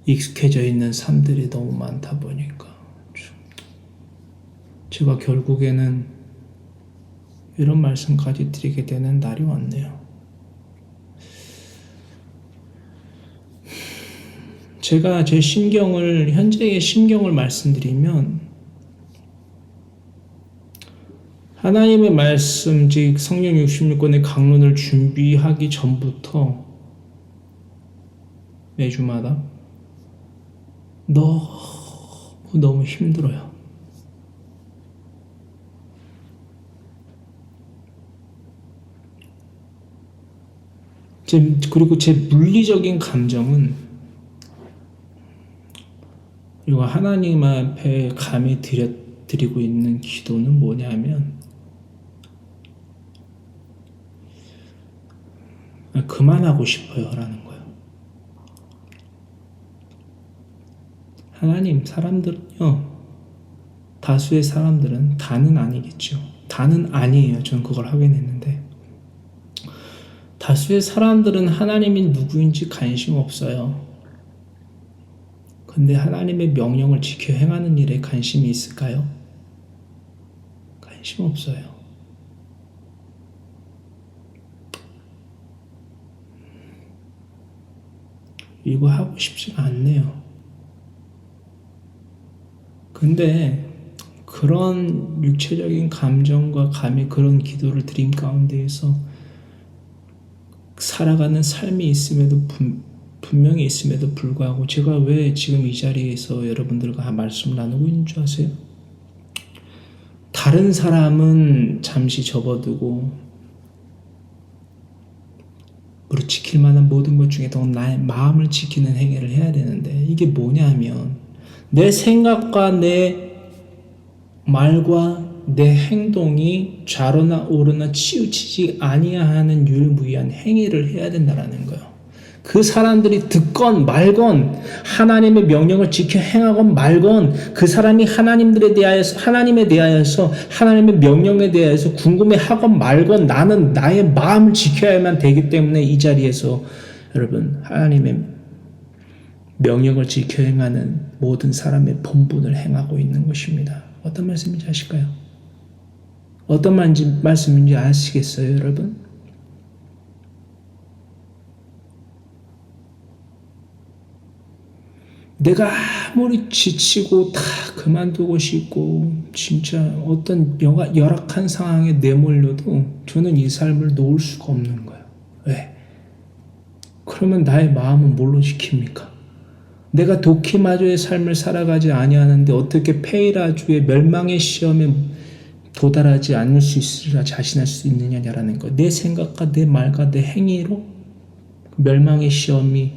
익숙해져 있는 삶들이 너무 많다 보니까 제가 결국에는 이런 말씀까지 드리게 되는 날이 왔네요. 제가 제 심경을, 현재의 심경을 말씀드리면 하나님의 말씀, 즉 성령 66권의 강론을 준비하기 전부터 매주마다 너무 힘들어요. 그리고 제 물리적인 감정은 그리고 하나님 앞에 감히 드리고 있는 기도는 뭐냐면 그만하고 싶어요 라는 거예요. 하나님, 사람들은요, 다수의 사람들은 다는 아니겠죠. 다는 아니에요. 저는 그걸 확인했는데 다수의 사람들은 하나님이 누구인지 관심 없어요. 근데 하나님의 명령을 지켜 행하는 일에 관심이 있을까요? 관심 없어요. 이거 하고 싶지가 않네요. 근데 그런 육체적인 감정과 감히 그런 기도를 드린 가운데에서 살아가는 삶이 있음에도 분명히 있음에도 불구하고 제가 왜 지금 이 자리에서 여러분들과 말씀을 나누고 있는 줄 아세요? 다른 사람은 잠시 접어두고 우리 지킬 만한 모든 것 중에 더 나의 마음을 지키는 행위를 해야 되는데 이게 뭐냐면 내 생각과 내 말과 내 행동이 좌로나 우로나 치우치지 아니하는 유일무이한 행위를 해야 된다라는 거예요. 그 사람들이 듣건 말건 하나님의 명령을 지켜 행하건 말건 그 사람이 하나님에 대하여서 하나님의 명령에 대해서 궁금해하건 말건 나는 나의 마음을 지켜야만 되기 때문에 이 자리에서 여러분 하나님의 명령을 지켜 행하는 모든 사람의 본분을 행하고 있는 것입니다. 어떤 말씀인지 아실까요? 어떤 말씀인지 아시겠어요, 여러분? 내가 아무리 지치고 다 그만두고 싶고 진짜 어떤 열악한 상황에 내몰려도 저는 이 삶을 놓을 수가 없는 거예요. 왜? 그러면 나의 마음은 뭘로 지킵니까? 내가 도키마조의 삶을 살아가지 아니하는데 어떻게 페이라주의 멸망의 시험에 도달하지 않을 수 있으리라 자신할 수 있느냐라는 것. 내 생각과 내 말과 내 행위로 멸망의 시험이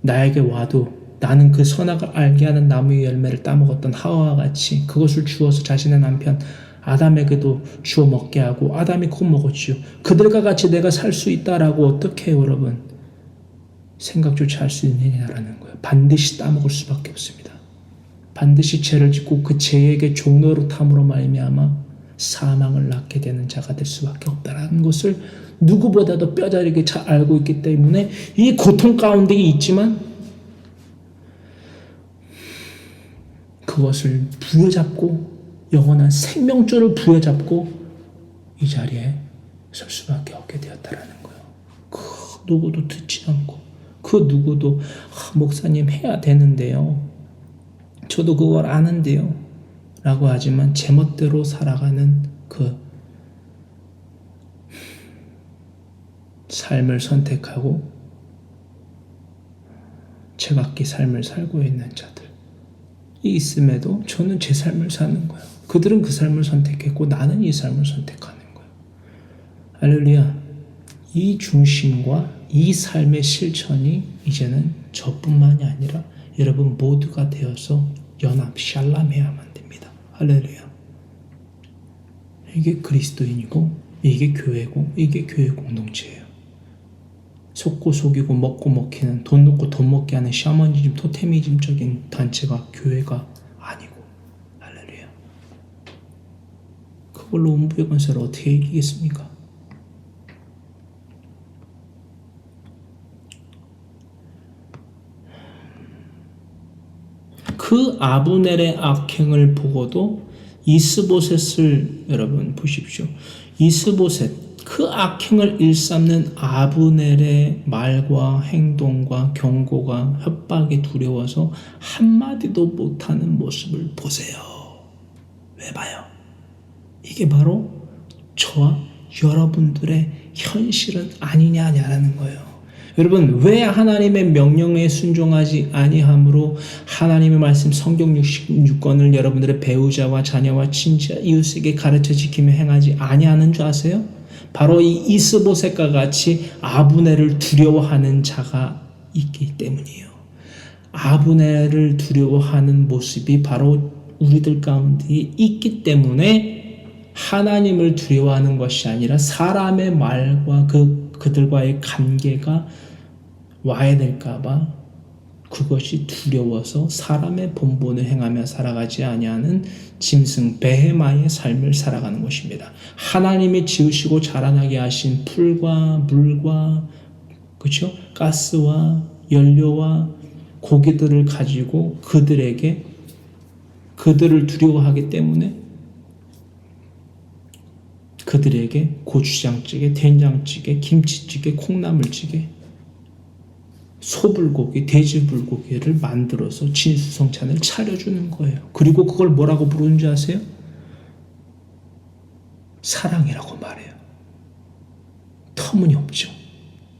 나에게 와도 나는 그 선악을 알게 하는 나무의 열매를 따먹었던 하와와 같이 그것을 주어서 자신의 남편 아담에게도 주어 먹게 하고 아담이 그거 먹었지요. 그들과 같이 내가 살 수 있다라고 어떻게 해요, 여러분? 생각조차 할 수 있느냐라는 거예요. 반드시 따먹을 수밖에 없습니다. 반드시 죄를 짓고 그 죄에게 종노릇함으로 말미암아 사망을 낳게 되는 자가 될 수밖에 없다라는 것을 누구보다도 뼈저리게 잘 알고 있기 때문에 이 고통 가운데 있지만 그것을 부여잡고 영원한 생명줄을 부여잡고 이 자리에 설 수밖에 없게 되었다라는 거예요. 그 누구도 듣지 않고 그 누구도 목사님 해야 되는데요. 저도 그걸 아는데요. 라고 하지만 제멋대로 살아가는 그 삶을 선택하고 제각기 삶을 살고 있는 자들이 있음에도 저는 제 삶을 사는 거예요. 그들은 그 삶을 선택했고 나는 이 삶을 선택하는 거예요. 할렐루야. 이 중심과 이 삶의 실천이 이제는 저뿐만이 아니라 여러분 모두가 되어서 연합 샬람해야만 됩니다. 할렐루야. 이게 그리스도인이고 이게 교회고 이게 교회 공동체예요. 속고 속이고 먹고 먹히는 돈 놓고 돈 먹게 하는 샤머니즘 토테미즘적인 단체가 교회가 아니고 할렐루야. 그걸로 음부의 권세를 어떻게 이기겠습니까? 그 아브넬의 악행을 보고도 이스보셋을 여러분 보십시오. 이스보셋 그 악행을 일삼는 아브넬의 말과 행동과 경고가 협박이 두려워서 한마디도 못하는 모습을 보세요. 왜 봐요? 이게 바로 저와 여러분들의 현실은 아니냐라는 거예요. 여러분 왜 하나님의 명령에 순종하지 아니함으로 하나님의 말씀 성경 66권을 여러분들의 배우자와 자녀와 친지와 이웃에게 가르쳐 지키며 행하지 아니하는 줄 아세요? 바로 이 이스보셋과 같이 아브넬을 두려워하는 자가 있기 때문이에요. 아브넬을 두려워하는 모습이 바로 우리들 가운데 있기 때문에 하나님을 두려워하는 것이 아니라 사람의 말과 그들과의 관계가 와야 될까봐 그것이 두려워서 사람의 본분을 행하며 살아가지 아니하는 짐승 베헤마의 삶을 살아가는 것입니다. 하나님이 지으시고 자라나게 하신 풀과 물과 그렇죠? 가스와 연료와 고기들을 가지고 그들을 두려워하기 때문에 그들에게 고추장찌개, 된장찌개, 김치찌개, 콩나물찌개, 소불고기, 돼지불고기를 만들어서 진수성찬을 차려주는 거예요. 그리고 그걸 뭐라고 부르는 줄 아세요? 사랑이라고 말해요. 터무니없죠.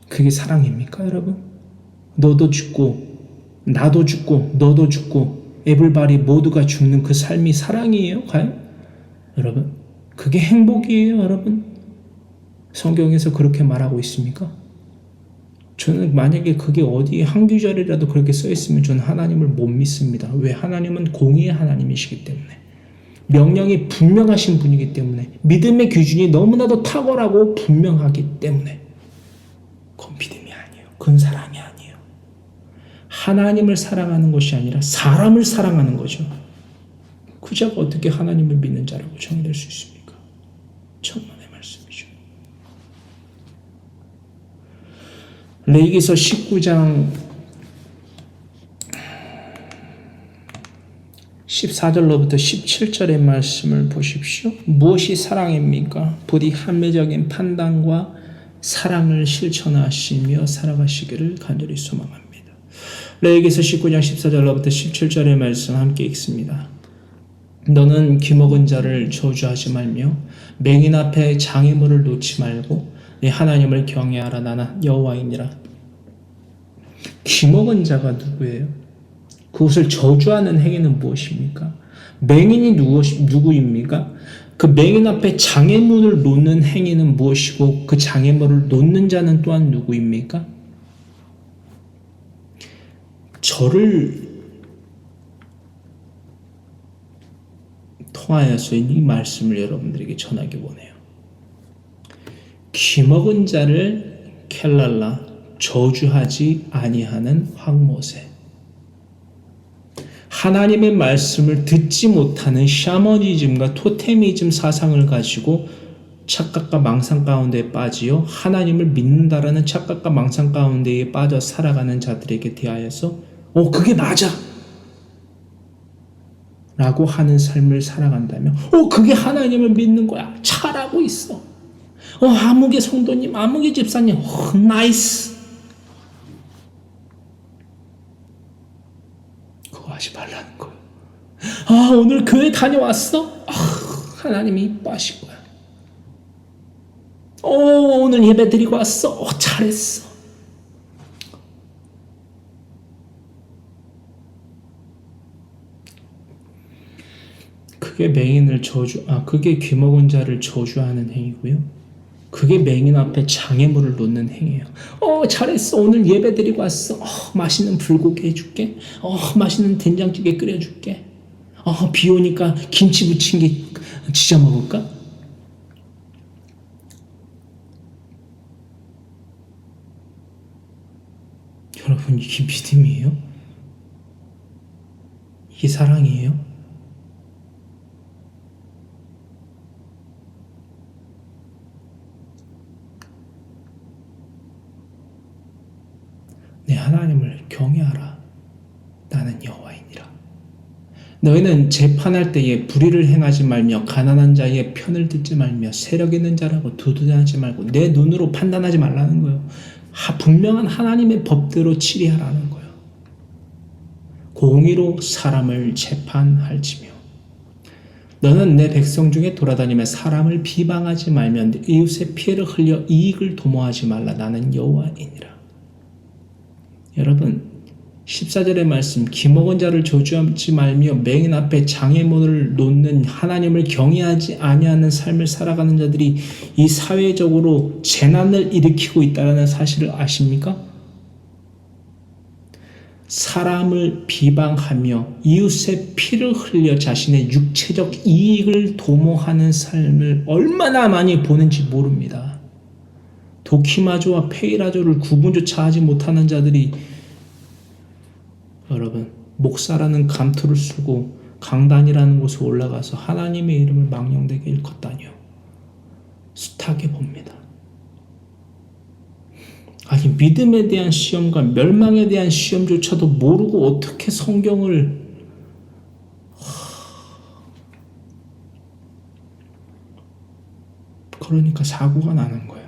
그게 사랑입니까, 여러분? 너도 죽고 나도 죽고 너도 죽고 에블바리 모두가 죽는 그 삶이 사랑이에요, 과연? 여러분, 그게 행복이에요, 여러분? 성경에서 그렇게 말하고 있습니까? 저는 만약에 그게 어디에 한 구절이라도 그렇게 써 있으면 저는 하나님을 못 믿습니다. 왜? 하나님은 공의의 하나님이시기 때문에. 명령이 분명하신 분이기 때문에. 믿음의 기준이 너무나도 탁월하고 분명하기 때문에. 그건 믿음이 아니에요. 그건 사랑이 아니에요. 하나님을 사랑하는 것이 아니라 사람을 사랑하는 거죠. 그 자가 어떻게 하나님을 믿는 자라고 정의될 수 있습니까? 천만의 말씀이죠. 레위기서 19장 14절로부터 17절의 말씀을 보십시오. 무엇이 사랑입니까? 부디 합리적인 판단과 사랑을 실천하시며 살아가시기를 간절히 소망합니다. 레위기서 19장 14절로부터 17절의 말씀 함께 읽습니다. 너는 기먹은 자를 저주하지 말며 맹인 앞에 장애물을 놓지 말고 네 하나님을 경외하라. 나는 여호와이니라. 기먹은 자가 누구예요? 그것을 저주하는 행위는 무엇입니까? 맹인이 누구입니까? 그 맹인 앞에 장애물을 놓는 행위는 무엇이고 그 장애물을 놓는 자는 또한 누구입니까? 저를 통하여서 이 말씀을 여러분들에게 전하기 원해요. 기먹은 자를 켈랄라 저주하지 아니하는 황모세. 하나님의 말씀을 듣지 못하는 샤머니즘과 토테미즘 사상을 가지고 착각과 망상 가운데에 빠지어 하나님을 믿는다라는 착각과 망상 가운데에 빠져 살아가는 자들에게 대하여서 그게 맞아 라고 하는 삶을 살아간다면 그게 하나님을 믿는 거야. 잘하고 있어. 아무개 성도님, 아무개 집사님, 나이스. 그거 하지 말라는 거예요. 오늘 교회 다녀왔어? 하나님이 이뻐하실 거야. 오늘 예배 드리고 왔어? 잘했어. 그게 맹인을 그게 귀먹은 자를 저주하는 행위고요. 그게 맹인 앞에 장애물을 놓는 행위예요. 잘했어. 오늘 예배 드리고 왔어. 맛있는 불고기 해줄게. 맛있는 된장찌개 끓여줄게. 비 오니까 김치 부침개 지져 먹을까? 여러분, 이게 믿음이에요? 이게 사랑이에요? 내 하나님을 경외하라. 나는 여호와이니라. 너희는 재판할 때에 불의를 행하지 말며 가난한 자의 편을 듣지 말며 세력 있는 자라고 두둔하지 말고 내 눈으로 판단하지 말라는 거예요. 분명한 하나님의 법대로 치리하라는 거예요. 공의로 사람을 재판할지며 너는 내 백성 중에 돌아다니며 사람을 비방하지 말며 내 이웃의 피해를 흘려 이익을 도모하지 말라. 나는 여호와이니라. 여러분, 14절의 말씀, 기먹은 자를 저주하지 말며 맹인 앞에 장애물을 놓는 하나님을 경외하지 아니하는 삶을 살아가는 자들이 이 사회적으로 재난을 일으키고 있다는 사실을 아십니까? 사람을 비방하며 이웃의 피를 흘려 자신의 육체적 이익을 도모하는 삶을 얼마나 많이 보는지 모릅니다. 도키마조와 페이라조를 구분조차 하지 못하는 자들이 여러분, 목사라는 감투를 쓰고 강단이라는 곳에 올라가서 하나님의 이름을 망령되게 일컫다니요. 숱하게 봅니다. 아니, 믿음에 대한 시험과 멸망에 대한 시험조차도 모르고 어떻게 성경을 그러니까 사고가 나는 거예요.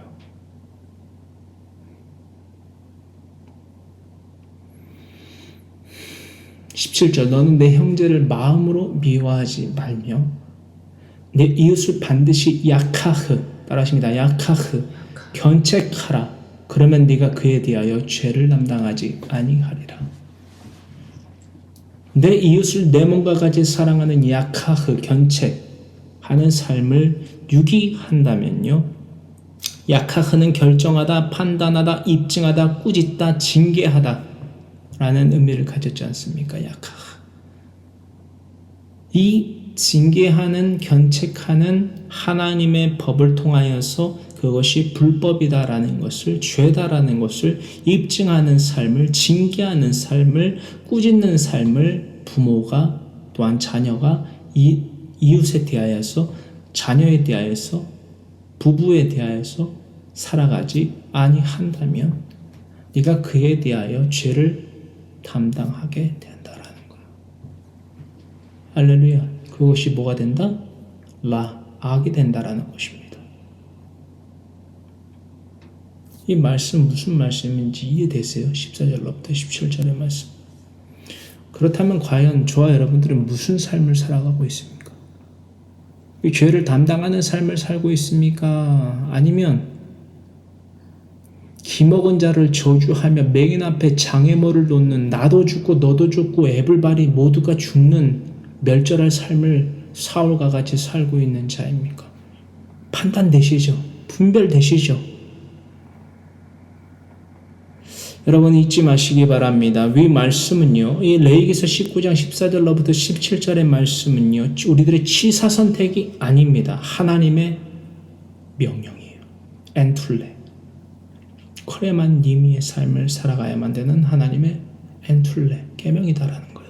너는 내 형제를 마음으로 미워하지 말며 내 이웃을 반드시 야카흐, 따라하십니다. 야카흐, 견책하라. 그러면 네가 그에 대하여 죄를 담당하지 아니하리라. 내 이웃을 내 몸과 같이 사랑하는 야카흐, 견책하는 삶을 유기한다면요. 야카흐는 결정하다, 판단하다, 입증하다, 꾸짖다, 징계하다 라는 의미를 가졌지 않습니까? 야카흐. 이 징계하는, 견책하는 하나님의 법을 통하여서 그것이 불법이다라는 것을, 죄다라는 것을 입증하는 삶을, 징계하는 삶을, 꾸짖는 삶을 부모가 또한 자녀가 이웃에 대하여서, 자녀에 대하여서, 부부에 대하여서 살아가지 아니한다면 네가 그에 대하여 죄를 담당하게 된다라는 거예요. 할렐루야. 그것이 뭐가 된다? 악이 된다라는 것입니다. 이 말씀 무슨 말씀인지 이해되세요? 14절로부터 17절의 말씀. 그렇다면 과연 저와 여러분들은 무슨 삶을 살아가고 있습니까? 이 죄를 담당하는 삶을 살고 있습니까? 아니면 기먹은 자를 저주하며 맹인 앞에 장애물을 놓는 나도 죽고 너도 죽고 애불발이 모두가 죽는 멸절할 삶을 사울과 같이 살고 있는 자입니까? 판단되시죠? 분별되시죠? 여러분 잊지 마시기 바랍니다. 위 말씀은요, 이 레위기서 19장 14절로부터 17절의 말씀은요, 우리들의 취사 선택이 아닙니다. 하나님의 명령이에요. 엔툴레. 그래만 님의 삶을 살아가야만 되는 하나님의 엔툴레, 계명이다라는 거예요.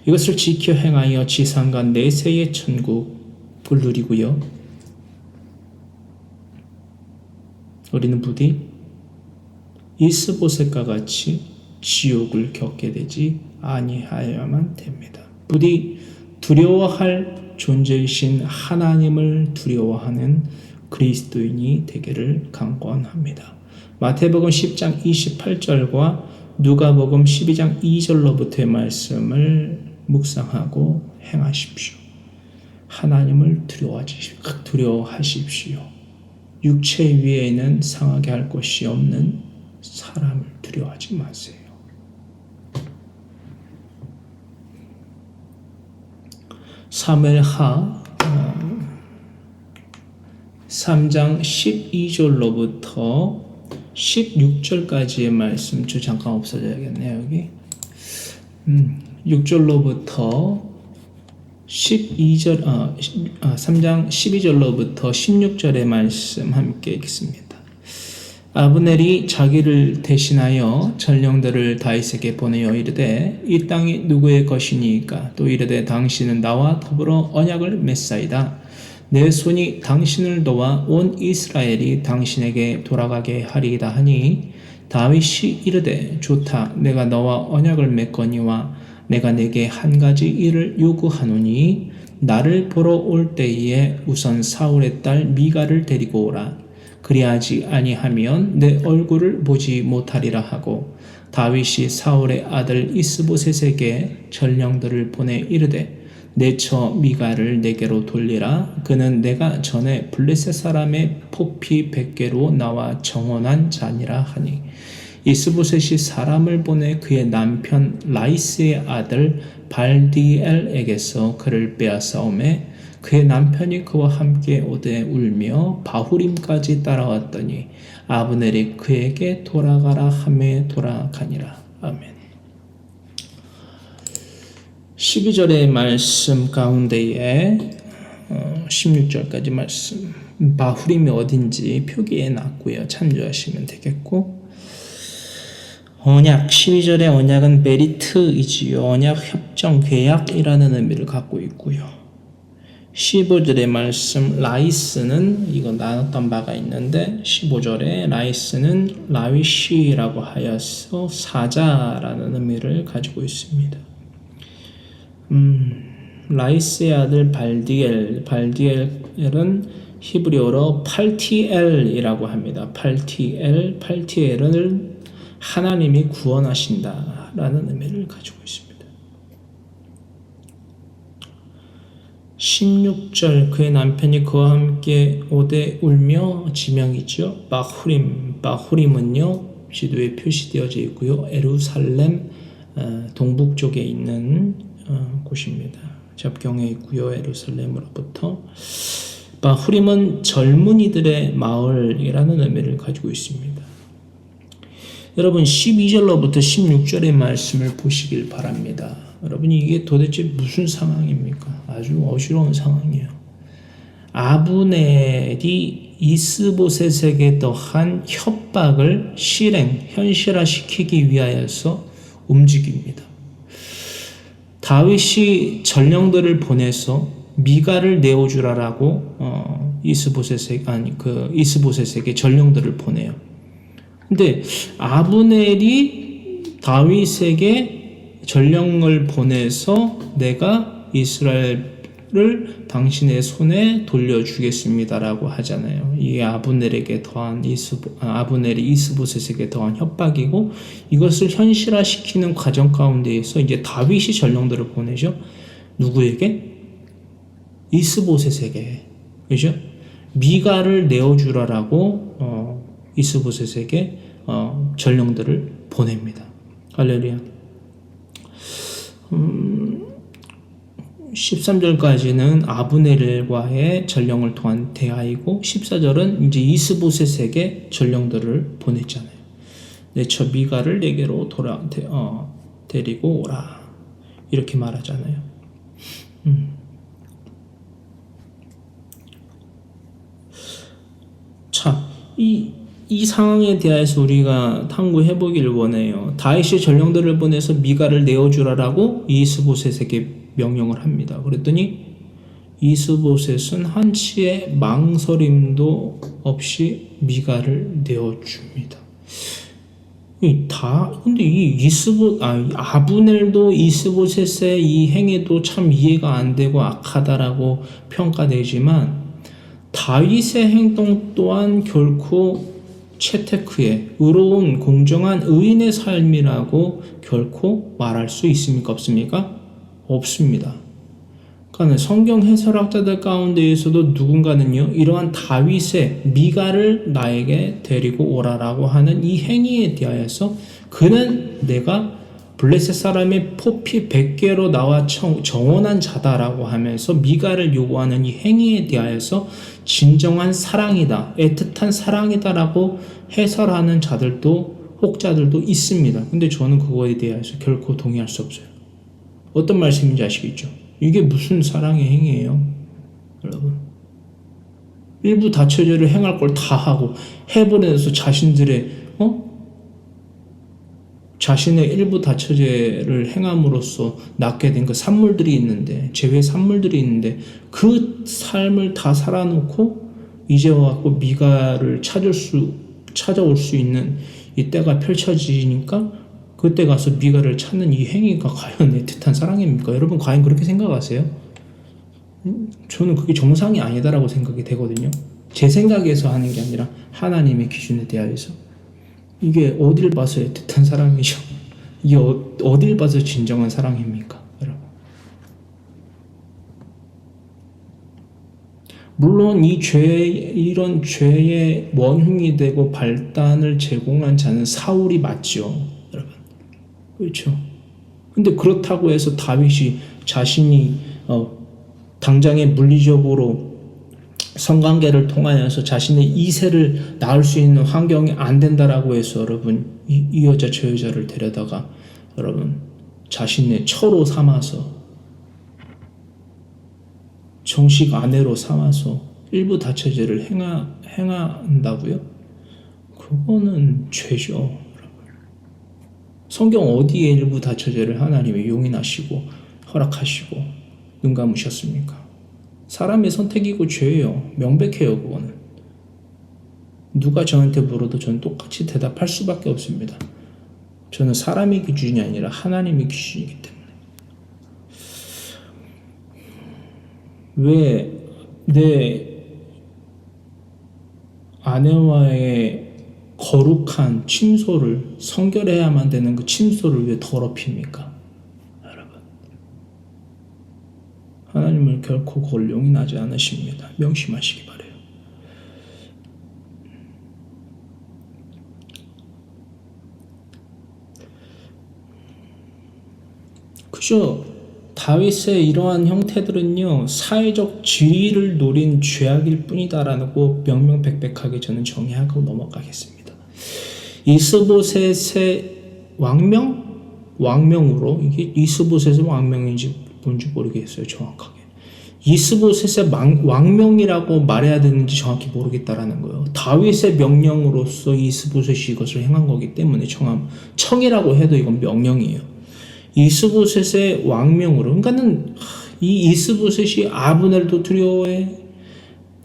이것을 지켜 행하여 지상과 내세의 천국을 누리고요. 우리는 부디 이스보셋과 같이 지옥을 겪게 되지 아니하여야만 됩니다. 부디 두려워할 존재이신 하나님을 두려워하는 그리스도인이 되기를 강권합니다. 마태복음 10장 28절과 누가복음 12장 2절로부터의 말씀을 묵상하고 행하십시오. 하나님을 두려워하십시오. 육체 위에는 상하게 할 것이 없는 사람을 두려워하지 마세요. 사무엘하 3장 12절로부터 16절까지의 말씀, 저 잠깐 없어져야겠네요. 여기 6절로부터 3장 12절로부터 16절의 말씀 함께 읽습니다. 아브넬이 자기를 대신하여 전령들을 다윗에게 보내어 이르되 이 땅이 누구의 것이니까? 또 이르되 당신은 나와 더불어 언약을 맺사이다. 내 손이 당신을 도와 온 이스라엘이 당신에게 돌아가게 하리이다 하니 다윗이 이르되 좋다. 내가 너와 언약을 맺거니와 내가 내게 한 가지 일을 요구하노니 나를 보러 올 때에 우선 사울의 딸 미가를 데리고 오라. 그리하지 아니하면 내 얼굴을 보지 못하리라 하고 다윗이 사울의 아들 이스보셋에게 전령들을 보내 이르되 내 처 미가를 내게로 돌리라. 그는 내가 전에 블레셋 사람의 포피 100개로 나와 정언한 자니라 하니 이스보셋이 사람을 보내 그의 남편 라이스의 아들 발디엘에게서 그를 빼앗아오매 그의 남편이 그와 함께 오되 울며 바후림까지 따라왔더니 아브넬이 그에게 돌아가라 하매 돌아가니라. 아멘. 12절의 말씀 가운데에 16절까지 말씀, 바후림이 어딘지 표기해 놨고요. 참조하시면 되겠고, 언약, 12절의 언약은 베리트이지요. 언약, 협정, 계약이라는 의미를 갖고 있고요. 15절의 말씀 라이스는 이거 나눴던 바가 있는데 15절에 라이스는 라위시라고 하여서 사자라는 의미를 가지고 있습니다. 라이스의 아들 발디엘은 히브리어로 팔티엘이라고 합니다. 팔티엘은 하나님이 구원하신다라는 의미를 가지고 있습니다. 16절 그의 남편이 그와 함께 오되 울며 지명이죠. 바후림은요 지도에 표시되어져 있고요. 에루살렘 동북쪽에 있는 곳입니다. 접경에 있고요. 에루살렘으로부터 바후림은 젊은이들의 마을이라는 의미를 가지고 있습니다. 여러분 12절로부터 16절의 말씀을 보시길 바랍니다. 여러분 이게 도대체 무슨 상황입니까? 아주 어지러운 상황이에요. 아브넬이 이스보셋에게 더한 협박을 현실화시키기 위하여서 움직입니다. 다윗이 전령들을 보내서 미가를 내어주라라고 이스보셋에게 전령들을 보내요. 근데 아브넬이 다윗에게 전령을 보내서 내가 이스라엘을 당신의 손에 돌려주겠습니다라고 하잖아요. 이게 아브넬이 이스보셋에게 더한 협박이고 이것을 현실화시키는 과정 가운데에서 이제 다윗이 전령들을 보내죠. 누구에게? 이스보셋에게. 그죠? 미가를 내어주라라고 이스보셋에게 전령들을 보냅니다. 할렐루야. 13절까지는 아브넬과의 전령을 통한 대화이고 14절은 이제 이스보셋에게 전령들을 보냈잖아요. 내처 미가를 내게로 데리고 오라 이렇게 말하잖아요. 자, 이 상황에 대해서 우리가 탐구해 보길 원해요. 다윗이 전령들을 보내서 미가를 내어주라라고 이스보셋에게 명령을 합니다. 그랬더니 이스보셋은 한치의 망설임도 없이 미가를 내어줍니다. 근데 아브넬도 이스보셋의 이 행위도 참 이해가 안 되고 악하다라고 평가되지만 다윗의 행동 또한 결코 채테크의 의로운 공정한 의인의 삶이라고 결코 말할 수 있습니까? 없습니까? 없습니다. 그러니까 성경 해설학자들 가운데에서도 누군가는요, 이러한 다윗의 미가를 나에게 데리고 오라라고 하는 이 행위에 대하여서 그는 내가 블레셋 사람의 포피 100개로 나와 정원한 자다라고 하면서 미가를 요구하는 이 행위에 대하여서 진정한 사랑이다, 애틋한 사랑이다라고 해설하는 자들도 혹자들도 있습니다. 근데 저는 그거에 대해서 결코 동의할 수 없어요. 어떤 말씀인지 아시겠죠? 이게 무슨 사랑의 행위예요, 여러분? 일부 다처제를 행할 걸 다 하고 해버려서 자신의 일부 다처제를 행함으로써 낳게 된 그 산물들이 있는데, 제외 산물들이 있는데 그 삶을 다 살아놓고 이제 와서 미가를 찾아올 수 있는 이 때가 펼쳐지니까 그때 가서 미가를 찾는 이 행위가 과연 애틋한 사랑입니까? 여러분 과연 그렇게 생각하세요? 저는 그게 정상이 아니다라고 생각이 되거든요. 제 생각에서 하는 게 아니라 하나님의 기준에 대하여서. 이게 어딜 봐서 애틋한 사랑이죠? 이게 어딜 봐서 진정한 사랑입니까, 여러분? 물론 이런 죄의 원흉이 되고 발단을 제공한 자는 사울이 맞죠, 여러분. 그렇죠? 근데 그렇다고 해서 다윗이 자신이 당장에 물리적으로 성관계를 통하여서 자신의 이세를 낳을 수 있는 환경이 안 된다라고 해서 여러분 이 여자 저 여자를 데려다가 여러분 자신의 처로 삼아서 정식 아내로 삼아서 일부 다처제를 행한다고요? 그거는 죄죠, 여러분. 성경 어디에 일부 다처제를 하나님이 용인하시고 허락하시고 눈 감으셨습니까? 사람의 선택이고 죄예요. 명백해요, 그거는. 누가 저한테 물어도 저는 똑같이 대답할 수밖에 없습니다. 저는 사람의 기준이 아니라 하나님의 기준이기 때문에. 왜 내 아내와의 거룩한 침소를 성결해야만 되는 그 침소를 왜 더럽힙니까? 하나님을 결코 그걸 용인하지 않으십니다. 명심하시기 바라요. 그죠? 다윗의 이러한 형태들은요, 사회적 지위를 노린 죄악일 뿐이다라고 명명백백하게 저는 정의하고 넘어가겠습니다. 이스보셋의 왕명으로, 이게 이스보셋의 왕명인지 뭔지 모르겠어요, 정확하게. 이스보셋의 왕명이라고 말해야 되는지 정확히 모르겠다라는 거예요. 다윗의 명령으로서 이스보셋이 이것을 행한 거기 때문에 청이라고 해도 이건 명령이에요. 이스보셋의 왕명으로, 그러니까는 이 이스보셋이 아브넬도 두려워해.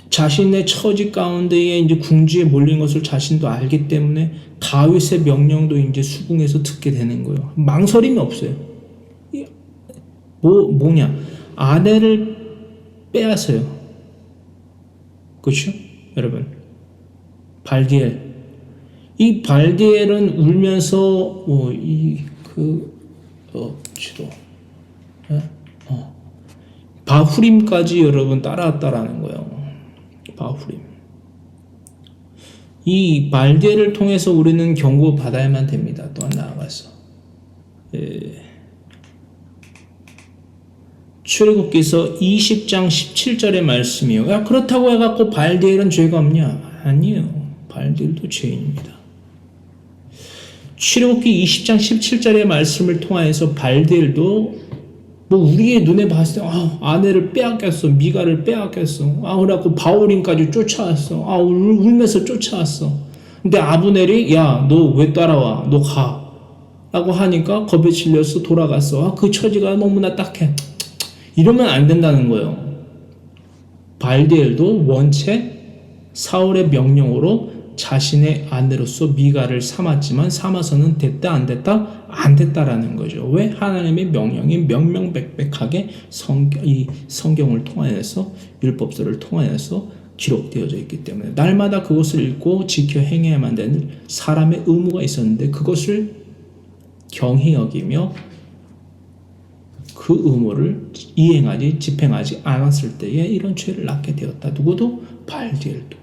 자신의 처지 가운데에 이제 궁지에 몰린 것을 자신도 알기 때문에 다윗의 명령도 이제 수긍해서 듣게 되는 거예요. 망설임이 없어요. 뭐냐? 아내를 빼앗아요. 그렇죠? 여러분. 발디엘. 이 발디엘은 울면서 바후림까지 여러분 따라왔다라는 거예요. 바후림. 이 발디엘을 통해서 우리는 경고 받아야만 됩니다. 또한 나아가서. 출애굽기서 20장 17절의 말씀이요. 야, 그렇다고 해갖고 발디엘은 죄가 없냐? 아니요. 발디엘도 죄인입니다. 출애굽기 20장 17절의 말씀을 통하여서 발디엘도 뭐 우리의 눈에 봤을 때 아내를 빼앗겼어. 미가를 빼앗겼어. 그래갖고 바울임까지 쫓아왔어. 울면서 쫓아왔어. 근데 아브넬이 야, 너 왜 따라와? 너 가. 라고 하니까 겁에 질려서 돌아갔어. 그 처지가 너무나 딱해. 이러면 안 된다는 거예요. 발디엘도 원체 사울의 명령으로 자신의 아내로서 미가를 삼았지만 삼아서는 됐다 안 됐다? 안 됐다라는 거죠. 왜? 하나님의 명령이 명명백백하게 이 성경을 통하여서 율법서를 통하여서 기록되어져 있기 때문에 날마다 그것을 읽고 지켜 행해야만 되는 사람의 의무가 있었는데 그것을 경히 여기며 그 의무를 이행하지 집행하지 않았을 때에 이런 죄를 낳게 되었다. 누구도? 발디엘도.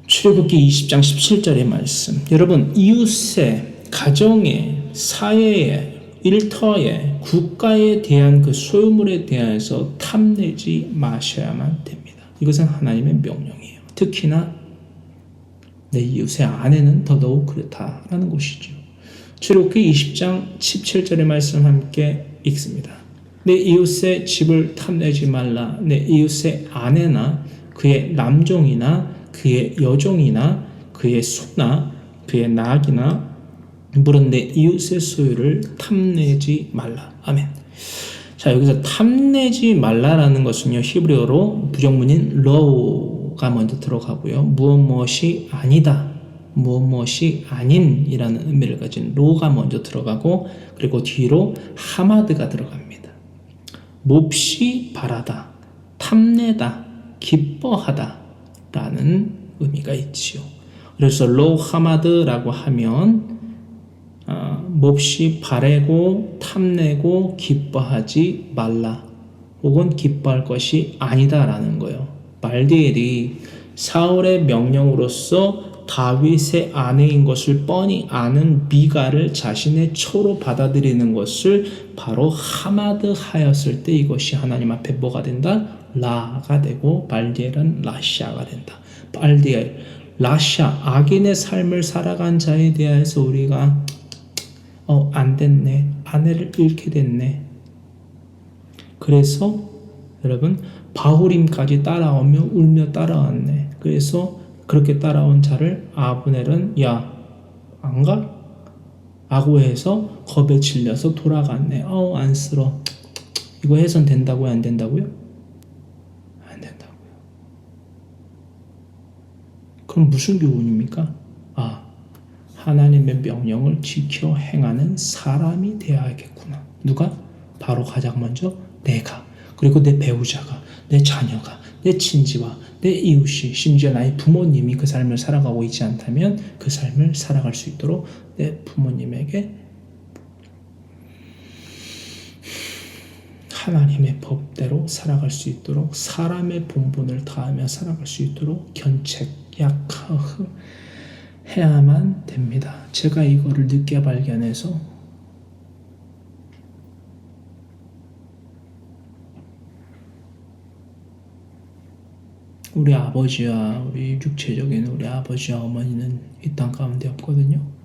출애굽기 20장 17절의 말씀. 여러분, 이웃의 가정에, 사회에, 일터에, 국가에 대한 그 소유물에 대해서 탐내지 마셔야만 됩니다. 이것은 하나님의 명령이에요. 특히나 내 이웃의 아내는 더더욱 그렇다라는 것이죠. 출애굽기 20장 17절의 말씀 함께 읽습니다. 내 이웃의 집을 탐내지 말라. 내 이웃의 아내나 그의 남종이나 그의 여종이나 그의 소나 그의 낙이나 물은 내 이웃의 소유를 탐내지 말라. 아멘. 자, 여기서 탐내지 말라라는 것은요, 히브리어로 부정문인 law가 먼저 들어가고요. 무엇이 아니다, 무엇이 아닌이라는 의미를 가진 law가 먼저 들어가고, 그리고 뒤로 하마드가 들어갑니다. 몹시 바라다, 탐내다, 기뻐하다 라는 의미가 있지요. 그래서 로 하마드라고 하면 몹시 바라고 탐내고 기뻐하지 말라, 혹은 기뻐할 것이 아니다 라는 거예요. 발디엘이 사울의 명령으로서 다윗의 아내인 것을 뻔히 아는 미가를 자신의 처로 받아들이는 것을 바로 하마드 하였을 때 이것이 하나님 앞에 뭐가 된다? 라가 되고 발디엘은 라샤가 된다. 발디엘, 라샤, 악인의 삶을 살아간 자에 대해서 우리가 안 됐네, 아내를 잃게 됐네. 그래서 여러분 바후림까지 따라오며 울며 따라왔네. 그래서 그렇게 따라온 자를 아브넬은 야, 안 가? 라고 해서 겁에 질려서 돌아갔네. 안쓰러. 이거 해선 된다고요? 안 된다고요? 안 된다고요. 그럼 무슨 교훈입니까? 하나님의 명령을 지켜 행하는 사람이 되어야겠구나. 누가? 바로 가장 먼저 내가, 그리고 내 배우자가, 내 자녀가, 내 친지와 내 이웃이, 심지어 나의 부모님이 그 삶을 살아가고 있지 않다면 그 삶을 살아갈 수 있도록 내 부모님에게 하나님의 법대로 살아갈 수 있도록, 사람의 본분을 다하며 살아갈 수 있도록 견책, 약하흐 해야만 됩니다. 제가 이거를 늦게 발견해서 우리 아버지와 우리 육체적인 우리 아버지와 어머니는 이 땅 가운데 없거든요.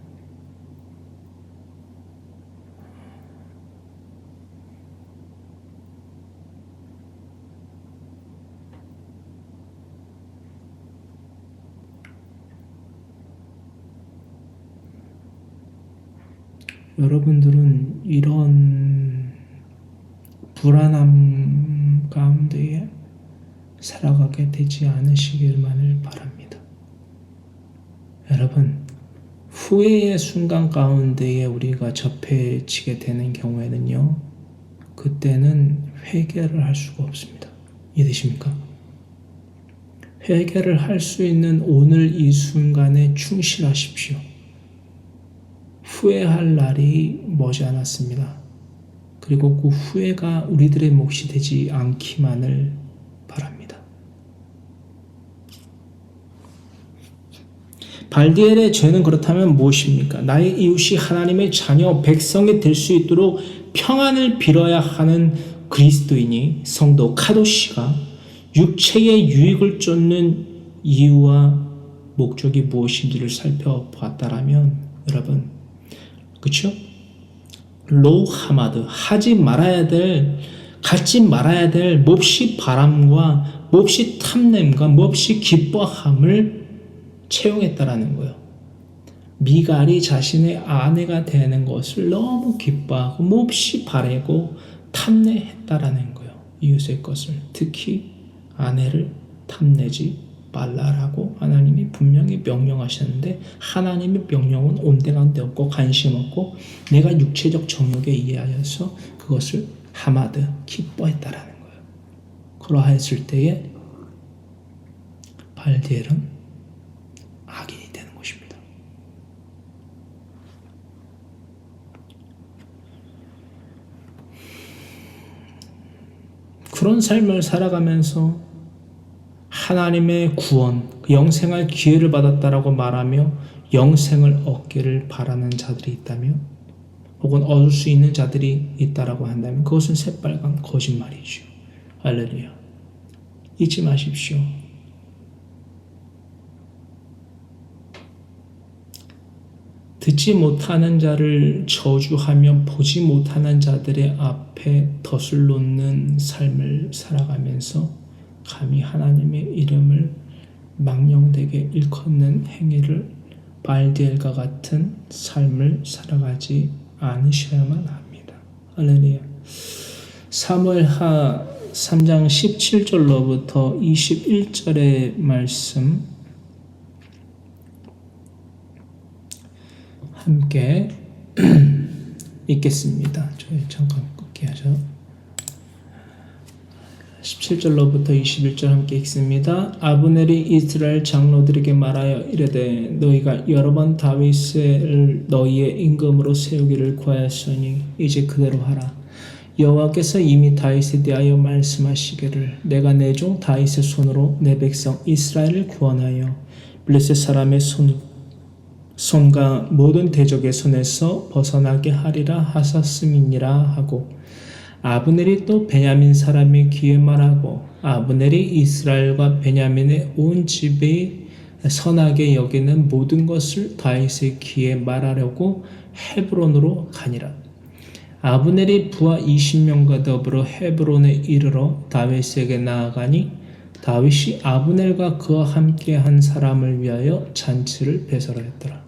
여러분들은 이런 불안함 가운데에 살아가게 되지 않으시길만을 바랍니다. 여러분, 후회의 순간 가운데에 우리가 접해지게 되는 경우에는요, 그때는 회개를 할 수가 없습니다. 이해되십니까? 회개를 할 수 있는 오늘 이 순간에 충실하십시오. 후회할 날이 머지않았습니다. 그리고 그 후회가 우리들의 몫이 되지 않기만을 바랍니다. 발디엘의 죄는 그렇다면 무엇입니까? 나의 이웃이 하나님의 자녀, 백성이 될 수 있도록 평안을 빌어야 하는 그리스도인이 성도 카도시가 육체의 유익을 쫓는 이유와 목적이 무엇인지를 살펴보았다라면 여러분, 그렇죠? 로하마드, 하지 말아야 될, 갖지 말아야 될 몹시 바람과 몹시 탐냄과 몹시 기뻐함을 채용했다라는 거예요. 미갈이 자신의 아내가 되는 것을 너무 기뻐하고 몹시 바라고 탐내했다라는 거예요. 이웃의 것을, 특히 아내를 탐내지 말라라고 하나님이 분명히 명령하셨는데, 하나님의 명령은 온데간데 없고 관심 없고 내가 육체적 정욕에 이해하여서 그것을 하마드, 기뻐했다라는 거예요. 그러하였을 때에 발디엘은 악인이 되는 것입니다. 그런 삶을 살아가면서 하나님의 구원, 영생할 기회를 받았다라고 말하며 영생을 얻기를 바라는 자들이 있다면, 혹은 얻을 수 있는 자들이 있다라고 한다면 그것은 새빨간 거짓말이죠. 할렐루야. 잊지 마십시오. 듣지 못하는 자를 저주하며 보지 못하는 자들의 앞에 덫을 놓는 삶을 살아가면서 감히 하나님의 이름을 망령되게 일컫는 행위를 발디엘과 같은 삶을 살아가지 않으셔야만 합니다. 할렐루야. 사무엘하 3장 17절로부터 21절의 말씀 함께 읽겠습니다. 저희 잠깐 끊게 하죠. 17절로부터 21절 함께 읽습니다. 아브넬이 이스라엘 장로들에게 말하여 이르되 너희가 여러 번 다윗을 너희의 임금으로 세우기를 구하였으니 이제 그대로 하라. 여호와께서 이미 다윗에 대하여 말씀하시기를 내가 내 종 다윗의 손으로 내 백성 이스라엘을 구원하여 블레셋 사람의 손과 모든 대적의 손에서 벗어나게 하리라 하셨음이니라 하고, 아브넬이 또 베냐민 사람의 귀에 말하고, 아브넬이 이스라엘과 베냐민의 온 집이 선하게 여기는 모든 것을 다윗의 귀에 말하려고 헤브론으로 가니라. 아브넬이 부하 20명과 더불어 헤브론에 이르러 다윗에게 나아가니 다윗이 아브넬과 그와 함께한 사람을 위하여 잔치를 배설하였더라.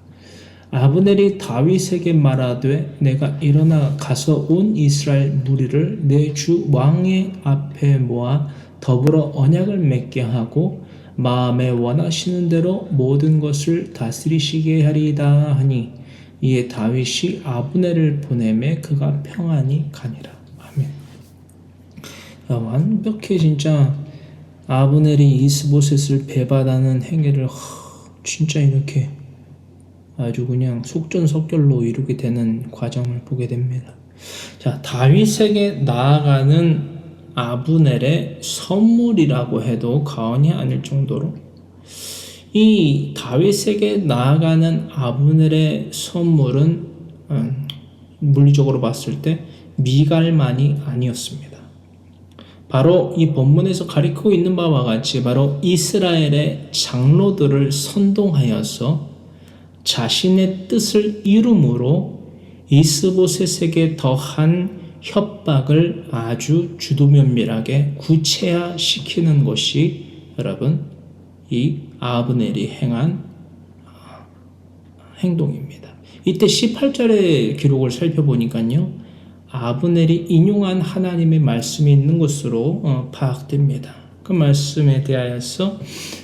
아브넬이 다윗에게 말하되 내가 일어나 가서 온 이스라엘 무리를 내 주 왕의 앞에 모아 더불어 언약을 맺게 하고 마음에 원하시는 대로 모든 것을 다스리시게 하리이다 하니, 이에 다윗이 아브넬을 보내매 그가 평안히 가니라. 아멘. 완벽해. 진짜 아브넬이 이스보셋을 배반하는 행위를 진짜 이렇게 아주 그냥 속전속결로 이루게 되는 과정을 보게 됩니다. 자, 다윗에게 나아가는 아브넬의 선물이라고 해도 과언이 아닐 정도로 이 다윗에게 나아가는 아브넬의 선물은 물리적으로 봤을 때 미갈만이 아니었습니다. 바로 이 본문에서 가리키고 있는 바와 같이 바로 이스라엘의 장로들을 선동하여서 자신의 뜻을 이룸으로 이스보셋에게 더한 협박을 아주 주도면밀하게 구체화시키는 것이 여러분 이 아브넬이 행한 행동입니다. 이때 18절의 기록을 살펴보니까요, 아브넬이 인용한 하나님의 말씀이 있는 것으로 파악됩니다. 그 말씀에 대하여서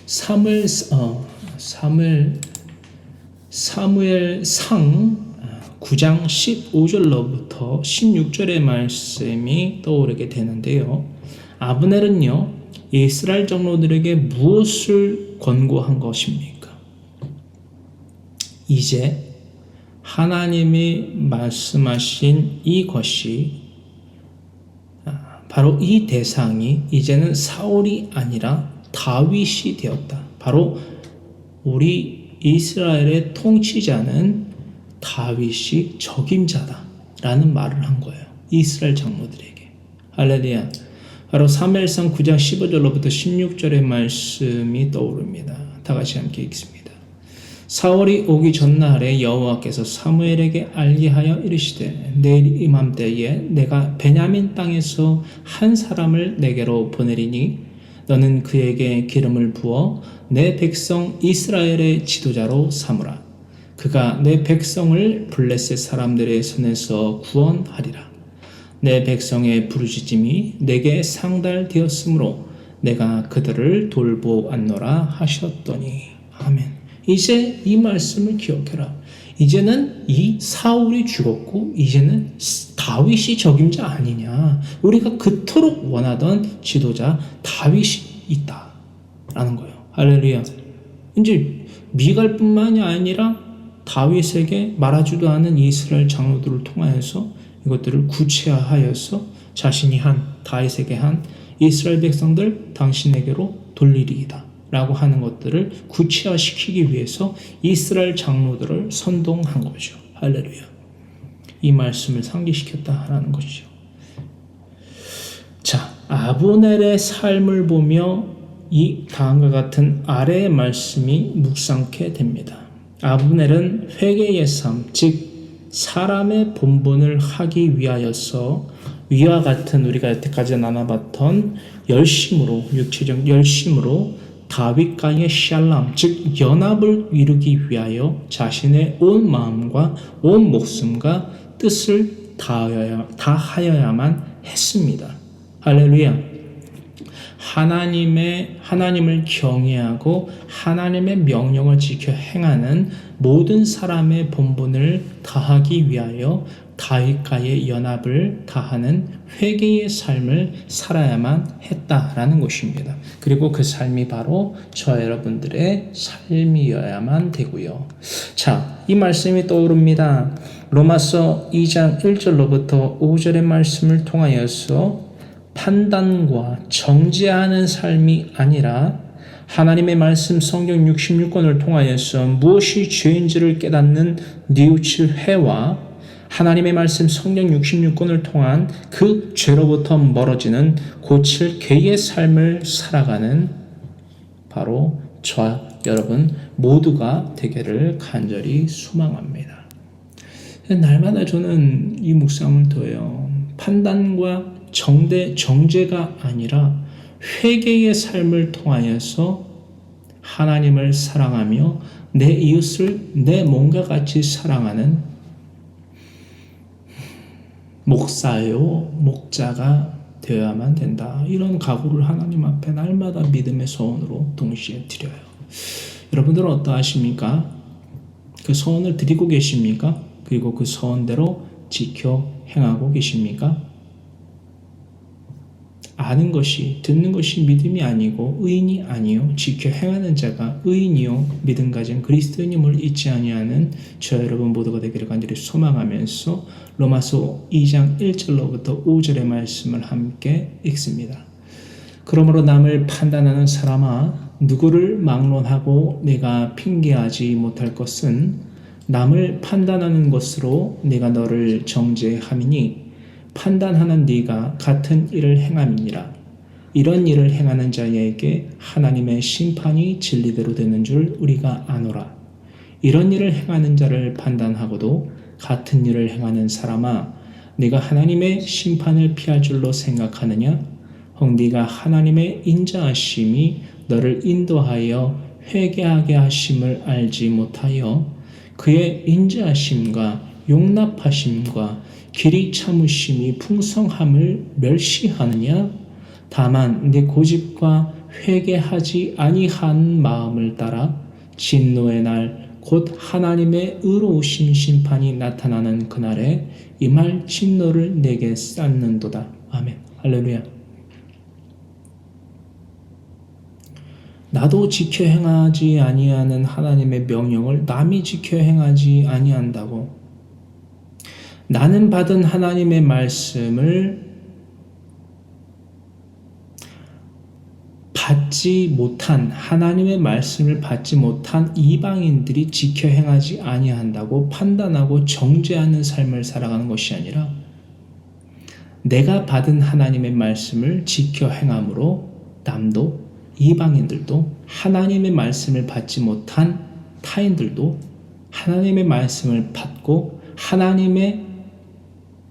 사무엘상 9장 15절로부터 16절의 말씀이 떠오르게 되는데요. 아브넬은요, 이스라엘 장로들에게 무엇을 권고한 것입니까? 이제 하나님이 말씀하신 이것이 바로 이 대상이 이제는 사울이 아니라 다윗이 되었다. 바로 우리 이스라엘의 통치자는 다윗이 적임자다 라는 말을 한 거예요. 이스라엘 장로들에게. 할렐루야. 바로 사무엘상 9장 15절로부터 16절의 말씀이 떠오릅니다. 다 같이 함께 읽습니다. 사울이 오기 전날에 여호와께서 사무엘에게 알리하여 이르시되 내일 이맘때에 내가 베냐민 땅에서 한 사람을 내게로 보내리니 너는 그에게 기름을 부어 내 백성 이스라엘의 지도자로 삼으라. 그가 내 백성을 블레셋 사람들의 손에서 구원하리라. 내 백성의 부르짖음이 내게 상달되었으므로 내가 그들을 돌보았노라 하셨더니. 아멘. 이제 이 말씀을 기억해라. 이제는 이 사울이 죽었고 이제는 다윗이 적임자 아니냐. 우리가 그토록 원하던 지도자 다윗이 있다라는 거예요. 할렐루야. 이제 미갈뿐만이 아니라 다윗에게 말하지도 않은 이스라엘 장로들을 통하여서 이것들을 구체화하여서 자신이 다윗에게 한 이스라엘 백성들 당신에게로 돌리리이다 라고 하는 것들을 구체화시키기 위해서 이스라엘 장로들을 선동한 거죠. 할렐루야. 이 말씀을 상기시켰다라는 것이죠. 자, 아브넬의 삶을 보며 이 다음과 같은 아래의 말씀이 묵상케 됩니다. 아브넬은 회개의 삶, 즉 사람의 본분을 하기 위하여서 위와 같은 우리가 여태까지 나눠봤던 열심으로, 육체적 열심으로 다윗과의 샬람, 즉 연합을 이루기 위하여 자신의 온 마음과 온 목숨과 뜻을 다하여야만 했습니다. 할렐루야. 하나님을 경외하고 하나님의 명령을 지켜 행하는 모든 사람의 본분을 다하기 위하여 다윗과의 연합을 다하는 회개의 삶을 살아야만 했다라는 것입니다. 그리고 그 삶이 바로 저와 여러분들의 삶이어야만 되고요. 자, 이 말씀이 떠오릅니다. 로마서 2장 1절로부터 5절의 말씀을 통하여서 판단과 정죄하는 삶이 아니라 하나님의 말씀 성경 66권을 통하여서 무엇이 죄인지를 깨닫는 뉘우칠 회와 하나님의 말씀 성경 66권을 통한 그 죄로부터 멀어지는 고칠 개의 삶을 살아가는 바로 저와 여러분 모두가 되기를 간절히 소망합니다. 날마다 저는 이 묵상을 더해요. 판단과 정죄가 아니라 회개의 삶을 통하여서 하나님을 사랑하며 내 이웃을 내 몸과 같이 사랑하는 목자가 되어야만 된다. 이런 각오를 하나님 앞에 날마다 믿음의 소원으로 동시에 드려요. 여러분들은 어떠하십니까? 그 소원을 드리고 계십니까? 그리고 그 소원대로 지켜 행하고 계십니까? 아는 것이 듣는 것이 믿음이 아니고 의인이 아니요 지켜 행하는 자가 의인이요 믿음 가진 그리스도인임을 잊지 아니하는 저 여러분 모두가 되기를 간절히 소망하면서 로마서 2장 1절로부터 5절의 말씀을 함께 읽습니다. 그러므로 남을 판단하는 사람아 누구를 막론하고 내가 핑계하지 못할 것은 남을 판단하는 것으로 내가 너를 정죄함이니 판단하는 네가 같은 일을 행함이니라. 이런 일을 행하는 자에게 하나님의 심판이 진리대로 되는 줄 우리가 아노라. 이런 일을 행하는 자를 판단하고도 같은 일을 행하는 사람아 네가 하나님의 심판을 피할 줄로 생각하느냐? 혹 네가 하나님의 인자하심이 너를 인도하여 회개하게 하심을 알지 못하여 그의 인자하심과 용납하심과 길이 참으심이 풍성함을 멸시하느냐? 다만 네 고집과 회개하지 아니한 마음을 따라 진노의 날 곧 하나님의 의로우신 심판이 나타나는 그날에 임할 진노를 내게 쌓는도다. 아멘. 할렐루야. 나도 지켜 행하지 아니하는 하나님의 명령을 남이 지켜 행하지 아니한다고 나는 받은 하나님의 말씀을 하나님의 말씀을 받지 못한 이방인들이 지켜 행하지 아니한다고 판단하고 정죄하는 삶을 살아가는 것이 아니라 내가 받은 하나님의 말씀을 지켜 행함으로 남도 이방인들도 하나님의 말씀을 받지 못한 타인들도 하나님의 말씀을 받고 하나님의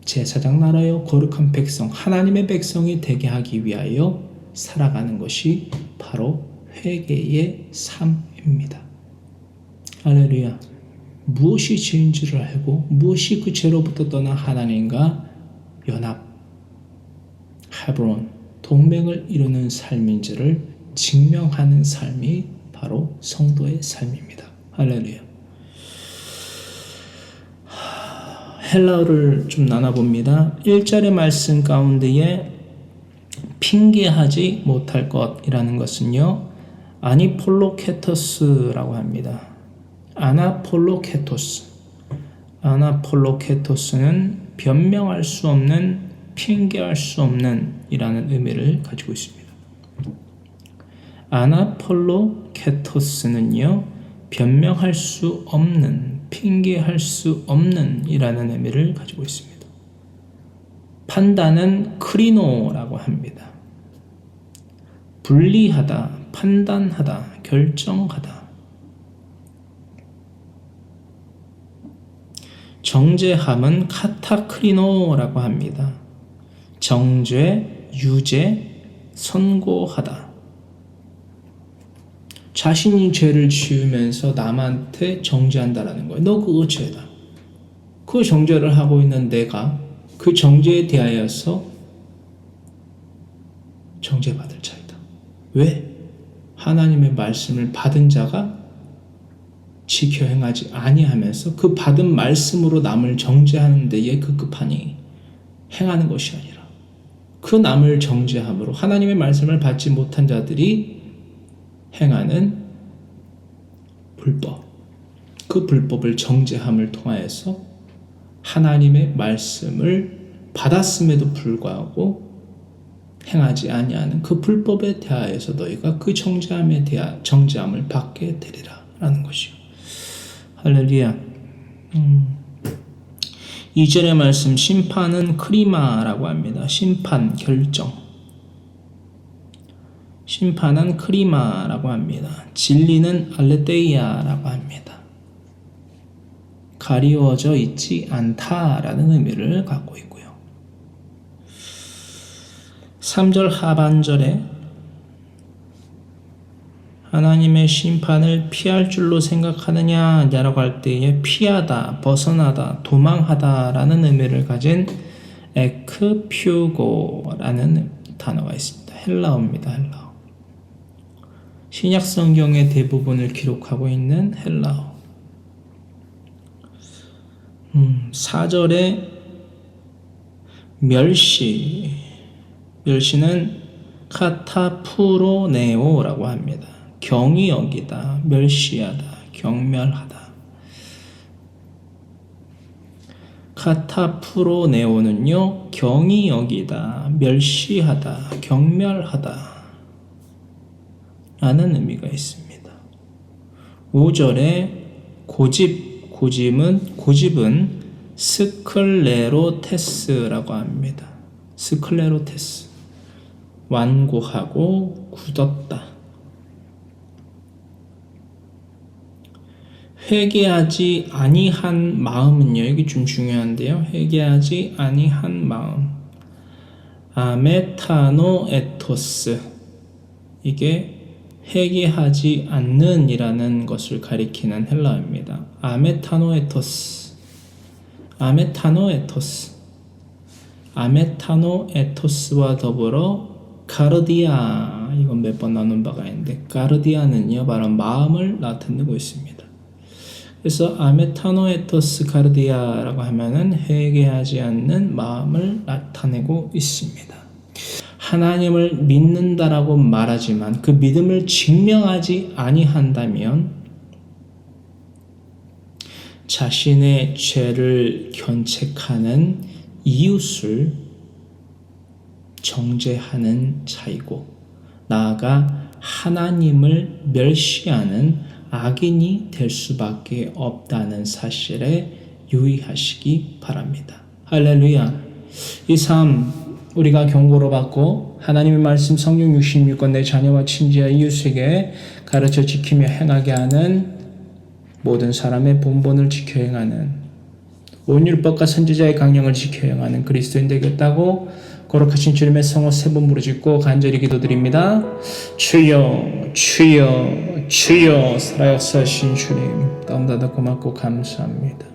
제사장 나라요 거룩한 백성 하나님의 백성이 되게 하기 위하여 살아가는 것이 바로 회개의 삶입니다. 할렐루야. 무엇이 죄인지를 알고 무엇이 그 죄로부터 떠난 하나님과 연합, 헤브론, 동맹을 이루는 삶인지를 증명하는 삶이 바로 성도의 삶입니다. 할렐루야. 헬라어를 좀 나눠봅니다. 1절의 말씀 가운데에 핑계하지 못할 것이라는 것은요, 아니폴로케토스라고 합니다. 아나폴로케토스는 변명할 수 없는, 핑계할 수 없는 이라는 의미를 가지고 있습니다. 아나폴로케토스는요, 변명할 수 없는, 핑계할 수 없는 이라는 의미를 가지고 있습니다. 판단은 크리노라고 합니다. 분리하다, 판단하다, 결정하다. 정죄함은 카타크리노라고 합니다. 정죄, 유죄, 선고하다. 자신이 죄를 지으면서 남한테 정죄한다라는 거예요. 너 그거 죄다. 그 정죄를 하고 있는 내가 그 정죄에 대하여서 정죄받을 자이다. 왜? 하나님의 말씀을 받은 자가 지켜 행하지 아니하면서 그 받은 말씀으로 남을 정죄하는 데에 급급하니 행하는 것이 아니라 그 남을 정죄함으로 하나님의 말씀을 받지 못한 자들이 행하는 불법, 그 불법을 정죄함을 통하여서 하나님의 말씀을 받았음에도 불구하고 행하지 아니하는 그 불법에 대하여서 너희가 그 정죄함을 받게 되리라 라는 것이요. 할렐루야. 2절의 말씀, 심판은 크리마라고 합니다. 심판, 결정. 심판은 크리마라고 합니다. 진리는 알레테이아라고 합니다. 가리워져 있지 않다라는 의미를 갖고 있고요. 3절 하반절에 하나님의 심판을 피할 줄로 생각하느냐라고 할 때에 피하다, 벗어나다, 도망하다 라는 의미를 가진 에크퓨고라는 단어가 있습니다. 헬라어입니다. 헬라어. 신약 성경의 대부분을 기록하고 있는 헬라어. 4절에 멸시는 카타프로네오라고 합니다. 경히 여기다, 멸시하다, 경멸하다. 카타프로네오는요, 경히 여기다, 멸시하다, 경멸하다 라는 의미가 있습니다. 5절에 고집은 스클레로테스라고 합니다. 스클레로테스, 완고하고 굳었다. 회개하지 아니한 마음은요, 이게 좀 중요한데요. 회개하지 아니한 마음, 아메타노에토스, 이게 회개하지 않는 이라는 것을 가리키는 헬라어입니다. 아메타노에토스와 더불어 가르디아, 이건 몇 번 나눈 바가 있는데, 가르디아는요 바로 마음을 나타내고 있습니다. 그래서 아메타노에토스 가르디아라고 하면은 회개하지 않는 마음을 나타내고 있습니다. 하나님을 믿는다라고 말하지만 그 믿음을 증명하지 아니한다면 자신의 죄를 견책하는 이웃을 정죄하는 자이고, 나아가 하나님을 멸시하는 악인이 될 수밖에 없다는 사실에 유의하시기 바랍니다. 할렐루야. 이 삶 우리가 경고로 받고 하나님의 말씀 성경 66권 내 자녀와 친지와 이웃에게 가르쳐 지키며 행하게 하는 모든 사람의 본분을 지켜 행하는 온 율법과 선지자의 강령을 지켜 행하는 그리스도인 되겠다고 거룩하신 주님의 성호 세 번 부르짖고 간절히 기도드립니다. 주여 주여 주여 살아역사하신 주님 너무나도 고맙고 감사합니다.